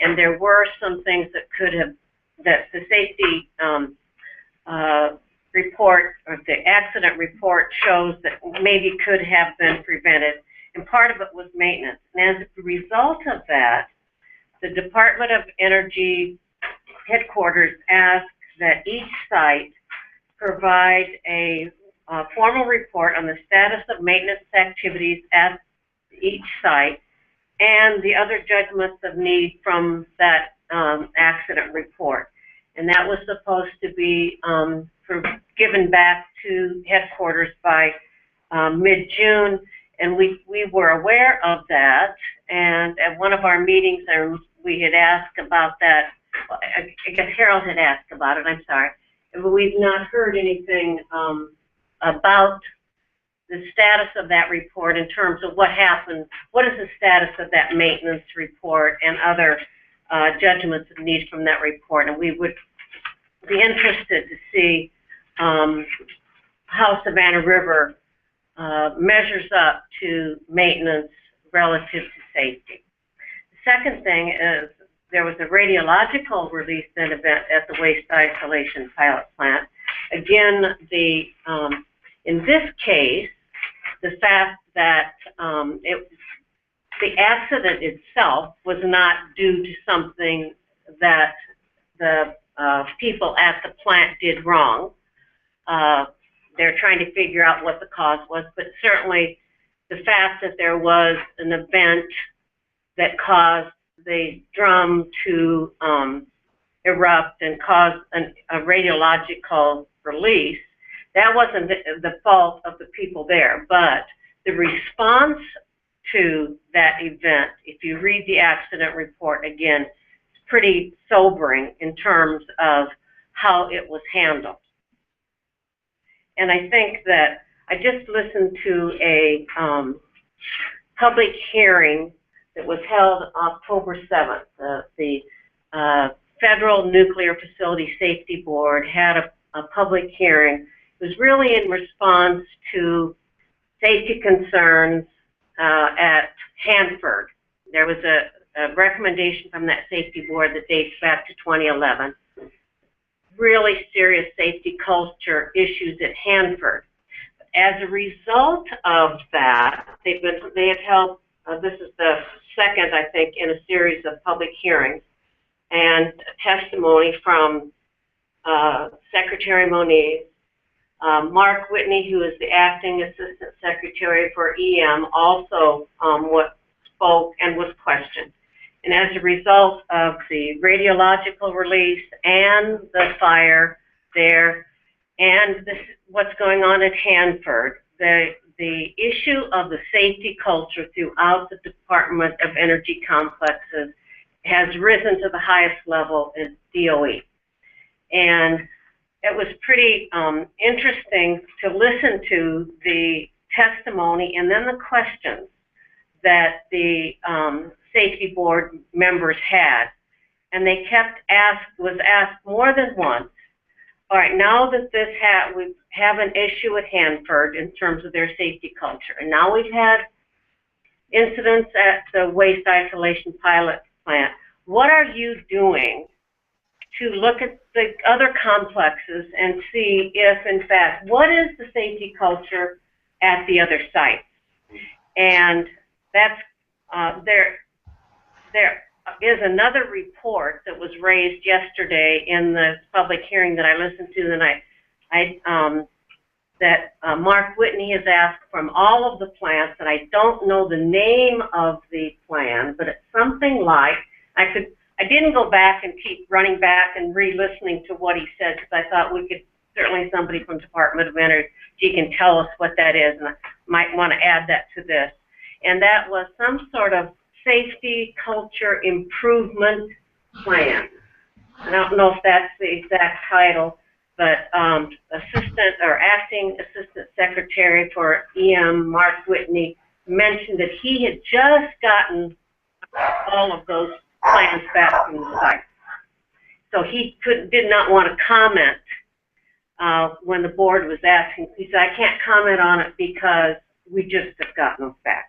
P: And there were some things that the safety report, or the accident report, shows that maybe could have been prevented. And part of it was maintenance. And as a result of that, the Department of Energy headquarters asked that each site provide a formal report on the status of maintenance activities at each site and the other judgments of need from that accident report. And that was supposed to be given back to headquarters by mid-June, and we were aware of that. And at one of our meetings, we had asked about that. I guess Harold had asked about it, I'm sorry. But we've not heard anything about the status of that report in terms of what happened, what is the status of that maintenance report and other judgments of need from that report. And we would be interested to see how Savannah River measures up to maintenance relative to safety. The second thing is there was a radiological release event at the waste isolation pilot plant. Again, in this case, the fact that the accident itself was not due to something that the people at the plant did wrong. They're trying to figure out what the cause was, but certainly the fact that there was an event that caused the drum to erupt and cause a radiological release, that wasn't the fault of the people there. But the response to that event, if you read the accident report again, it's pretty sobering in terms of how it was handled. And I think that I just listened to a public hearing that was held October 7th. The Federal Nuclear Facility Safety Board had a public hearing. It was really in response to safety concerns at Hanford. There was a recommendation from that safety board that dates back to 2011. Really serious safety culture issues at Hanford. As a result of that, they have held, this is the second, I think, in a series of public hearings, and testimony from Secretary Moniz, Mark Whitney, who is the acting assistant secretary for EM, also spoke and was questioned. And as a result of the radiological release and the fire there, and what's going on at Hanford, the issue of the safety culture throughout the Department of Energy complexes has risen to the highest level in DOE. And it was pretty interesting to listen to the testimony and then the questions that the safety board members had. And they was asked more than once, all right, now that we have an issue at Hanford in terms of their safety culture, and now we've had incidents at the waste isolation pilot plant, what are you doing to look at the other complexes and see if, in fact, what is the safety culture at the other sites? And that's, there is another report that was raised yesterday in the public hearing that I listened to, and that Mark Whitney has asked from all of the plants, and I don't know the name of the plan, but it's something like, I didn't go back and keep running back and re-listening to what he said, because I thought we could certainly somebody from Department of Energy can tell us what that is, and I might want to add that to this. And that was some sort of safety culture improvement plan. I don't know if that's the exact title, but Assistant or Acting Assistant Secretary for EM, Mark Whitney, mentioned that he had just gotten all of those plans back from the site. So he did not want to comment when the board was asking. He said, I can't comment on it because we just have gotten those back.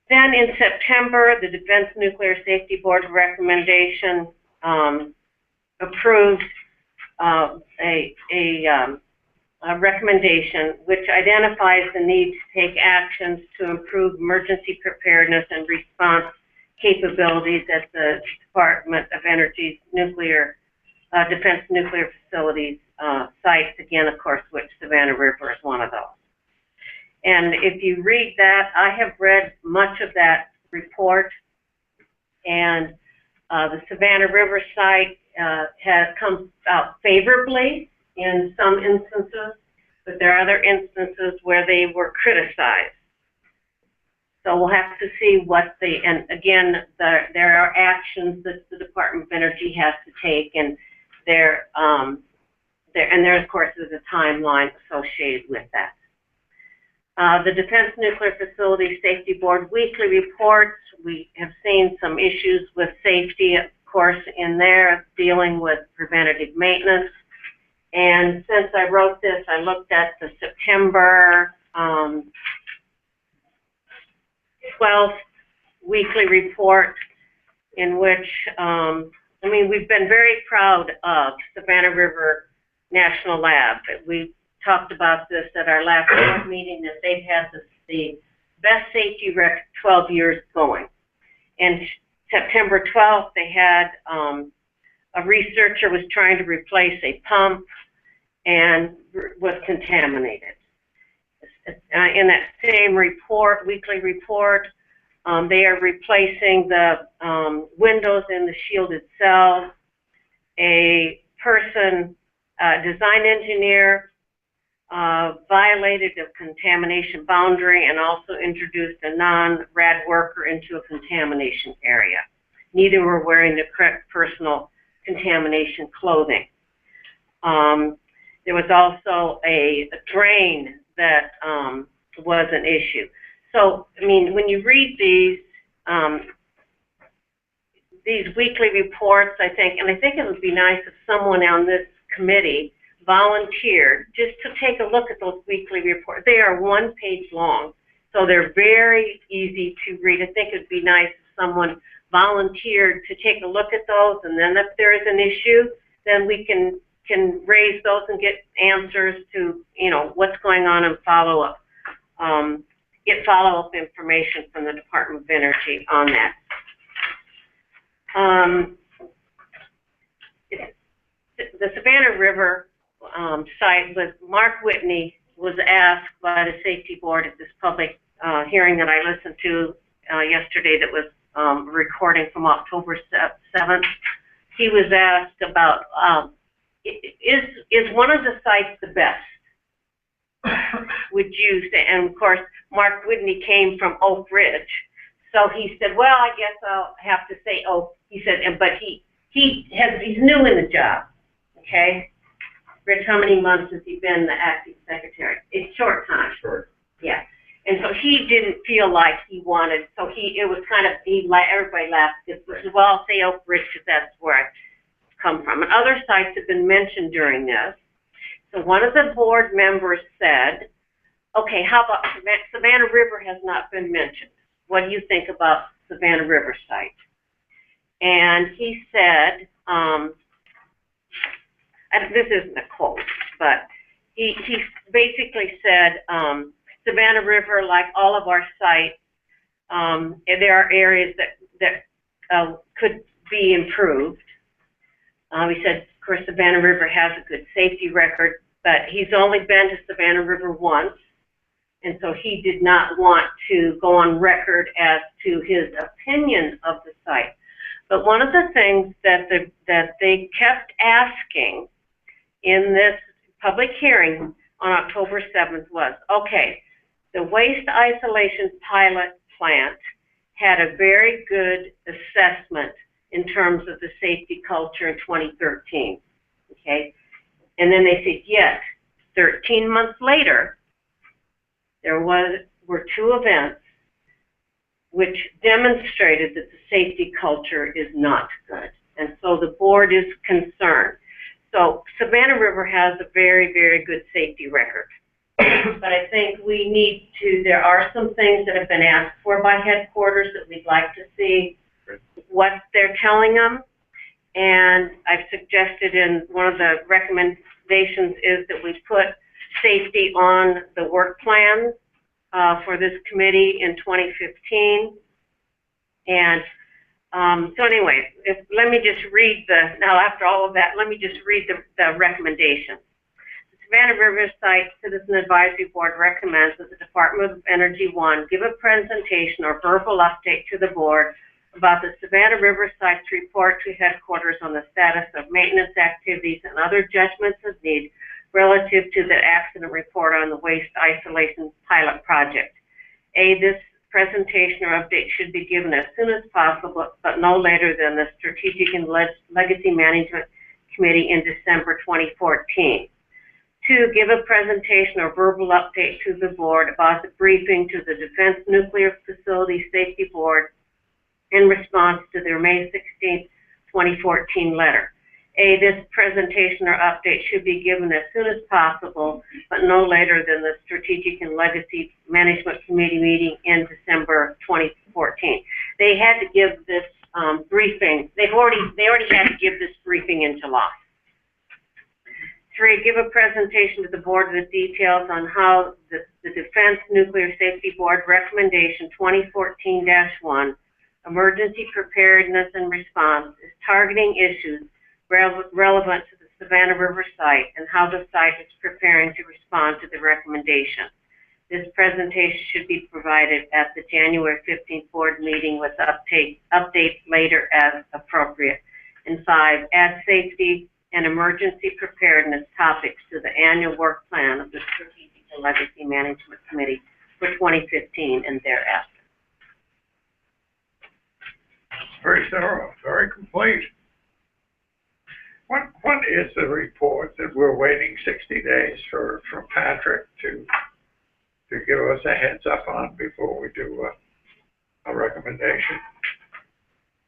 P: Then in September, the Defense Nuclear Safety Board recommendation approved a recommendation which identifies the need to take actions to improve emergency preparedness and response capabilities at the Department of Energy's Defense Nuclear Facilities sites, again, of course, which Savannah River is one of those. And if you read that, I have read much of that report, and the Savannah River site has come out favorably in some instances, but there are other instances where they were criticized. So we'll have to see what and again, there are actions that the Department of Energy has to take, and there of course is a timeline associated with that. The Defense Nuclear Facility Safety Board weekly reports, we have seen some issues with safety, of course, in there, dealing with preventative maintenance. And since I wrote this, I looked at the September 12th weekly report, in which, we've been very proud of Savannah River National Lab. We talked about this at our last board meeting, that they've had the best safety record 12 years going. And September 12th, they had a researcher was trying to replace a pump and was contaminated. In that same report, weekly report, they are replacing the windows in the shielded cells. A person, design engineer, violated a contamination boundary and also introduced a non-rad worker into a contamination area. Neither were wearing the correct personal contamination clothing. There was also a drain that was an issue. So, when you read these weekly reports, I think it would be nice if someone on this committee volunteered just to take a look at those weekly reports. They are 1 page long, so they're very easy to read. I think it'd be nice if someone volunteered to take a look at those, and then if there is an issue, then we can raise those and get answers to, what's going on and follow up. Get follow-up information from the Department of Energy on that. The Savannah River site with Mark Whitney was asked by the safety board at this public hearing that I listened to yesterday, that was a recording from October 7th. He was asked about, is one of the sites the best? Would you say? And of course, Mark Whitney came from Oak Ridge. So he said, well, I guess I'll have to say Oak. He said, but he's new in the job, okay? Rich, how many months has he been the acting secretary? It's short time. Short. Yeah. And so he didn't feel like he wanted, so it was kind of, everybody laughed. Well, I'll say Oak Ridge because that's where I come from. And other sites have been mentioned during this. So one of the board members said, okay, how about Savannah River has not been mentioned. What do you think about Savannah River site? And he said, this isn't a quote, but he basically said, Savannah River, like all of our sites, there are areas that could be improved. He said, of course, Savannah River has a good safety record, but he's only been to Savannah River once, and so he did not want to go on record as to his opinion of the site. But one of the things that they kept asking in this public hearing on October 7th was, okay, the waste isolation pilot plant had a very good assessment in terms of the safety culture in 2013, okay? And then they said, yes, 13 months later, there were two events which demonstrated that the safety culture is not good. And so the board is concerned. So Savannah River has a very, very good safety record. But I think we need to, there are some things that have been asked for by headquarters that we'd like to see what they're telling them. And I've suggested in one of the recommendations is that we put safety on the work plan for this committee in 2015. And so anyway, let me just read now after all of that, let me just read the recommendation. The Savannah River Site Citizen Advisory Board recommends that the Department of Energy, 1, give a presentation or verbal update to the board about the Savannah River Site's report to headquarters on the status of maintenance activities and other judgments of need relative to the accident report on the waste isolation pilot project. A, this presentation or update should be given as soon as possible, but no later than the Strategic and Legacy Management Committee in December 2014. 2, give a presentation or verbal update to the board about the briefing to the Defense Nuclear Facility Safety Board in response to their May 16, 2014 letter. A, this presentation or update should be given as soon as possible, but no later than the Strategic and Legacy Management Committee meeting in December 2014. They had to give this briefing. They already had to give this briefing in July. 3, give a presentation to the board with details on how the Defense Nuclear Safety Board Recommendation 2014-1, Emergency Preparedness and Response, is targeting issues relevant to the Savannah River site and how the site is preparing to respond to the recommendation. This presentation should be provided at the January 15th board meeting with updates later as appropriate. And 5, add safety and emergency preparedness topics to the annual work plan of the Strategic and Legacy Management Committee for 2015 and thereafter.
A: Very thorough, very complete. What is the report that we're waiting 60 days from Patrick to give us a heads up on before we do a recommendation?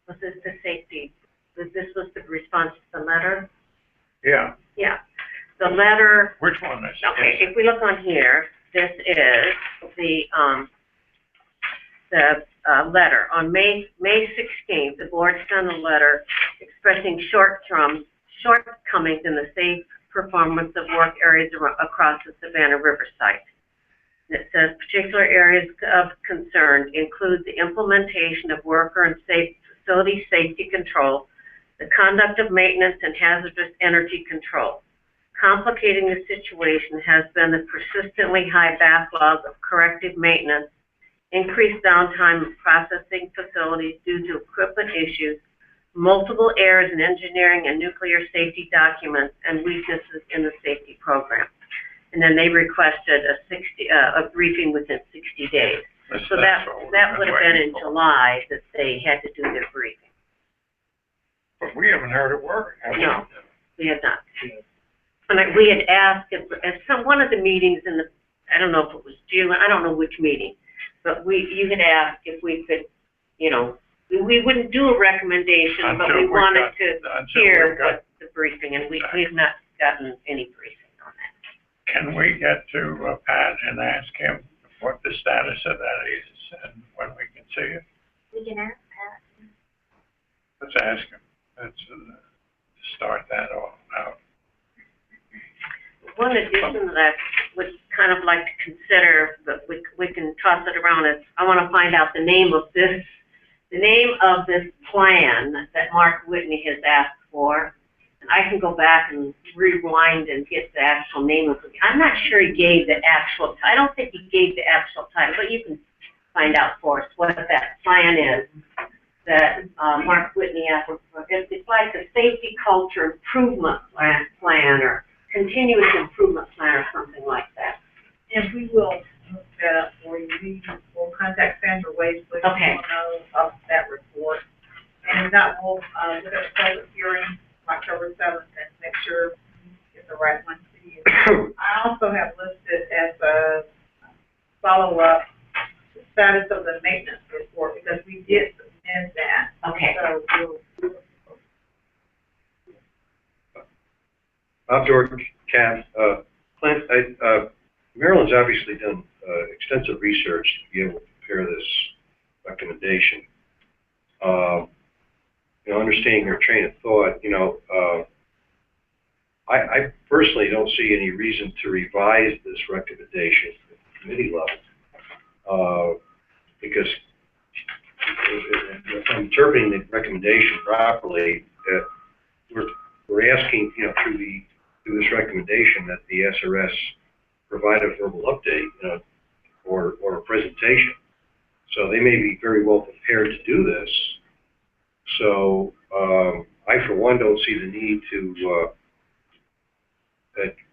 P: Was this the safety? This was the response to the letter?
A: Yeah.
P: Yeah. The letter.
A: Which one is?
P: Okay, if we look on here, this is the letter. On May 16th, the board sent a letter expressing shortcomings in the safe performance of work areas across the Savannah River site. It says particular areas of concern include the implementation of worker and facility safety control, the conduct of maintenance and hazardous energy control. Complicating the situation has been the persistently high backlog of corrective maintenance, increased downtime of processing facilities due to equipment issues, multiple errors in engineering and nuclear safety documents, and weaknesses in the safety program. And then they requested a briefing within 60 days. So that would have been in July that they had to do their briefing.
A: But we haven't heard a word.
P: No, we have not. And we had asked at one of the meetings in the, I don't know if it was June, I don't know which meeting, but you had asked if we could, we wouldn't do a recommendation, but we wanted to hear what the briefing, and we've not gotten any briefing on that.
A: Can we get to Pat and ask him what the status of that is and when we can see it?
D: We can ask Pat.
A: Let's ask him. Let's start that off out.
P: One addition that I would kind of like to consider, but we can toss it around, is I want to find out the name of this plan that Mark Whitney has asked for. And I can go back and rewind and get the actual name of it. I'm not sure he gave the actual, I don't think he gave the actual title, but you can find out for us what that plan is that Mark Whitney asked for. It's like a safety culture improvement plan or continuous improvement plan or something like that.
G: And we will look that up for you. We will contact Sandra Wade, so you
P: Okay.
G: will know of that report. And that will, look at the public hearing, October 7th, and make sure you get the right one for you. I also have listed as a follow-up the status of the maintenance report, because we did submit that.
P: Okay.
G: So we'll
C: Outdoor cab, Clint, Maryland's obviously done extensive research to be able to prepare this recommendation. Understanding your train of thought, I personally don't see any reason to revise this recommendation at the committee level, because if I'm interpreting the recommendation properly, we're asking, through this recommendation that the SRS provide a verbal update, or a presentation. So they may be very well prepared to do this. So I, for one, don't see the need to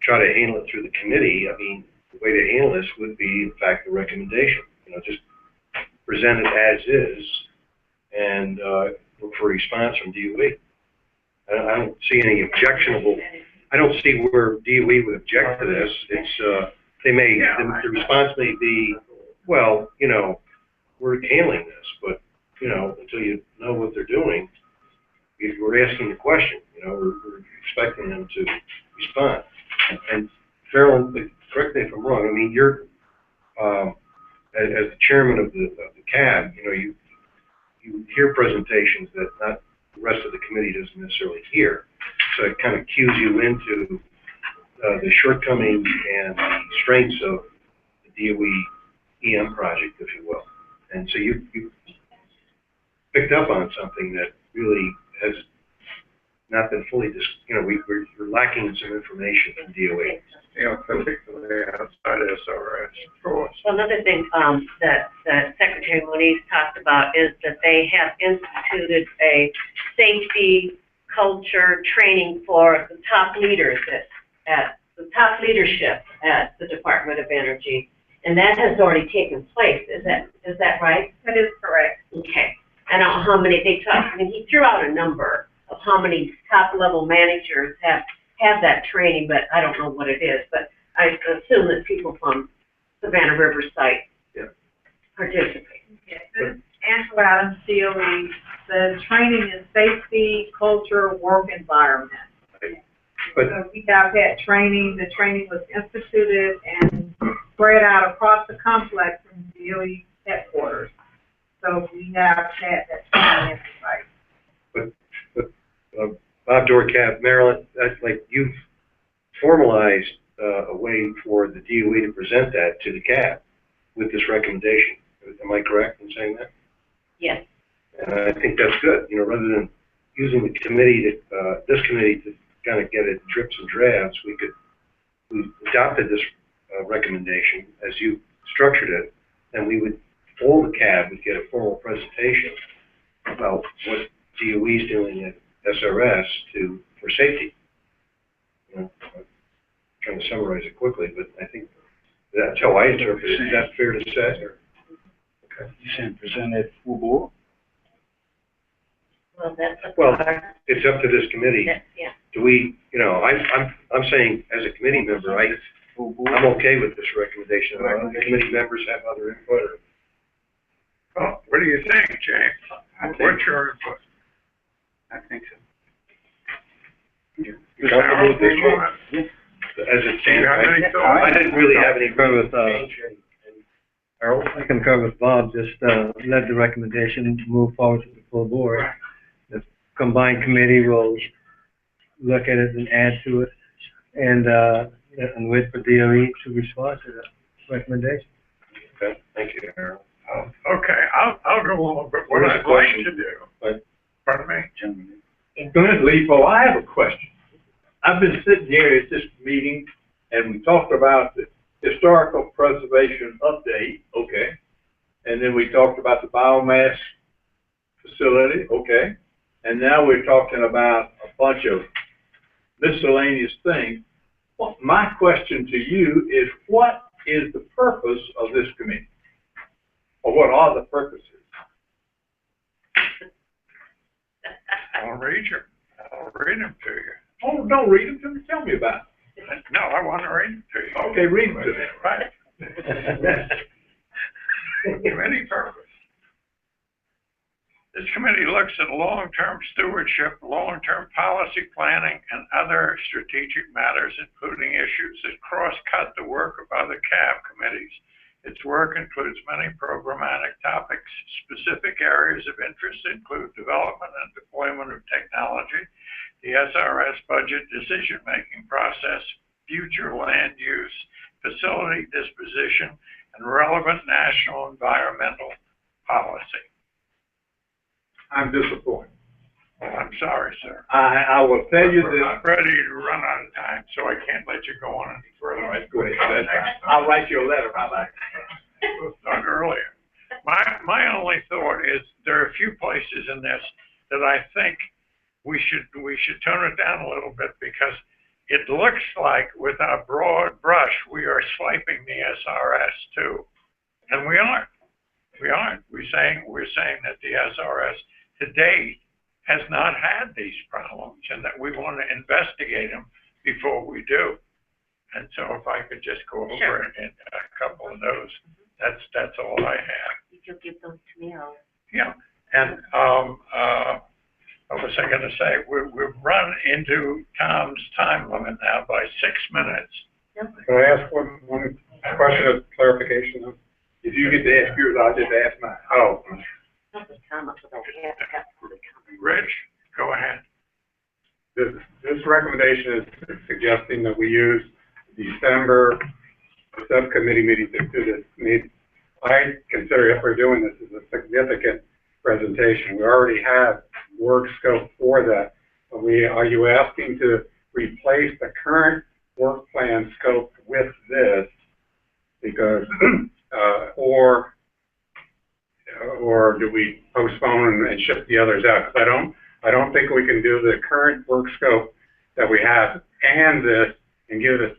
C: try to handle it through the committee. I mean, the way to handle this would be, in fact, the recommendation. Just present it as is and look for a response from DOE. I don't see any objectionable. I don't see where DOE would object to this. It's the response may be, well, we're handling this, but until you know what they're doing, we're asking the question. We're expecting them to respond. And Carolyn, correct me if I'm wrong. I mean, you're as the chairman of the CAB, you hear presentations that not the rest of the committee doesn't necessarily hear. So it kind of cues you into the shortcomings and the strengths of the DOE EM project, if you will. And so you picked up on something that really has not been fully we're lacking some information from DOE.
A: Particularly outside SRS, of course.
P: Well, another thing that Secretary Moniz talked about is that they have instituted a safety culture training for the top leaders at the top leadership at the Department of Energy, and that has already taken place. Is that right?
G: That is correct.
P: Okay. I don't know how many they talked. I mean, he threw out a number of how many top level managers have that training, but I don't know what it is. But I assume that people from Savannah River site participate.
G: Yes, this is Angela Adams, DOE. The training is safety, culture, work environment.
C: But
G: So we have had training. The training was instituted and spread out across the complex from DOE headquarters. So we have had that training in place.
C: But outdoor cab, Maryland, that's like you've formalized a way for the DOE to present that to the CAB with this recommendation. Am I correct in saying that?
P: Yes.
C: And I think that's good. Rather than using the committee this committee to kind of get it drips and drabs, we adopted this recommendation as you structured it, and all the CAB would get a formal presentation about what DOE is doing at SRS for safety. I'm trying to summarize it quickly, but I think that's how I interpret it. Is that fair to say? Okay.
J: You said present it full board?
P: Well, that's
C: it's up to this committee.
P: Yeah.
C: Do we, I'm saying as a committee member, I'm okay with this recommendation. The committee members have other input.
A: Well, what do you think, James? What's your input?
J: I think so.
C: You're comfortable with this one? As it stands, I didn't really have any change.
I: Harold? I concur with Bob. Just let the recommendation move forward to the full board. The combined committee will look at it and add to it, and wait for DOE to respond to the recommendation.
C: Okay, thank you, Harold.
A: Okay, I'll go on, but what I'd like to do, pardon me?
M: Go ahead, Lebo. I have a question. I've been sitting here at this meeting, and we talked about the historical preservation update, okay? And then we talked about the biomass facility, okay? And now we're talking about a bunch of miscellaneous things. Well, my question to you is, what is the purpose of this committee? Or what are the purposes?
A: I'll read them to you.
M: Oh, don't read them to me, tell me about
A: No, I want to read them to you.
M: it. Okay, read them to me.
A: Right. Committee purpose. This committee looks at long-term stewardship, long-term policy planning, and other strategic matters, including issues that cross-cut the work of other CAB committees. Its work includes many programmatic topics. Specific areas of interest include development and deployment of technology, the SRS budget decision-making process, future land use, facility disposition, and relevant national environmental policy.
M: I'm disappointed.
A: Well, I'm sorry, sir.
M: I will tell you this.
A: I'm ready to run out of time, so I can't let you go on any further.
M: All right, go ahead. That's fine. I'll write you a letter. How about it?
A: We'll start earlier. My only thought is there are a few places in this that I think we should tone it down a little bit, because it looks like with our broad brush we are swiping the SRS too, and we aren't. We aren't. We're saying that the SRS to date has not had these problems, and that we want to investigate them before we do. And so if I could just go over
P: Sure.
A: in a couple of those, that's all I have.
P: If you'll give those to me, I'll.
A: Yeah, and what was I going to say? We've run into Tom's time limit now by 6 minutes.
O: Can I ask one question of clarification?
M: If you get to ask yours, I'll just ask mine.
O: Oh,
A: Rich, go ahead.
O: this recommendation is suggesting that we use December subcommittee meetings to do this. I consider if we're doing this as a significant presentation. We already have work scope for that. Are you asking to replace the current work plan scope with this? Because, or do we postpone and shift the others out? Because I don't think we can do the current work scope that we have and this and give it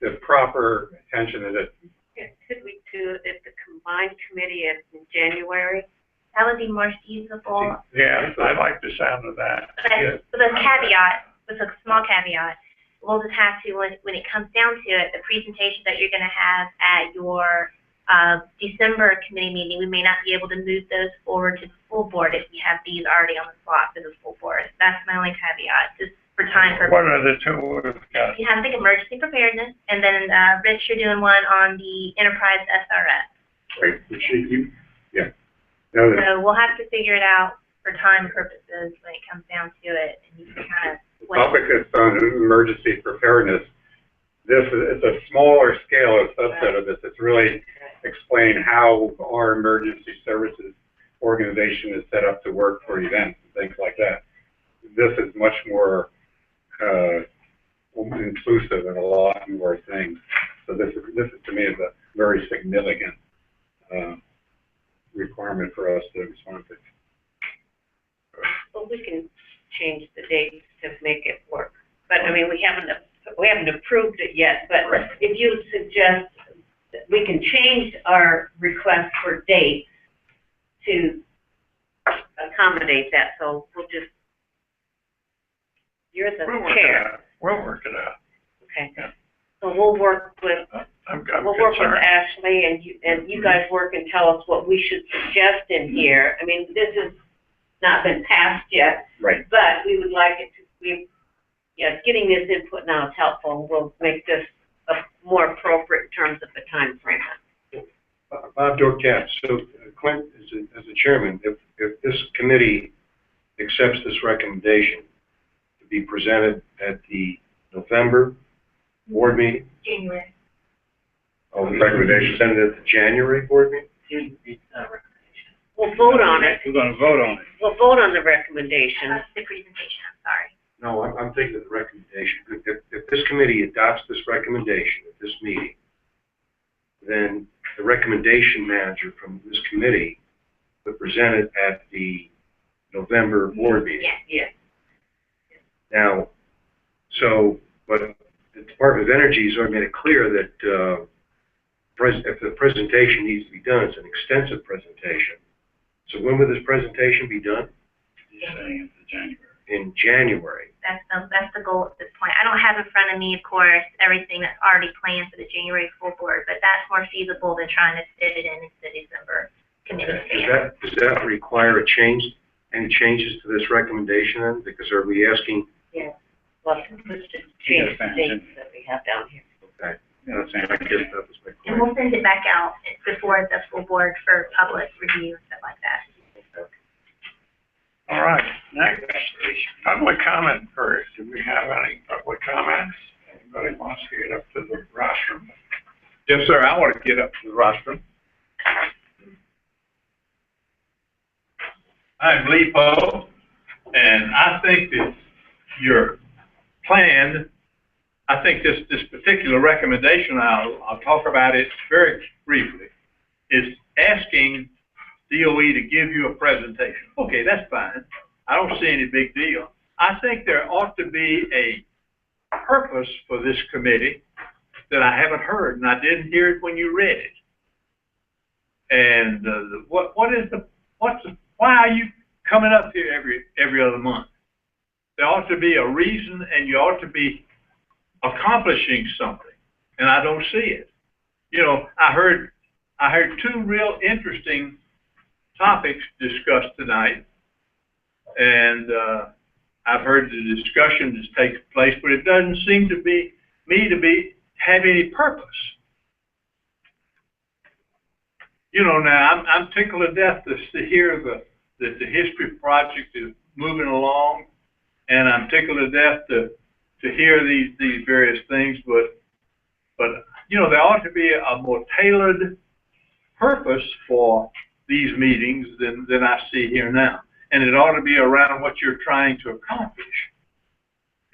O: the proper attention to this.
P: Could we do it, the combined committee in January?
D: That would be more feasible.
A: Yeah, I like the sound of that.
D: But with a caveat, with a small caveat, we'll just have to, when it comes down to it, the presentation that you're going to have at your December committee meeting, we may not be able to move those forward to the full board if we have these already on the slot for the full board. That's my only caveat, just for time purposes.
A: What are the two we've got?
D: You have the emergency preparedness, and then Rich, you're doing one on the enterprise SRS.
O: Right, yeah.
D: So we'll have to figure it out for time purposes when it comes down to it, and you can kind of.
O: The topic is on emergency preparedness. It's a smaller scale, a subset of this. It's really explain how our emergency services organization is set up to work for events and things like that. This is much more inclusive and a lot more things. So this to me is a very significant requirement for us to respond to.
P: Well, we can change the dates to make it work. But I mean, we haven't approved it yet, but if you suggest that we can change our request for dates to accommodate that, so you're the chair.
A: We'll work it out.
P: Okay.
A: Yeah.
P: So we'll work with,
A: we'll work
P: with Ashley, and you guys work and tell us what we should suggest in here. I mean, this has not been passed yet.
C: Right.
P: But we would like it to, getting this input now is helpful. We'll make this more appropriate in terms of the time frame.
C: Bob Dorcap, so Clint, as a chairman, if this committee accepts this recommendation to be presented at the November board meeting,
D: January.
C: oh, the recommendation sent it at the January board meeting?
P: We'll vote on it.
J: We're gonna vote on it.
P: We'll vote on the recommendation.
D: That's the presentation, I'm sorry.
C: No, I'm thinking of the recommendation. If this committee adopts this recommendation at this meeting, then the recommendation manager from this committee would present it at the November board meeting.
P: Yes.
C: Now, but the Department of Energy has already made it clear that, if the presentation needs to be done, it's an extensive presentation. So when will this presentation be done?
B: You're saying it's January.
C: In January.
D: That's the goal at this point. I don't have in front of me, of course, everything that's already planned for the January full board, but that's more feasible than trying to fit it in into the December committee.
C: Does that require a change, any changes to this recommendation then? Because are we asking?
P: Yeah, well, let's just change the dates that we have down here.
C: Okay. Yeah, that's, I guess that was my question.
D: And we'll send it back out before the full board for public review and stuff like that.
A: All right, next, public comment first. Do we have any public comments? Anybody wants to get up to the rostrum?
M: Yes, sir, I want to get up to the rostrum. I'm Lee Poe, and I think that your plan, I think this particular recommendation, I'll talk about it very briefly, is asking DOE to give you a presentation. Okay, that's fine. I don't see any big deal. I think there ought to be a purpose for this committee that I haven't heard, and I didn't hear it when you read it. And why are you coming up here every other month? There ought to be a reason, and you ought to be accomplishing something, and I don't see it. You know, I heard two real interesting topics discussed tonight, and I've heard the discussion that's taken place, but it doesn't seem to have any purpose. You know, now I'm tickled to death to hear that the history project is moving along, and I'm tickled to death to hear these various things, but you know, there ought to be a more tailored purpose for these meetings than I see here now. And it ought to be around what you're trying to accomplish.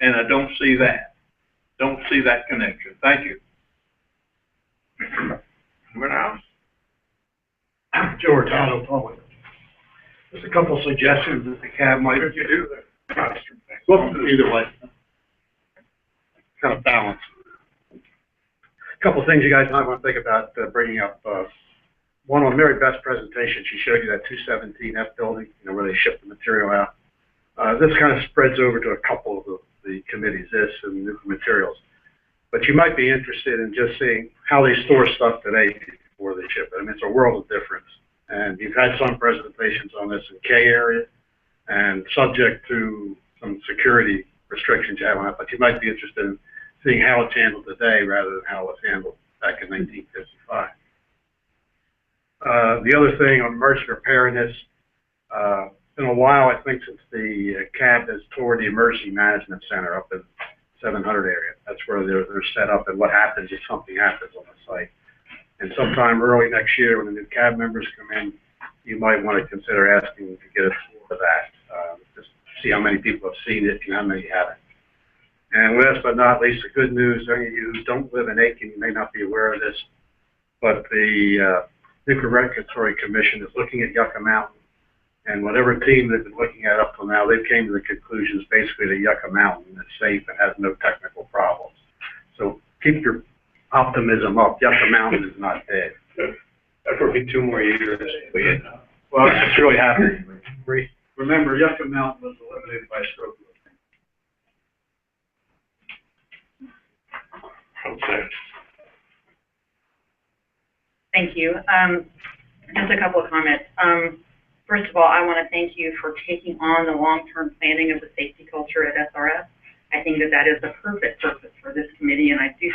M: And I don't see that. Don't see that connection. Thank you.
A: Anyone else?
L: Joe Hurtado, Public. Just a couple of suggestions that the cab might.
A: Could you do that?
L: Well, either way. Kind of balance. A couple of things you guys might want to think about bringing up. One on Mary Beth's presentation, she showed you that 217F building, you know, where they ship the material out. This kind of spreads over to a couple of the committees, this and the materials. But you might be interested in just seeing how they store stuff today before they ship it. I mean, it's a world of difference. And you've had some presentations on this in K area and subject to some security restrictions you have on it, but you might be interested in seeing how it's handled today rather than how it was handled back in 1955. The other thing on emergency preparedness, been a while, I think, since the CAB has toured the Emergency Management Center up in 700 area. That's where they're set up and what happens if something happens on the site. And sometime early next year, when the new CAB members come in, you might want to consider asking to get a tour of that. Just see how many people have seen it and how many haven't. And last but not least, the good news, any of you who don't live in Aiken, you may not be aware of this, but the Nuclear Regulatory Commission is looking at Yucca Mountain, and whatever team they've been looking at up till now, they've came to the conclusions basically that Yucca Mountain is safe and has no technical problems. So keep your optimism up. Yucca Mountain is not dead.
C: That will be 2 more years.
L: Well, it's really happening. Remember, Yucca Mountain was eliminated by stroke.
A: Okay.
F: Thank you. Just a couple of comments. First of all, I want to thank you for taking on the long-term planning of the safety culture at SRS. I think that is the perfect purpose for this committee, and I do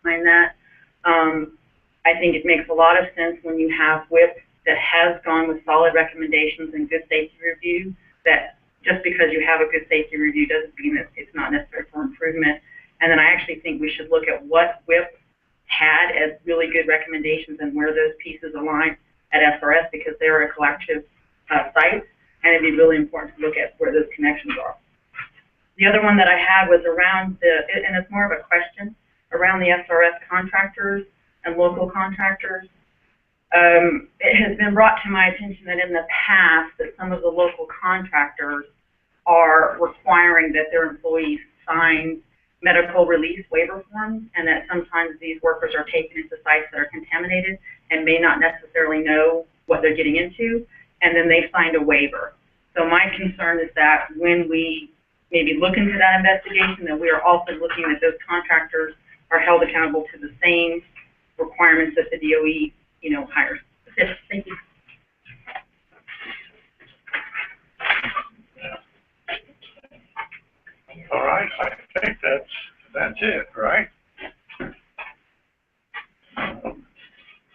F: find that. I think it makes a lot of sense when you have WIP that has gone with solid recommendations and good safety review, that just because you have a good safety review doesn't mean that it's not necessary for improvement. And then I actually think we should look at what WIP had as really good recommendations and where those pieces align at SRS, because they're a collective site, and it'd be really important to look at where those connections are. The other one that I had was around and it's more of a question, around the SRS contractors and local contractors. It has been brought to my attention that in the past that some of the local contractors are requiring that their employees sign medical release waiver forms, and that sometimes these workers are taken into sites that are contaminated and may not necessarily know what they're getting into, and then they've signed a waiver. So my concern is that when we maybe look into that investigation, that we are also looking at those contractors are held accountable to the same requirements that the DOE, hires. That's it. Thank you.
A: All right, I think that's it, right?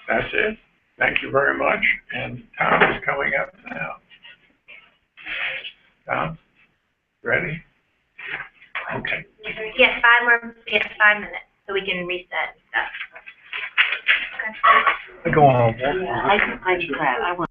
A: That's it. Thank you very much. And Tom is coming up now. Tom, ready? Okay.
D: Yes, 5 minutes, so we can reset stuff. Okay.
I: Go on.
P: I'm glad. I want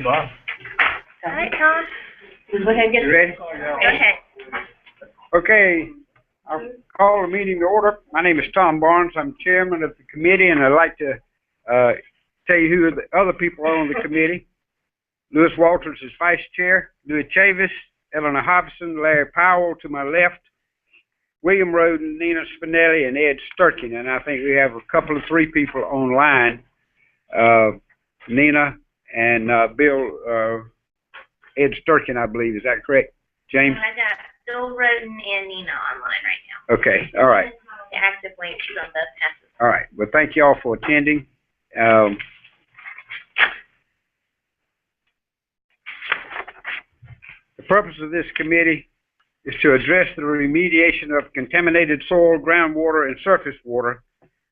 J: Bob.
D: All right, Tom, go ahead and get.
J: You ready?
D: Go ahead.
J: Okay, I'll call the meeting to order. My name is Tom Barnes. I'm chairman of the committee, and I'd like to tell you who the other people are on the committee. Lewis Walters is vice chair, Louis Chavis, Eleanor Hobson, Larry Powell to my left, William Roden, Nina Spinelli, and Ed Sturkin. And I think we have a couple of three people online, Nina and Bill, Ed Sturkin, I believe. Is that correct, James?
D: I got Bill Roden and Nina online right now.
J: Okay, all right.
D: The active link, she's on both passes.
J: All right. Well, thank you all for attending. The purpose of this committee is to address the remediation of contaminated soil, groundwater, and surface water.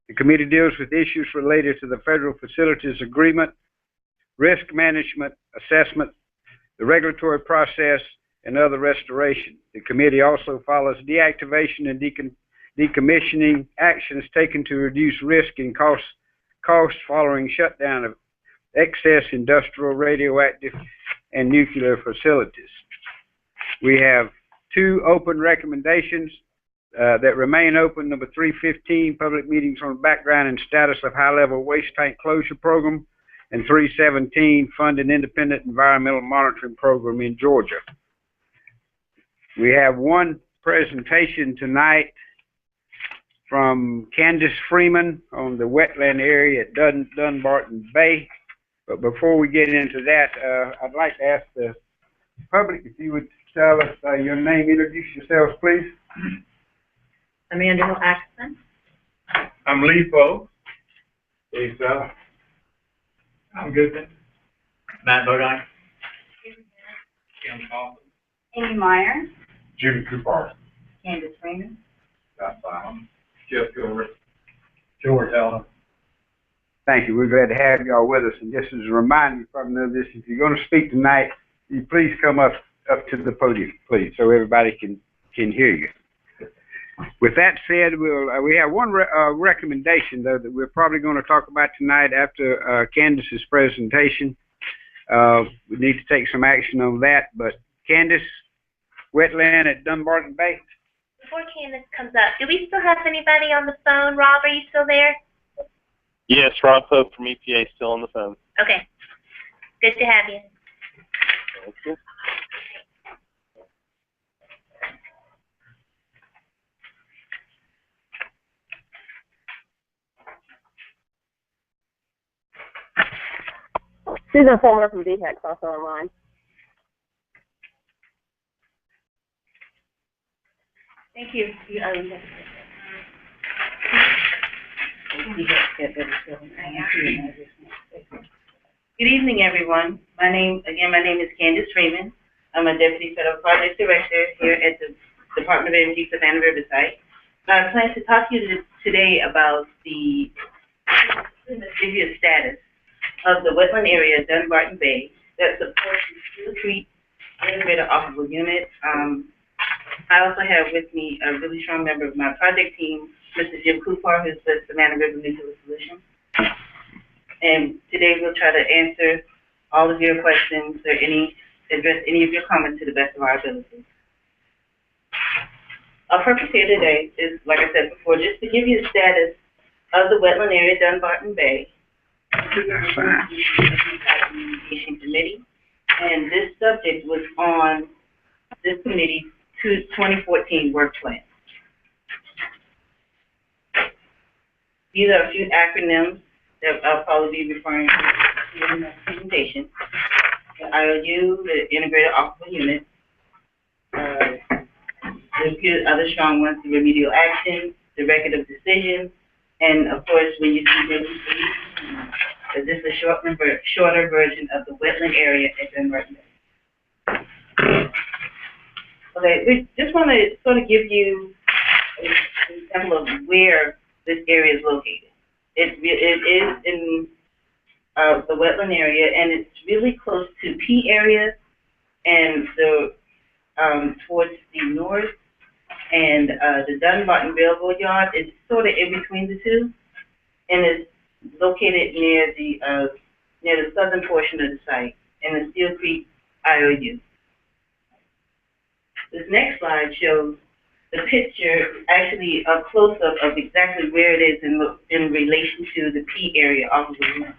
J: The committee deals with issues related to the Federal Facilities Agreement, risk management, assessment, the regulatory process, and other restoration. The committee also follows deactivation and decommissioning actions taken to reduce risk and costs following shutdown of excess industrial, radioactive, and nuclear facilities. We have two open recommendations that remain open. Number 315, public meetings on background and status of high-level waste tank closure program, and 317, fund an independent environmental monitoring program in Georgia. We have one presentation tonight from Candace Freeman on the wetland area at Dunbarton Bay. But before we get into that, I'd like to ask the public if you would tell us your name, introduce yourselves, please.
G: Amanda Hill Atkinson.
M: I'm Lee Poe. Lisa. I'm Goodman.
B: Matt Bodine.
M: Kim Coffin.
G: Amy Meyer.
M: Jim Cooper.
G: Candace Freeman.
M: Scott Simon. Jeff Gilbert. George Allen.
J: Thank you. We're glad to have y'all with us. And just as a reminder, you probably know this, if you're going to speak tonight, you please come up to the podium, please, so everybody can hear you. With that said, we have one recommendation, though, that we're probably going to talk about tonight after Candace's presentation. We need to take some action on that. But Candace, wetland at Dunbarton Bay.
D: Before Candace comes up, do we still have anybody on the phone? Rob, are you still there?
E: Yes, Rob Pope from EPA still on the phone.
D: Okay. Good to have you.
E: Thank you.
Q: Susan Fulmer from DHEC, also online.
G: Thank you. Good evening, everyone. My name is Candace Freeman. I'm a Deputy Federal Project Director here at the Department of Energy Savannah Riverside. I plan to talk to you today about the previous status of the wetland area at Dunbarton Bay that supports the Steel Creek Integrated Operable Unit. I also have with me a really strong member of my project team, Mr. Jim Cooper, who's with Savannah River Nuclear Solutions. And today we'll try to answer all of your questions or address any of your comments to the best of our ability. Our purpose here today is, like I said before, just to give you the status of the wetland area at Dunbarton Bay.
J: That's fine.
G: Committee, and this subject was on this committee's 2014 work plan. These are a few acronyms that I'll probably be referring to in the presentation. The IOU, the Integrated Operable Unit, a few other strong ones, the remedial action, the record of decisions, and of course, when you see this is a shorter version of the wetland area at Dunbarton Bay. Okay, we just want to sort of give you an example of where this area is located. It is in the wetland area, and it's really close to P area and the towards the north, and the Dunbarton Railroad Yard is sort of in between the two, and it's located near the southern portion of the site.
R: and the Steel Creek IOU. This next slide shows the picture, actually a close-up of exactly where it is in relation to the P area off of the roof.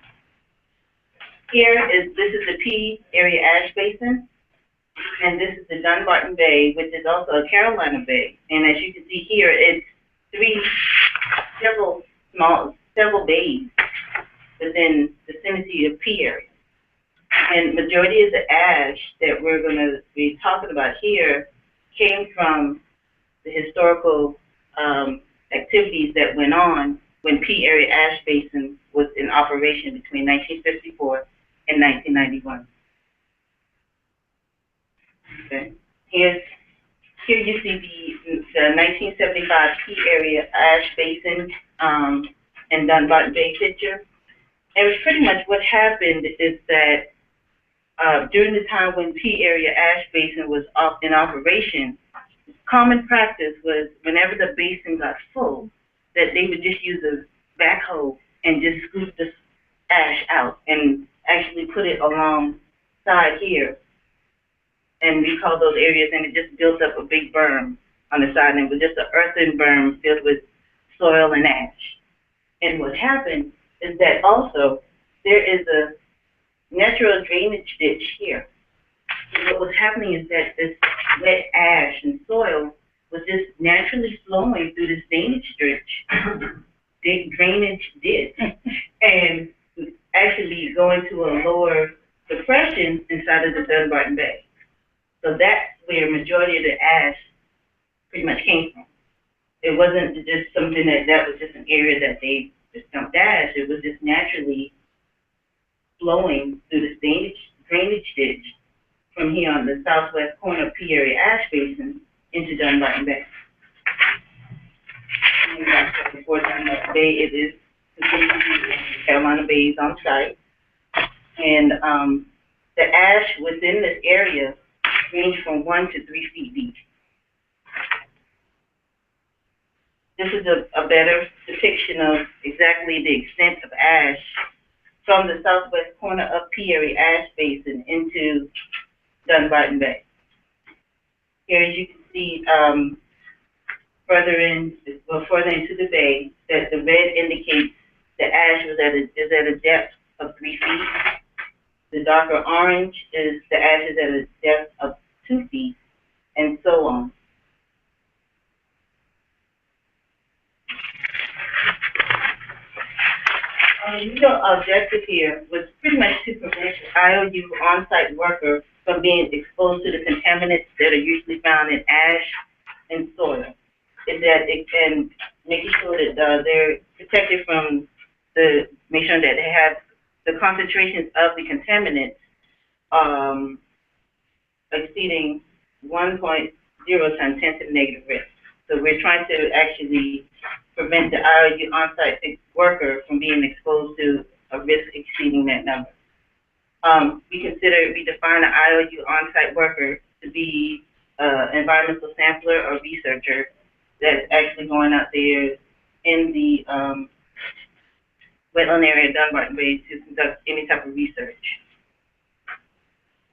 R: This is the P area ash basin, and this is the Dunbarton Bay, which is also a Carolina Bay. And as you can see here, it's several bays within the vicinity of P area. And majority of the ash that we're going to be talking about here came from the historical activities that went on when P area ash basin was in operation between 1954 and 1991. Okay. Here you see the 1975 P area ash basin and Dunbarton Bay picture. And it's pretty much what happened is that during the time when P area ash basin was in operation, common practice was whenever the basin got full, that they would just use a backhoe and just scoop the ash out and actually put it alongside here. And we call those areas, and it just built up a big berm on the side, and it was just an earthen berm filled with soil and ash. And what happened is that also there is a natural drainage ditch here. And what was happening is that this wet ash and soil was just naturally flowing through this drainage ditch and actually going to a lower depression inside of the Dunbarton Bay. So that's where majority of the ash pretty much came from. It wasn't just something that was just an area that they just dumped ash. It was just naturally flowing through this drainage ditch from here on the southwest corner of P area ash basin into Dunbarton Bay. And like I said before, Dunbarton Bay, it is Carolina Bays on site. And the ash within this area range from 1 to 3 feet deep. This is a better depiction of exactly the extent of ash from the southwest corner of P area ash basin into Dunbarton Bay. Here, as you can see, further into the bay, that the red indicates the ash is at a depth of 3 feet. The darker orange is the ash is at a depth of 2 feet, and so on. Our objective here was pretty much to prevent the IOU on-site worker from being exposed to the contaminants that are usually found in ash and soil. And making sure that they're protected from make sure that they have the concentrations of the contaminants exceeding 1.0 times 10 to the negative risk. So we're trying to actually prevent the IOU on-site worker from being exposed to a risk exceeding that number. We define an IOU on-site worker to be an environmental sampler or researcher that's actually going out there in the wetland area of Dunbarton Bay to conduct any type of research.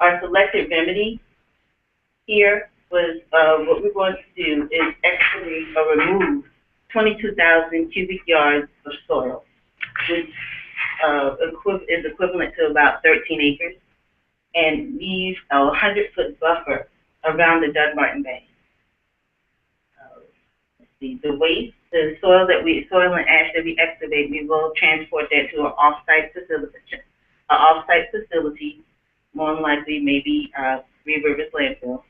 R: Our selected remedy here was what we want to do is excavate or remove 22,000 cubic yards of soil, which is equivalent to about 13 acres, and leave a 100-foot buffer around the Dunbarton Bay. The waste, the soil and ash that we excavate, we will transport that to an off-site facility, more than likely maybe Three Rivers landfill.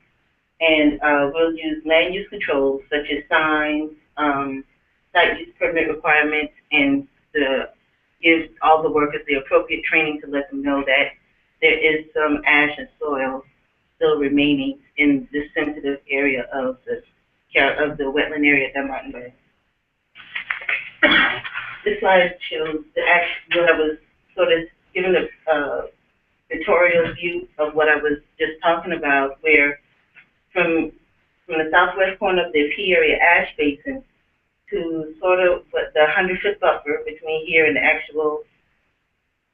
R: And we'll use land use controls such as signs, site use permit requirements, and to give all the workers the appropriate training to let them know that there is some ash and soil still remaining in this sensitive area of the wetland area at Dunbarton Bay. This slide shows what I was sort of giving a pictorial view of what I was just talking about, where from the southwest corner of the P area ash basin to sort of the 100-foot buffer between here and the actual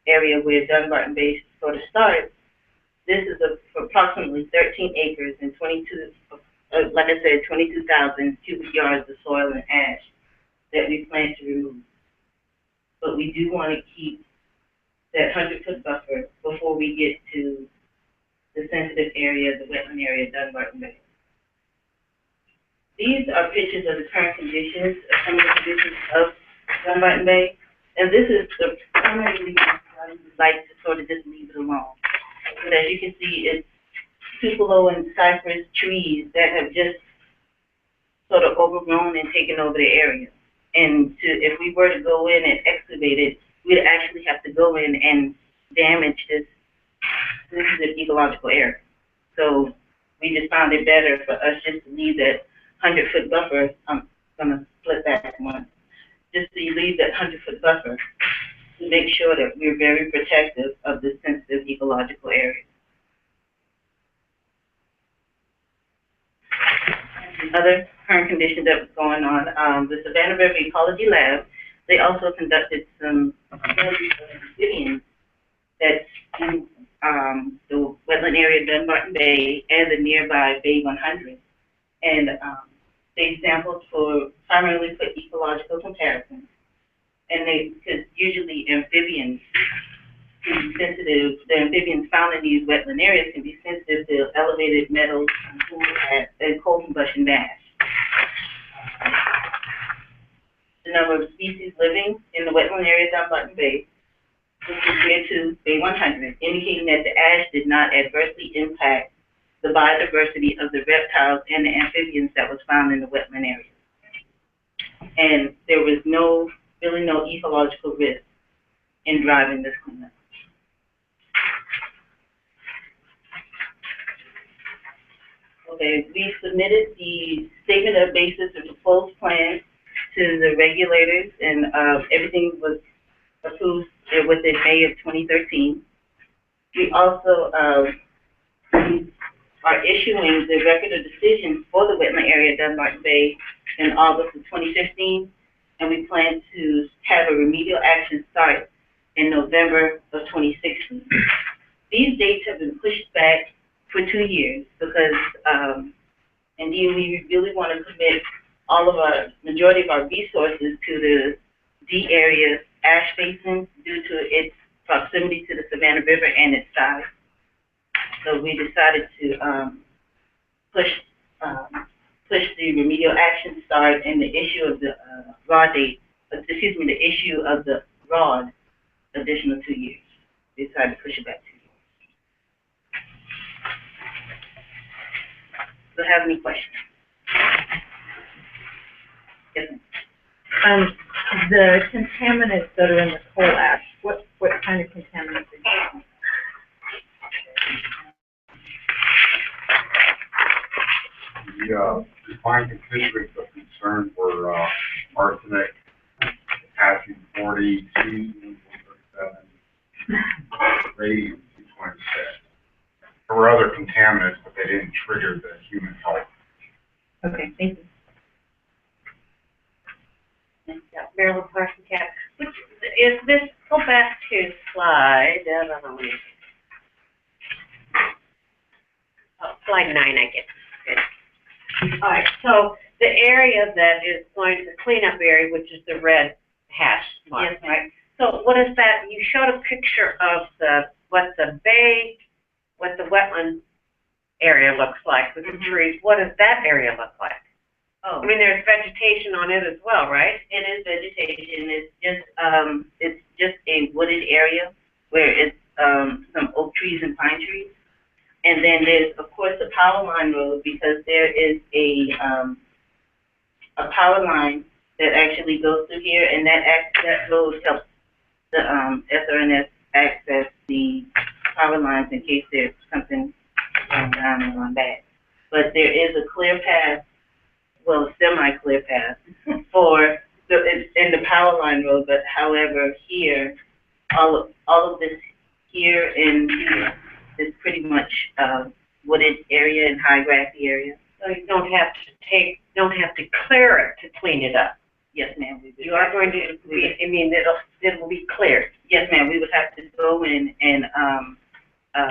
R: area where Dunbarton Bay sort of starts, this is for approximately 13 acres and 22, like I said, 22,000 cubic yards of soil and ash that we plan to remove. But we do want to keep that 100-foot buffer before we get to the sensitive area, the wetland area, Dunbarton Bay. These are pictures of the current conditions, of some of the conditions of Dunbarton Bay, and this is the primary reason why we would like to sort of just leave it alone. But as you can see, it's tupelo and cypress trees that have just sort of overgrown and taken over the area. And if we were to go in and excavate it, we'd actually have to go in and damage this sensitive ecological area. So we just found it better for us just to leave that 100-foot buffer. I'm going to split that one. Just to leave that 100-foot buffer to make sure that we're very protective of this sensitive ecological area. Other current conditions that was going on, the Savannah River Ecology Lab, they also conducted some studies of amphibians that's in the wetland area of Dunbarton Bay and the nearby Bay 100. And they sampled primarily for ecological comparisons. And because usually amphibians can be sensitive, the amphibians found in these wetland areas can be sensitive to elevated metals and coal combustion gas. The number of species living in the wetland area of Dunbarton Bay was compared to Bay 100, indicating that the ash did not adversely impact the biodiversity of the reptiles and the amphibians that was found in the wetland area. And there was really no ecological risk in driving this cleanup. Okay, we submitted the statement of basis of proposed plan to the regulators, and everything was approved within May of 2013. We also are issuing the record of decision for the wetland area of Dunbarton Bay in August of 2015, and we plan to have a remedial action start in November of 2016. These dates have been pushed back for 2 years because indeed we really want to commit majority of our resources to the D area ash basin due to its proximity to the Savannah River and its size. So we decided to push the remedial action start and the issue of the the issue of the ROD additional 2 years. We decided to push it back 2 years. Do you have any questions? Yes, ma'am.
G: The contaminants that are in the coal ash, what kind of contaminants are you?
O: The defined constituents of concern were arsenic, potassium 40, cesium 137, radium 226. There were other contaminants, but they didn't trigger the human health.
G: Okay, thank you.
P: Marilyn Carson Cat. Which is this? Go back to slide. Slide 9, I guess. Good. All right. So the area that is going to cleanup area, which is the red hash mark.
R: Yes, right.
P: So what is that? You showed a picture of what the wetland area looks like with the trees. What does that area look like?
R: Oh.
P: I mean, there's vegetation on it as well, right?
R: It is vegetation. It's just a wooded area where it's some oak trees and pine trees. And then there's, of course, the power line road, because there is a power line that actually goes through here, and that road helps the SRS access the power lines in case there's something going down and going back. But there is a clear path, well, a semi-clear path for in the power line road. But however, here, all of this here and here is pretty much wooded area and high grassy area.
P: So you don't have to clear it to clean it up.
R: Yes, ma'am.
P: You are going to be, I mean, it will be cleared.
R: Yes, ma'am. We would have to go in and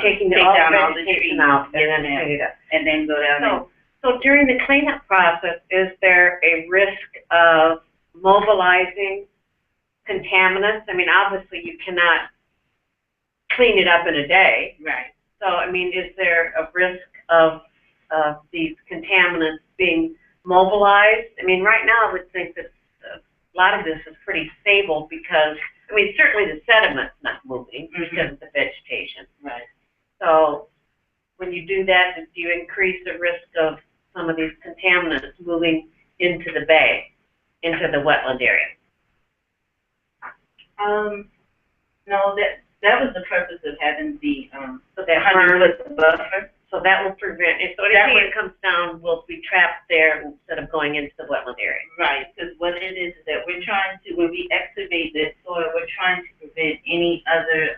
P: taking
R: take
P: all
R: down all the
P: vegetation
R: trees.
P: out and
R: Yes,
P: then
R: ma'am.
P: clean it up.
R: And then go down and,
P: So during the cleanup process, is there a risk of mobilizing contaminants? I mean, obviously you cannot clean it up in a day.
R: right.
P: So, I mean, is there a risk of these contaminants being mobilized? I mean, right now I would think that a lot of this is pretty stable because, I mean, certainly the sediment's not moving because of the vegetation.
R: Right.
P: So when you do that, do you increase the risk of some of these contaminants moving into the bay, into the wetland area?
R: No, that was the purpose of having the,
P: So that
R: 100-foot buffer.
P: So that will prevent, so anything that comes down will be trapped there instead of going into the wetland area.
R: Right, because what it is that we're trying to, when we excavate this soil, we're trying to prevent any other,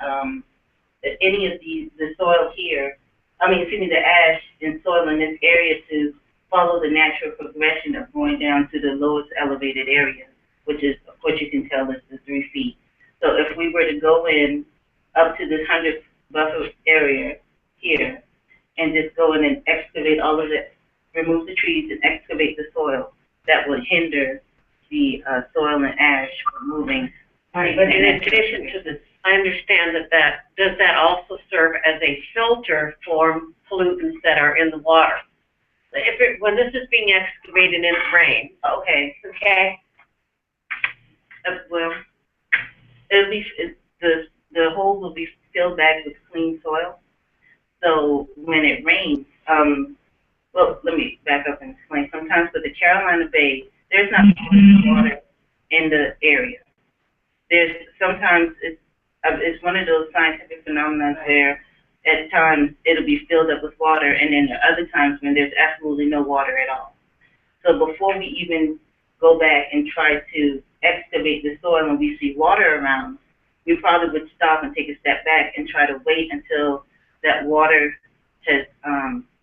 R: any of the soil here, the ash and soil in this area to follow the natural progression of going down to the lowest elevated area, which is, of course, you can tell is the 3 feet. So if we were to go in up to this 100 buffer area here and just go in and excavate all of it, remove the trees and excavate the soil, that would hinder the soil and ash from moving.
P: Right, but in addition to this, I understand does that also serve as a filter for pollutants that are in the water? When this is being excavated in the rain, okay,
R: Well, at least the hole will be filled back with clean soil. So when it rains, well, let me back up and explain. Sometimes with the Carolina Bay, there's not much water in the area. There's sometimes it's one of those scientific phenomena where at times it'll be filled up with water, and then there are other times when there's absolutely no water at all. So before we even go back and try to excavate the soil and we see water around, we probably would stop and take a step back and try to wait until that water has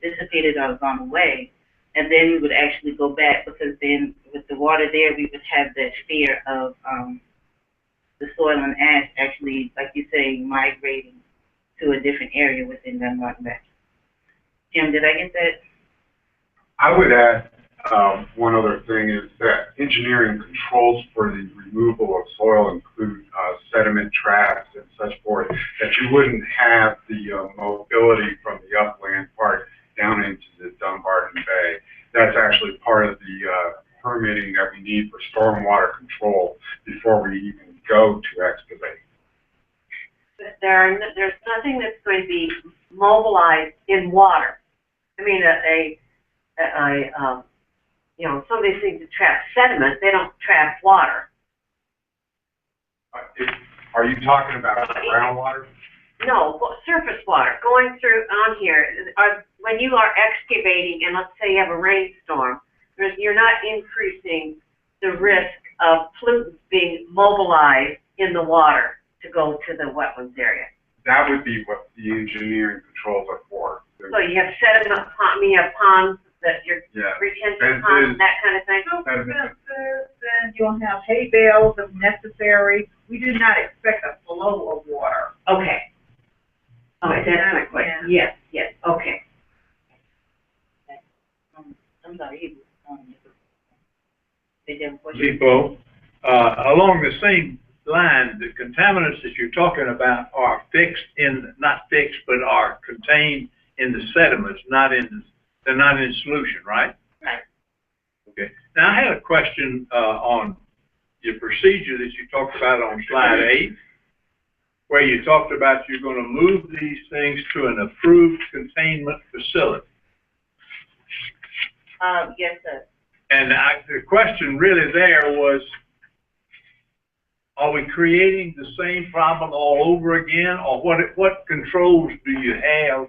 R: dissipated or gone away, and then we would actually go back, because then with the water there, we would have that fear of the soil and ash actually, like you say, migrating to a different area within Dunbar Bay. Jim, did I get that?
O: I would add, one other thing is that engineering controls for the removal of soil include sediment traps and such forth, that you wouldn't have the mobility from the upland part down into the Dumbarton Bay. That's actually part of the permitting that we need for stormwater control before we even go to excavate.
P: There's nothing that's going to be mobilized in water. I mean, some of these things that trap sediment, they don't trap water.
O: Are you talking about groundwater?
P: No, surface water going through on here. When you are excavating, and let's say you have a rainstorm, you're not increasing the risk of pollutants being mobilized in the water to go to the wetlands area.
O: That would be what the engineering controls are for.
P: So you have sediment, you have ponds that you're retention ponds, that kind of thing.
G: And you'll have hay bales if necessary. We do not expect a flow of water.
P: Okay. All right, that's my question. Yes, okay.
R: I'm sorry,
M: Depot, along the same line, the contaminants that you're talking about are not fixed, but are contained in the sediments, they're not in solution, right?
R: Right.
M: Okay. Now, I had a question on your procedure that you talked about on slide 8, where you talked about you're going to move these things to an approved containment facility.
R: Yes, sir.
M: And the question really there was, are we creating the same problem all over again, or what controls do you have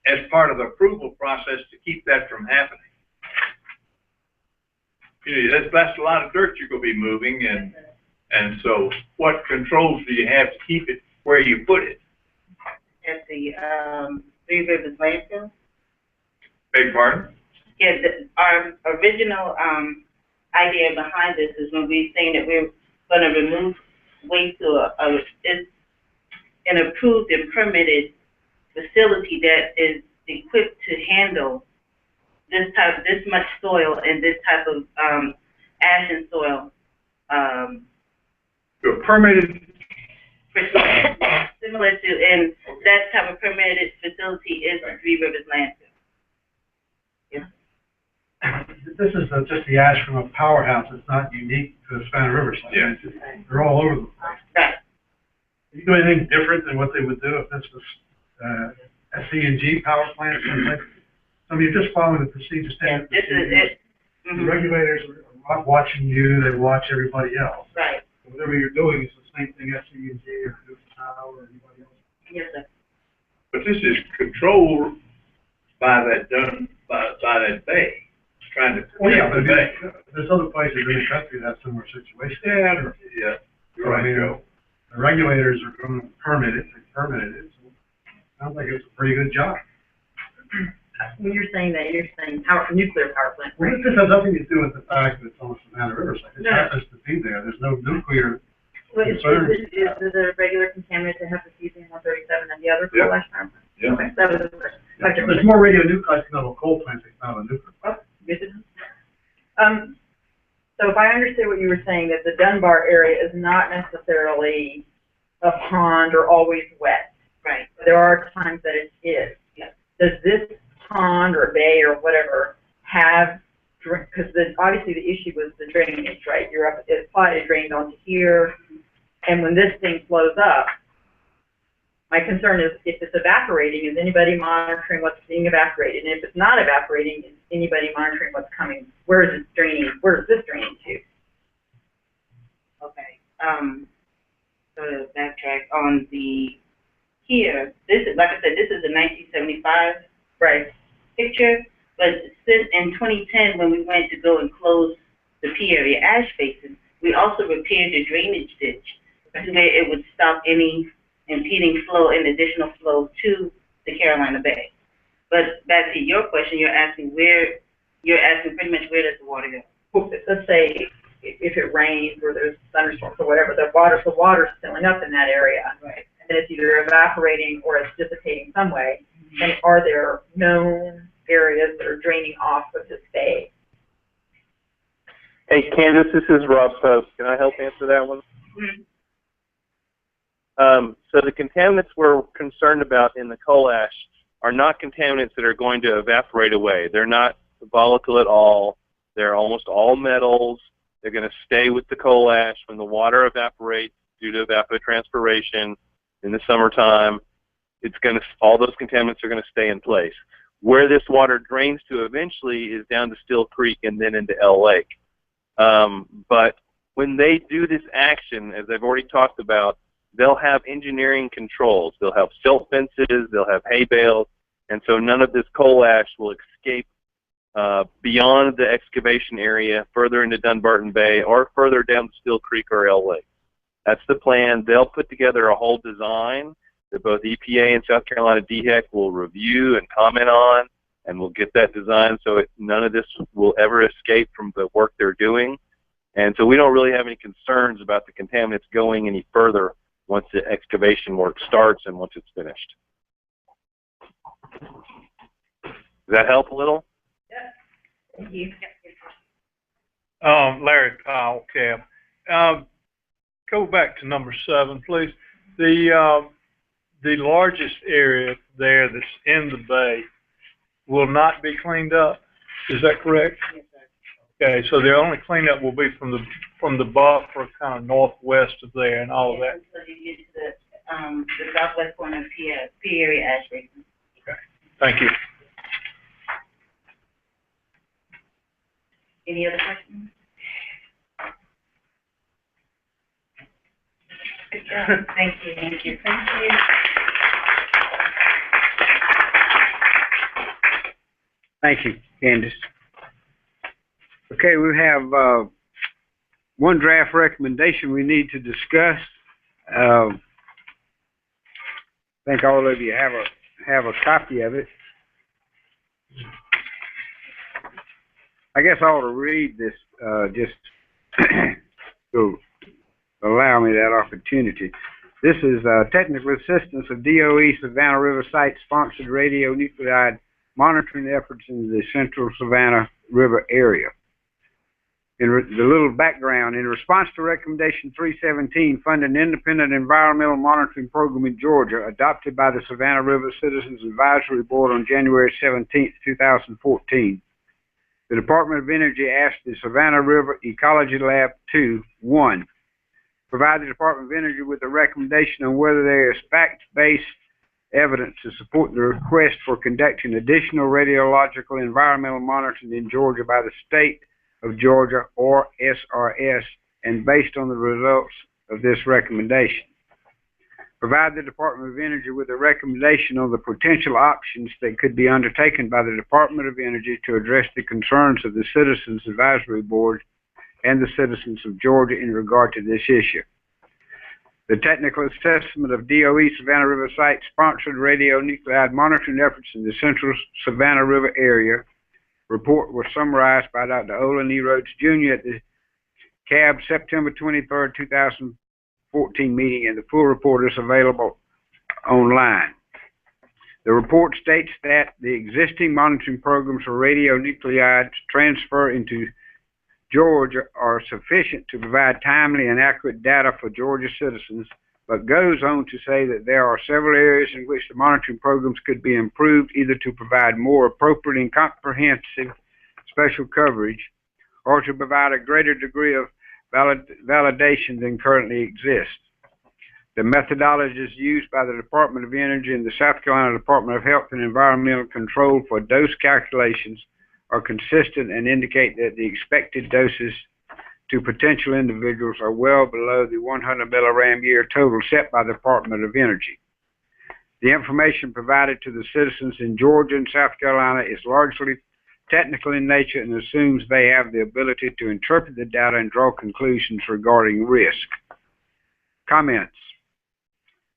M: as part of the approval process to keep that from happening? You know, that's a lot of dirt you're going to be moving, and so what controls do you have to keep it where you put it?
R: At the Three Rivers landfill.
M: Beg pardon?
R: Yeah, our original idea behind this is when we're saying that we're going to remove waste to it's an approved and permitted facility that is equipped to handle this much soil and this type of, ash and soil,
M: Permitted,
R: similar to, and that type of permitted facility is the Three Rivers landfill.
L: This is just the ash from a powerhouse. It's not unique to the Spanner River site.
M: Yeah.
L: They're all over the place.
R: Right.
L: You do anything different than what they would do if this was a C&G power plant? I mean, you're just following the procedure.
R: Yeah, this is it.
L: The regulators are not watching you, they watch everybody else.
R: Right.
L: So whatever you're doing is the same thing S&G or Duke Power or anybody else.
R: Yes, sir.
M: but this is controlled by that by that bay. Trying to
L: Well, yeah, but
M: bay.
L: there's other places in the country that have similar situations.
M: Yeah, yeah. You're right, Joe.
L: The regulators are going to permit it, they permitted it, so sounds like it's a pretty good job.
F: When you're saying that, you're saying nuclear power plant,
L: Well,
F: right?
L: this has nothing to do with the fact that it's on the Savannah River site. It
F: No.
L: happens to be there. There's no nuclear
F: Well, is
L: concern.
F: it a regular contaminant to have the cesium-137 and the other
M: Yeah.
F: coal ash power plant?
M: Yeah.
F: Okay, that was the question. Okay.
L: There's more radionuclides coming out of coal plants than out of nuclear.
F: Oh, good to know. So if I understood what you were saying, that the Dunbar area is not necessarily a pond or always wet.
R: Right.
F: There are times that it is.
R: Yeah.
F: Does this pond or bay or whatever have, because obviously the issue was the drainage, right? You're up, it applied, it drained onto here, and when this thing flows up, my concern is if it's evaporating, is anybody monitoring what's being evaporated? And if it's not evaporating, is anybody monitoring what's coming? Where is it draining? Where is this draining to?
R: Okay. So to backtrack on here, this is, like I said, this is a 1975
F: Right.
R: picture, but since in 2010, when we went to go and close the P area ash basin, we also repaired the drainage ditch so that it would stop any impeding flow and additional flow to the Carolina Bay. But back to your question, you're asking pretty much where does the water go?
F: Well, let's say if it rains or there's thunderstorms or whatever, the water's filling up in that area.
R: Right.
F: And it's either evaporating or it's dissipating some way. And are there known areas that are draining off of this bay?
E: Hey, Candace, this is Rob Pope. Can I help answer that one? So the contaminants we're concerned about in the coal ash are not contaminants that are going to evaporate away. They're not volatile at all. They're almost all metals. They're going to stay with the coal ash when the water evaporates due to evapotranspiration in the summertime. All those contaminants are going to stay in place. Where this water drains to eventually is down to Still Creek and then into L Lake. But when they do this action, as I've already talked about, they'll have engineering controls. They'll have silt fences, they'll have hay bales, and so none of this coal ash will escape beyond the excavation area, further into Dunbarton Bay, or further down to Still Creek or L Lake. That's the plan. They'll put together a whole design that both EPA and South Carolina DHEC will review and comment on, and we'll get that design so none of this will ever escape from the work they're doing. And so we don't really have any concerns about the contaminants going any further once the excavation work starts and once it's finished. Does that help a little?
F: Thank you.
S: Larry Powell, Cab. Go back to number 7, please. The largest area there that's in the bay will not be cleaned up. Is that correct?
R: Yes, sir.
S: Okay, so the only cleanup will be from the buffer, kind of northwest of there and all of that.
R: So you get to the southwest corner of P area ash basin.
S: Okay, thank you.
R: Any other questions? Good job. Thank you. Thank you. Thank you.
J: Thank you, Candace. Okay, we have one draft recommendation we need to discuss. I think all of you have a copy of it. I guess I ought to read this just to allow me that opportunity. This is technical assistance of DOE Savannah River Site sponsored radionuclide monitoring efforts in the central Savannah River area. The little background, in response to Recommendation 317, fund an independent environmental monitoring program in Georgia adopted by the Savannah River Citizens Advisory Board on January 17, 2014. The Department of Energy asked the Savannah River Ecology Lab to 1. Provide the Department of Energy with a recommendation on whether there is fact-based evidence to support the request for conducting additional radiological environmental monitoring in Georgia by the state of Georgia or SRS, and based on the results of this recommendation. Provide the Department of Energy with a recommendation on the potential options that could be undertaken by the Department of Energy to address the concerns of the Citizens Advisory Board and the citizens of Georgia in regard to this issue. The technical assessment of DOE Savannah River Site sponsored radionuclide monitoring efforts in the central Savannah River area report was summarized by Dr. Olin E. Rhodes, Jr. at the CAB September 23, 2014 meeting, and the full report is available online. The report states that the existing monitoring programs for radionuclides transfer into Georgia are sufficient to provide timely and accurate data for Georgia citizens, but goes on to say that there are several areas in which the monitoring programs could be improved, either to provide more appropriate and comprehensive special coverage, or to provide a greater degree of validation than currently exists. The methodologies used by the Department of Energy and the South Carolina Department of Health and Environmental Control for dose calculations are consistent and indicate that the expected doses to potential individuals are well below the 100 milligram year total set by the Department of Energy. The information provided to the citizens in Georgia and South Carolina is largely technical in nature and assumes they have the ability to interpret the data and draw conclusions regarding risk. Comments.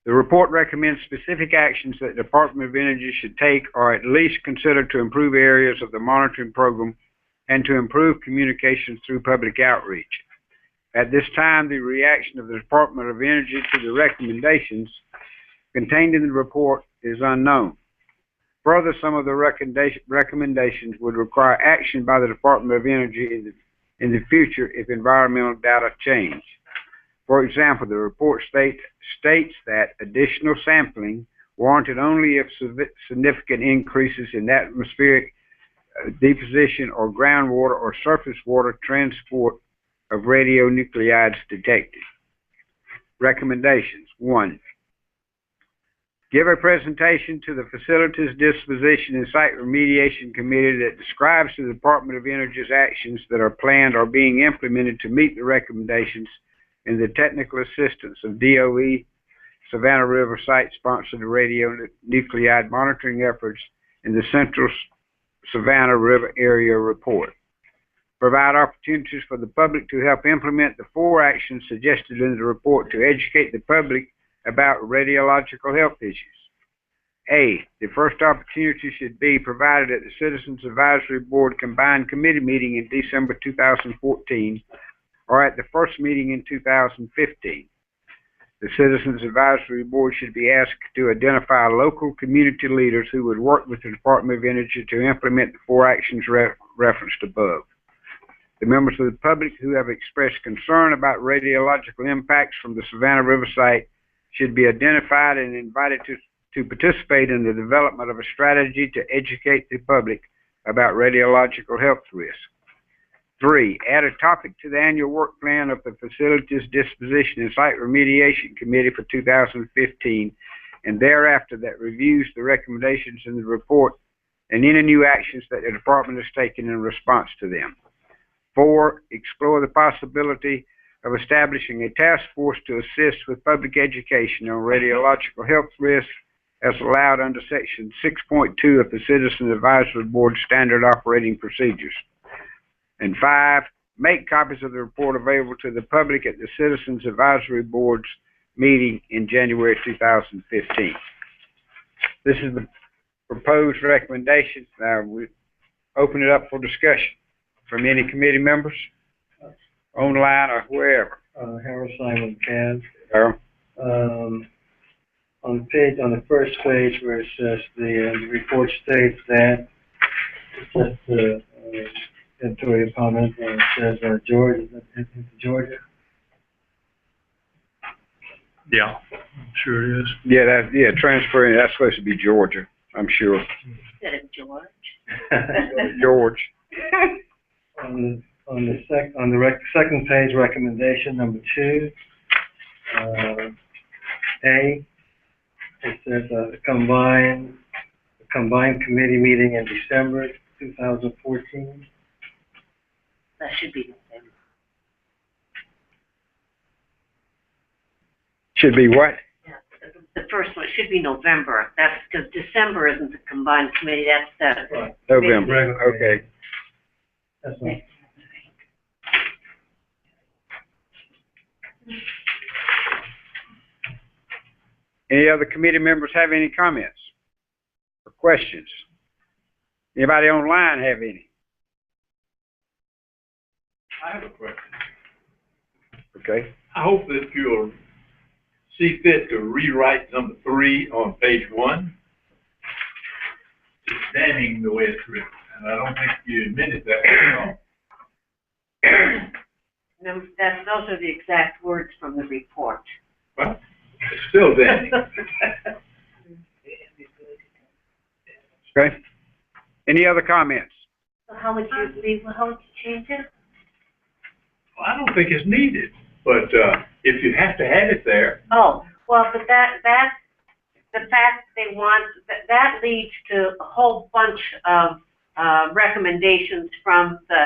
J: The report recommends specific actions that the Department of Energy should take or at least consider to improve areas of the monitoring program and to improve communications through public outreach. At this time, the reaction of the Department of Energy to the recommendations contained in the report is unknown. Further, some of the recommendations would require action by the Department of Energy in the future if environmental data change. For example, the report states that additional sampling warranted only if significant increases in atmospheric deposition or groundwater or surface water transport of radionuclides detected. Recommendations. 1. Give a presentation to the Facilities Disposition and Site Remediation Committee that describes the Department of Energy's actions that are planned or being implemented to meet the recommendations and the technical assistance of DOE Savannah River Site-sponsored radionuclide monitoring efforts in the Central Savannah River Area Report. Provide opportunities for the public to help implement the 4 actions suggested in the report to educate the public about radiological health issues. A. The first opportunity should be provided at the Citizens Advisory Board Combined Committee meeting in December 2014 or at the first meeting in 2015. The Citizens Advisory Board should be asked to identify local community leaders who would work with the Department of Energy to implement the 4 actions referenced above. The members of the public who have expressed concern about radiological impacts from the Savannah River site should be identified and invited to participate in the development of a strategy to educate the public about radiological health risk. 3. Add a topic to the annual work plan of the Facilities Disposition and Site Remediation Committee for 2015, and thereafter that reviews the recommendations in the report and any new actions that the department has taken in response to them. 4. Explore the possibility of establishing a task force to assist with public education on radiological health risks as allowed under Section 6.2 of the Citizen Advisory Board Standard Operating Procedures. And 5, make copies of the report available to the public at the Citizens Advisory Board's meeting in January 2015. This is the proposed recommendation. Now we open it up for discussion from any committee members, online or wherever.
I: Harold Simon, Kaz.
J: Harold.
I: On the first page where it says the report states that, it's just the editorial comment, and it says Georgia, is it Georgia?
S: Yeah, sure it is.
J: Yeah, transferring, that's supposed to be Georgia, I'm sure.
P: Instead of George.
J: George.
I: On the second page, recommendation number 2, A, it says a combined committee meeting in December 2014.
P: That should be November.
J: Should be what?
P: Yeah, the first one should be November. That's because December isn't the combined committee, that's the.
I: Right.
J: November, okay.
I: That's right.
J: Any other committee members have any comments or questions? Anybody online have any?
M: I have a question.
J: Okay.
M: I hope that you'll see fit to rewrite number 3 on page 1. It's damning the way it's written, and I don't think you admitted that at all.
P: Those are the exact words from the report.
M: Well, it's still damning.
J: Okay. Any other comments?
P: So how would you change it?
M: Well, I don't think it's needed, but if you have to have it there,
P: Oh, well, but that's the fact they want, that leads to a whole bunch of recommendations from the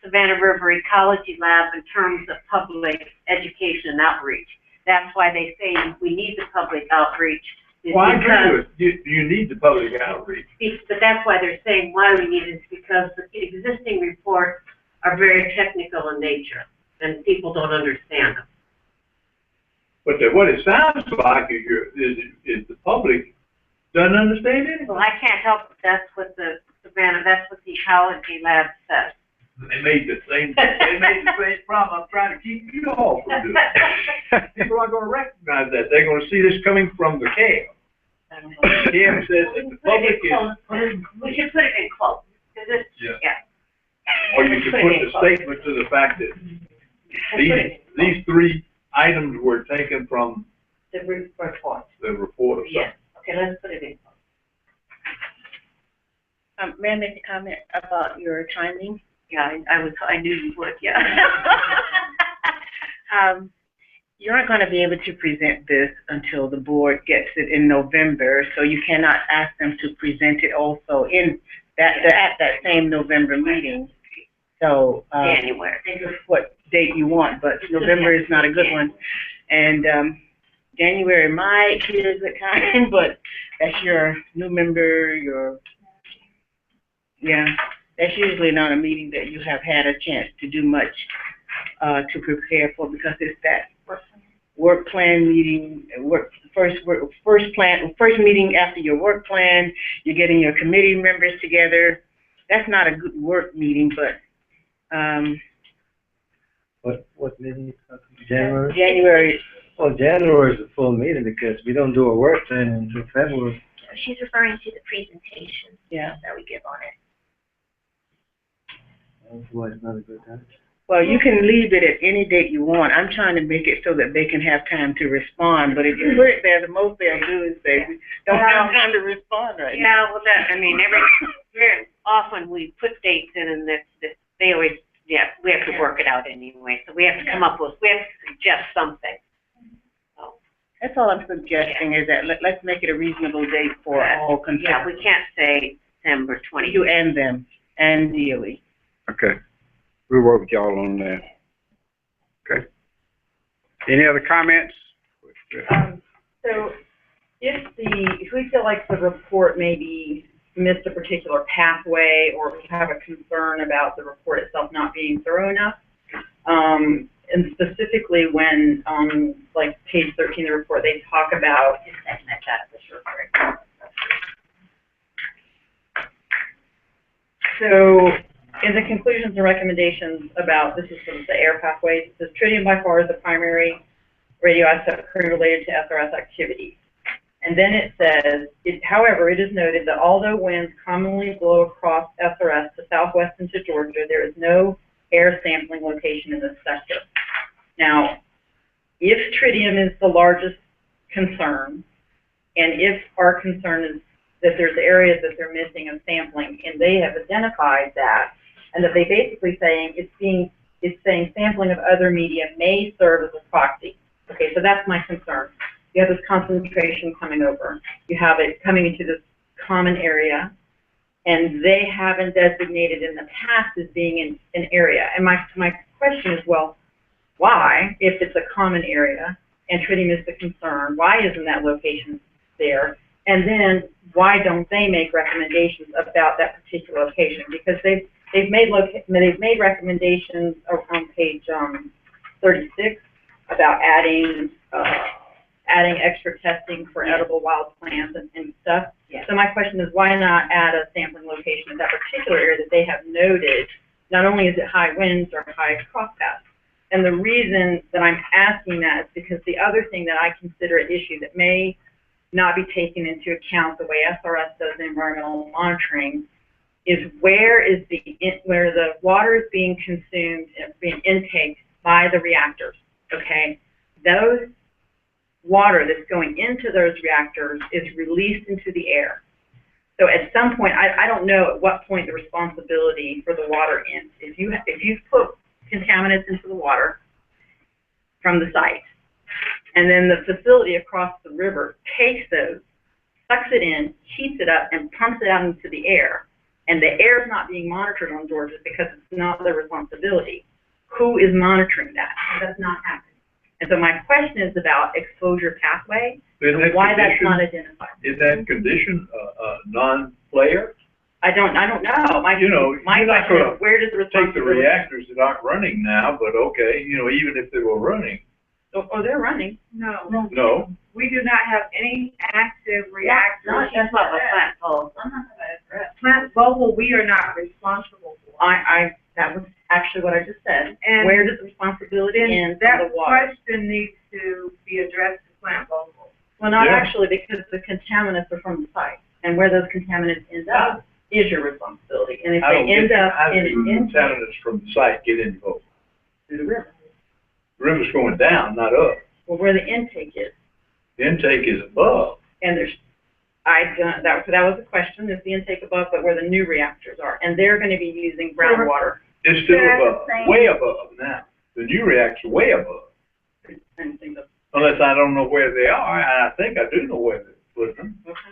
P: Savannah River Ecology Lab in terms of public education and outreach. That's why they say we need the public outreach.
M: well, I agree with you need the public outreach.
P: But that's why they're saying why we need it is because the existing reports are very technical in nature and people don't understand them.
M: But what it sounds like is the public doesn't understand it.
P: Well, I can't help it. That's what the Ecology Lab says.
M: They made the same problem I'm trying to keep you all from doing. People aren't going to recognize that. They're going to see this coming from the CAB. CAB says that the public is.
P: We should put it in quotes. Yeah.
M: Or you could put the statement to the fact that these 3 items were taken from
P: the report.
M: The report of
P: Yes. Okay, let's put it in.
R: May I make a comment about your timing?
P: Yeah, I knew you would, yeah.
R: You aren't going to be able to present this until the board gets it in November, so you cannot ask them to present it also at that same November meeting. So,
P: January.
R: think of what date you want, but November is not a good one. And, January might be a good time, but that's your new member, that's usually not a meeting that you have had a chance to do much, to prepare for, because it's that work plan meeting, first meeting after your work plan, you're getting your committee members together. That's not a good work meeting, but,
I: What meeting? January?
R: January.
I: Well, January is a full meeting because we don't do a work plan until February.
D: She's referring to the presentation that we give on it.
I: That's why it's not a good time.
R: Well, you can leave it at any date you want. I'm trying to make it so that they can have time to respond, but if you put it there, the most they'll do is say, we don't have time to respond right now.
P: Yeah, well, very often we put dates in and they always, we have to work it out anyway. So we have to we have to suggest something. So.
R: That's all I'm suggesting is that let's make it a reasonable date for all concerned.
P: Yeah, we can't say December 20th.
R: You and them, and DOE.
J: Okay. We'll work with y'all on that. Okay. Any other comments?
F: So if we feel like the report maybe missed a particular pathway, or we have a concern about the report itself not being thorough enough, and specifically when, like page 13 of the report, they talk about, so in the conclusions and recommendations about, this is sort of the air pathways, it says tritium by far is the primary radioactivity related to SRS activities. And then it says, however, it is noted that although winds commonly blow across SRS to southwest into Georgia, there is no air sampling location in this sector. Now, if tritium is the largest concern, and if our concern is that there's areas that they're missing of sampling, and they have identified that, and that they basically saying it's saying sampling of other media may serve as a proxy. Okay, so that's my concern. You have this concentration coming over. You have it coming into this common area, and they haven't designated in the past as being in an area. And my question is, well, why, if it's a common area and tritium is the concern, why isn't that location there? And then why don't they make recommendations about that particular location? Because they've made recommendations on page 36 about adding extra testing for edible wild plants and stuff. Yeah. So my question is, why not add a sampling location in that particular area that they have noted? Not only is it high winds or high crosspaths. And the reason that I'm asking that is because the other thing that I consider an issue that may not be taken into account the way SRS does environmental monitoring is where the water is being consumed and being intaked by the reactors. Okay, those water that's going into those reactors is released into the air. So at some point, I don't know at what point the responsibility for the water ends. If you've put contaminants into the water from the site, and then the facility across the river takes those, sucks it in, heats it up, and pumps it out into the air, and the air is not being monitored on Georgia because it's not their responsibility, who is monitoring that? That's not happening. And so my question is about exposure pathway, and why that's not identified.
M: Is that condition non-player?
F: I don't know. My
M: you're not
F: question
M: gonna
F: is, where does the
M: take the
F: responsibility?
M: reactors that aren't running now, but okay, even if they were running.
F: Oh, they're running.
T: No.
M: No.
T: We do not have any active reactors.
P: That's not what Plant Vogel.
T: Plant Vogel, we are not responsible for.
F: That was actually what I just said.
T: And
F: where does the responsibility end
T: that
F: for the water?
T: question needs to be addressed to Plant Vogel.
F: Well, not actually, because the contaminants are from the site, and where those contaminants end up is your responsibility. And if they end up in an intake
M: contaminants from the site get involved.
F: through the river,
M: The river's going down, not up.
F: well, where the intake is,
M: The intake is above.
F: and that was the question: is the intake above, but where the new reactors are, and they're going to be using groundwater.
M: It's still above, way above now. The new reactor's way above. Unless I don't know where they are, and I think I do know where they're putting them.
F: Okay.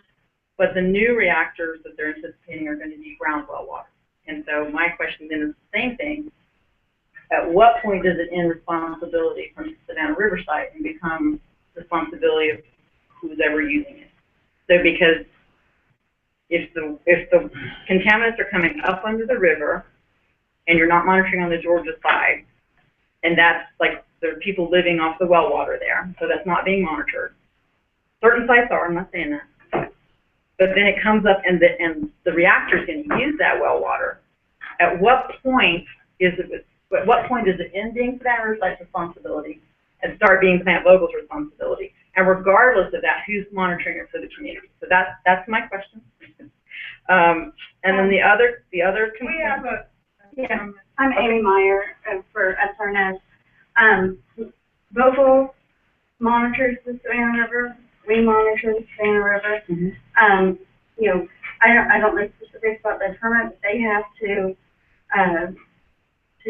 F: But the new reactors that they're anticipating are going to need ground well water. And so my question then is the same thing. At what point does it end responsibility from the Savannah River site and become responsibility of who's ever using it? So because if the contaminants are coming up under the river and you're not monitoring on the Georgia side, and that's like there are people living off the well water there, so that's not being monitored. Certain sites are, I'm not saying that. But then it comes up and the reactor's going to use that well water. At what point is it ending Savannah River site's responsibility and start being Plant Vogel's responsibility? And regardless of that, who's monitoring it for the community? So that's my question. And then the other concern.
T: We have a.
Q: Yeah, I'm Amy Meyer for S&LM. Vogel monitors the Savannah River. We monitor the Savannah River.
F: Mm-hmm.
Q: I don't know specifics about their permit, but they have to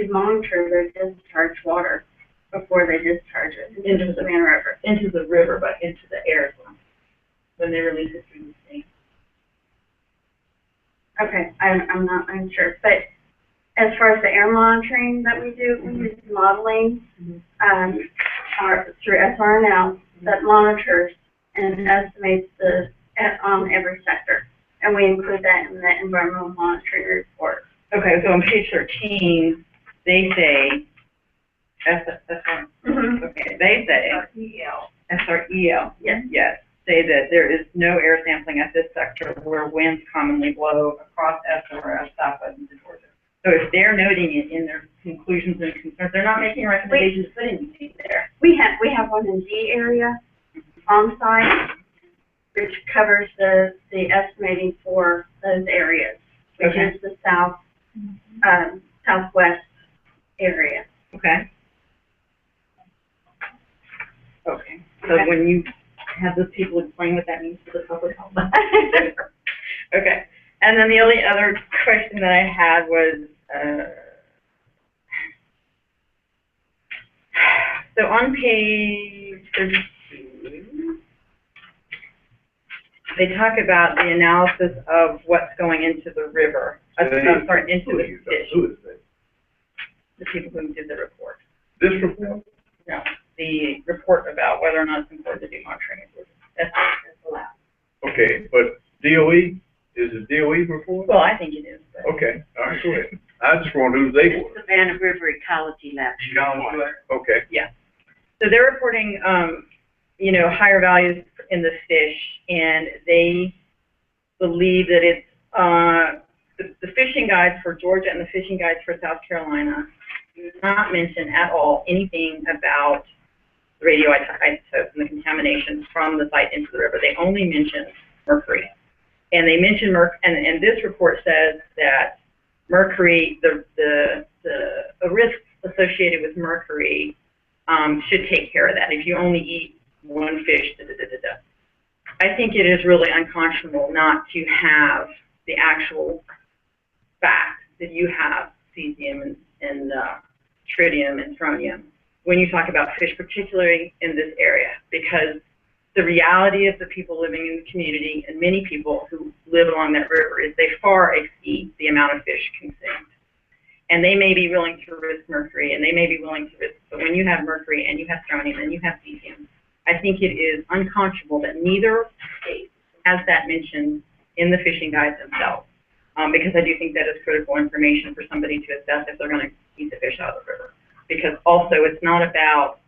Q: monitor their discharge water before they discharge it into the Savannah River.
F: Into the river, but into the air as well, when they release it through the state.
Q: Okay, I'm sure. But as far as the air monitoring that we do, we use modeling through SRS that monitors and estimates on every sector. And we include that in the environmental monitoring report.
F: Okay, so on page 13, they say, okay, they say, SREL, yes, say that there is no air sampling at this sector where winds commonly blow across SRS southwest into Georgia. So if they're noting it in their conclusions and concerns, they're not making recommendations to put anything there.
Q: We have one in D area on site, which covers the estimating for those areas, which
F: Okay.
Q: is the southwest area.
F: Okay. Okay. So when you have those people explain what that means to the public. Okay. And then the only other question that I had was, so on page 32, they talk about the analysis of what's going into the river. I'm sorry, into the fish.
M: Who is that?
F: The people who did the report.
M: This report?
F: No, the report about whether or not it's important to do monitoring. That's the lab.
M: Okay, but DOE, is it DOE report?
F: Well, I think it is. But
M: Okay, all right, go ahead. I just wondered who they were.
P: Savannah River Ecology Lab.
M: Okay.
F: Yeah. So they're reporting, higher values in the fish, and they believe that it's, the fishing guides for Georgia and the fishing guides for South Carolina do not mention at all anything about the radioisotopes and the contamination from the site into the river. They only mention mercury. And they mention and this report says that mercury, the risks associated with mercury should take care of that. If you only eat one fish, I think it is really unconscionable not to have the actual fact that you have cesium and tritium and strontium when you talk about fish, particularly in this area, because the reality of the people living in the community and many people who live along that river is they far exceed the amount of fish consumed. And they may be willing to risk mercury, and they may be willing to risk, but when you have mercury and you have strontium and you have cesium, I think it is unconscionable that neither state has that mentioned in the fishing guides themselves, because I do think that is critical information for somebody to assess if they're going to eat the fish out of the river. Because also it's not about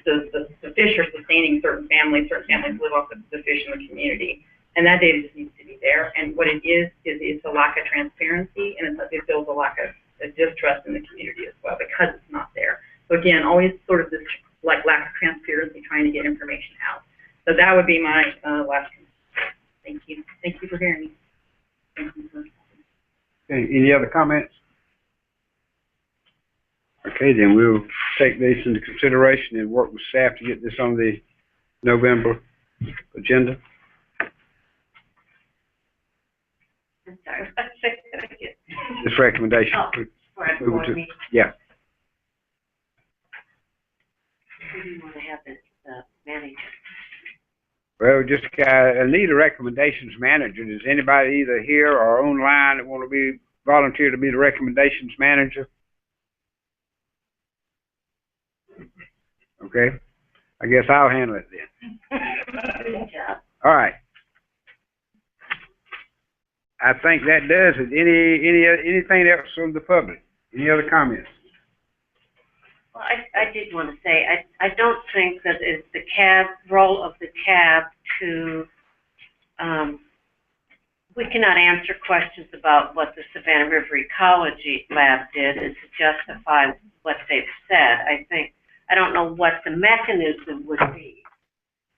F: the fish are sustaining certain families live off of the fish in the community, and that data just needs to be there. And what it is it's a lack of transparency, and it builds a lack of distrust in the community as well because it's not there. So again, always sort of this lack of transparency, trying to get information out. So that would be my last comment. Thank you. Thank you for hearing me. Thank you.
J: Okay, any other comments? Okay, then we'll take this into consideration and work with staff to get this on the November agenda.
P: I'm sorry.
J: This recommendation.
P: For our
J: Move
P: board
J: to-
P: meeting.
J: Yeah.
P: Who do you want to have as manager?
J: Well, just I need a recommendations manager. Does anybody either here or online that want to volunteer to be the recommendations manager? Okay. I guess I'll handle it then.
P: Good job.
J: All right. I think that does it. Anything else from the public? Any other comments?
P: Well, I did want to say, I don't think that it's the role of the CAB to, we cannot answer questions about what the Savannah River Ecology Lab did and to justify what they've said. I don't know what the mechanism would be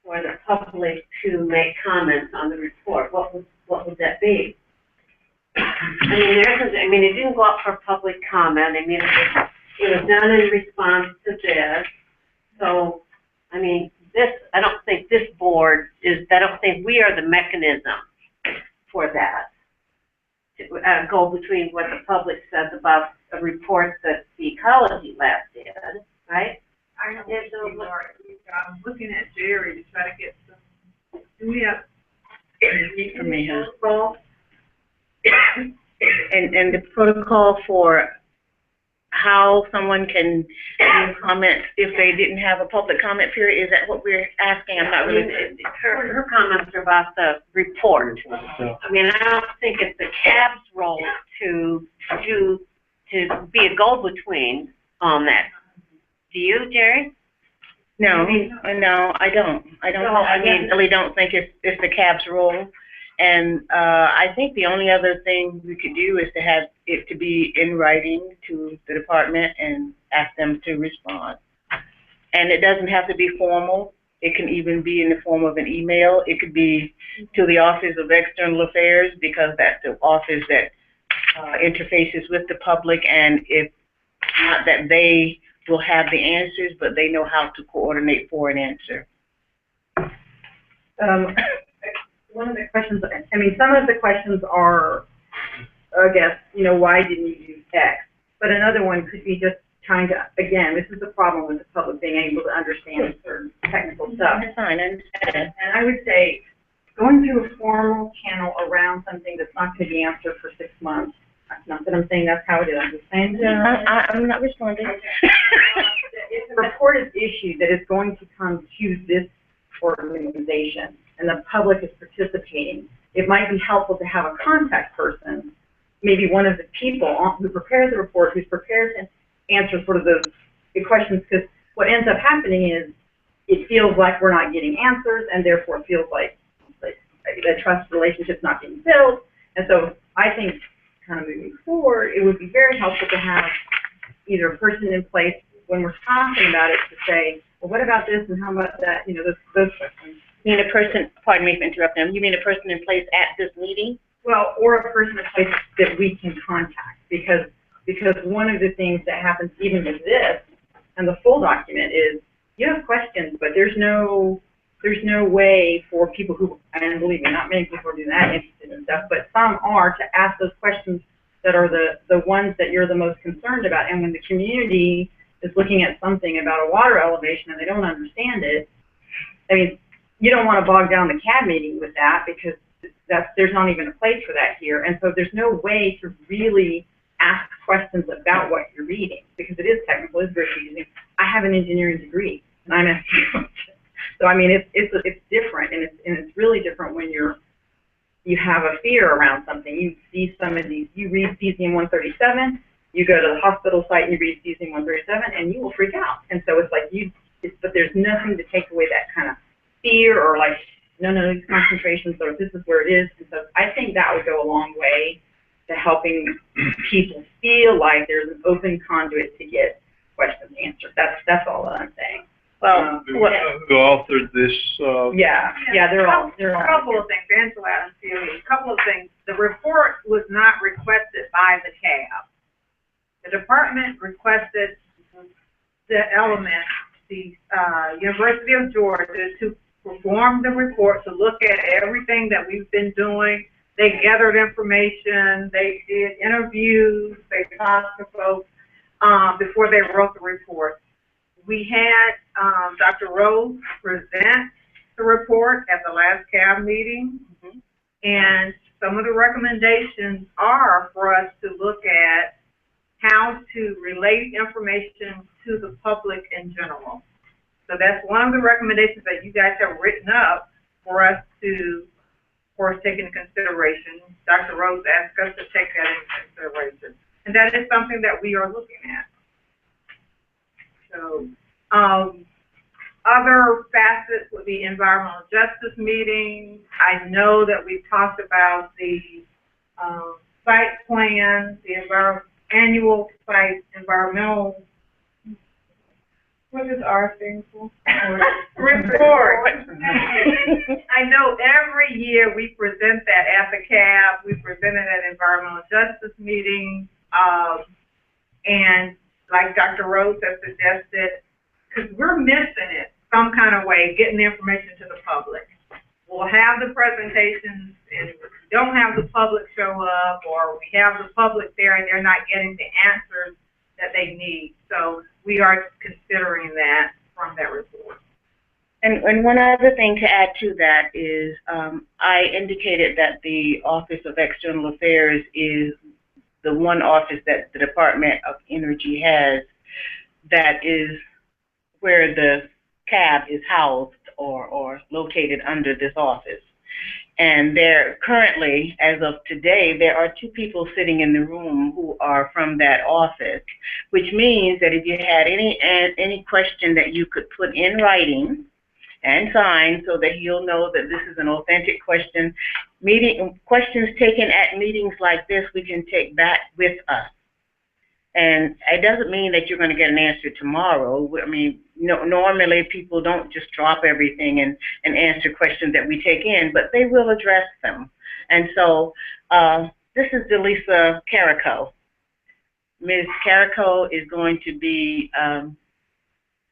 P: for the public to make comments on the report. What would that be? It didn't go up for public comment. It was done in response to this. So, I don't think this board I don't think we are the mechanism for that. To go between what the public says about a report that the ecology lab did, right?
T: I'm looking at Jerry to try to get some, do we have?
F: For me, and the protocol for how someone can comment if they didn't have a public comment period, is that what we're asking? I'm not really.
P: Her comments are about the report. I don't think it's the CAB's role to be a go-between on that. Do you, Jerry?
F: No, I don't. I really don't think it's the CAB's role.
R: And I think the only other thing we could do is to have it to be in writing to the department and ask them to respond. And it doesn't have to be formal. It can even be in the form of an email. It could be to the Office of External Affairs, because that's the office that interfaces with the public, and if not that they will have the answers, but they know how to coordinate for an answer.
G: One of the questions, I mean, some of the questions are, I guess, you know, why didn't you use X? But another one could be just trying to, again, this is the problem with the public being able to understand certain technical stuff.
R: That's fine, I understand.
G: And I would say, going through a formal channel around something that's not going to be answered for 6 months, not that I'm saying that's how it is, I'm just saying.
R: I'm not responding.
G: It's a reported issue that is going to come to this organization, and the public is participating. It might be helpful to have a contact person, maybe one of the people who prepares the report, who's prepared to answer sort of the questions, because what ends up happening is it feels like we're not getting answers, and therefore it feels like the trust relationship's not being built. And so I think kind of moving forward, it would be very helpful to have either a person in place when we're talking about it to say, well, what about this and how about that? You know, those questions.
R: You mean a person, pardon me for interrupting, you mean a person in place at this meeting?
G: Well, or a person in place that we can contact, because one of the things that happens even with this and the full document is you have questions, but there's no way for people who, and believe me, not many people are doing that interested in stuff, but some are, to ask those questions that are the ones that you're the most concerned about. And when the community is looking at something about a water elevation and they don't understand it, I mean, you don't want to bog down the CAB meeting with that, because there's not even a place for that here. And so there's no way to really ask questions about what you're reading, because it is technical, it's very confusing. I have an engineering degree, and I'm asking questions. So I mean, it's different, and it's really different when you have a fear around something. You see some of these, you read cesium-137, you go to the hospital site and you read cesium-137, and you will freak out. And so it's like but there's nothing to take away that kind of fear, or like, no, these concentrations, or this is where it is. And so I think that would go a long way to helping people feel like there's an open conduit to get questions answered. That's all that I'm saying.
R: Well,
S: who authored this?
G: They're all.
T: A couple of things, Angela Adams, a couple of things. The report was not requested by the CAB. The department requested the element, the University of Georgia, to perform the report, to look at everything that we've been doing. They gathered information, they did interviews, they talked to folks before they wrote the report. We had Dr. Rose present the report at the last CAB meeting, and some of the recommendations are for us to look at how to relate information to the public in general. So that's one of the recommendations that you guys have written up for us to, of course, take into consideration. Dr. Rose asked us to take that into consideration, and that is something that we are looking at. So, other facets would be environmental justice meetings. I know that we've talked about the site plan, the annual site environmental, what is R stand for? Report. I know every year we present that at the CAB. We present it at environmental justice meetings, and like Dr. Rose has suggested, because we're missing it some kind of way, getting the information to the public. We'll have the presentations, and if we don't have the public show up, or we have the public there and they're not getting the answers that they need. So we are considering that from that report.
R: And one other thing to add to that is I indicated that the Office of External Affairs is the one office that the Department of Energy has that is where the CAB is housed or located under this office. And there currently, as of today, there are 2 people sitting in the room who are from that office, which means that if you had any question that you could put in writing and signed so that he'll know that this is an authentic question. Questions taken at meetings like this, we can take back with us. And it doesn't mean that you're going to get an answer tomorrow. I mean, normally people don't just drop everything and answer questions that we take in, but they will address them. And so this is Delisa Carico. Ms. Carico is going to be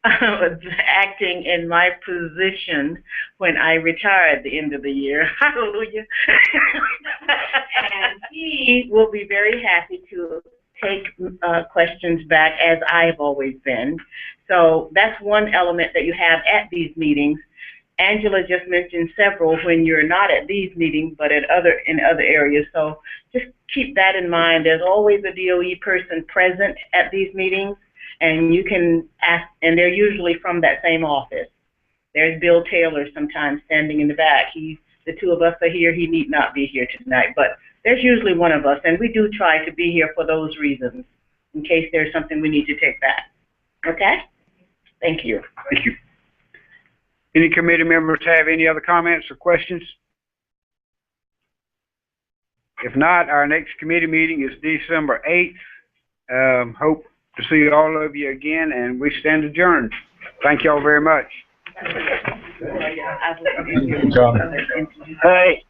R: acting in my position when I retire at the end of the year. Hallelujah. And he will be very happy to take questions back, as I've always been. So that's one element that you have at these meetings. Angela just mentioned several when you're not at these meetings, but in other areas. So just keep that in mind. There's always a DOE person present at these meetings, and you can ask, and they're usually from that same office. There's Bill Taylor sometimes standing in the back. The two of us are here. He need not be here tonight, but there's usually one of us, and we do try to be here for those reasons, in case there's something we need to take back. Okay? Thank you.
J: Thank you. Any committee members have any other comments or questions? If not, our next committee meeting is December 8th. Hope to see all of you again, and we stand adjourned. Thank you all very much.
S: Hey.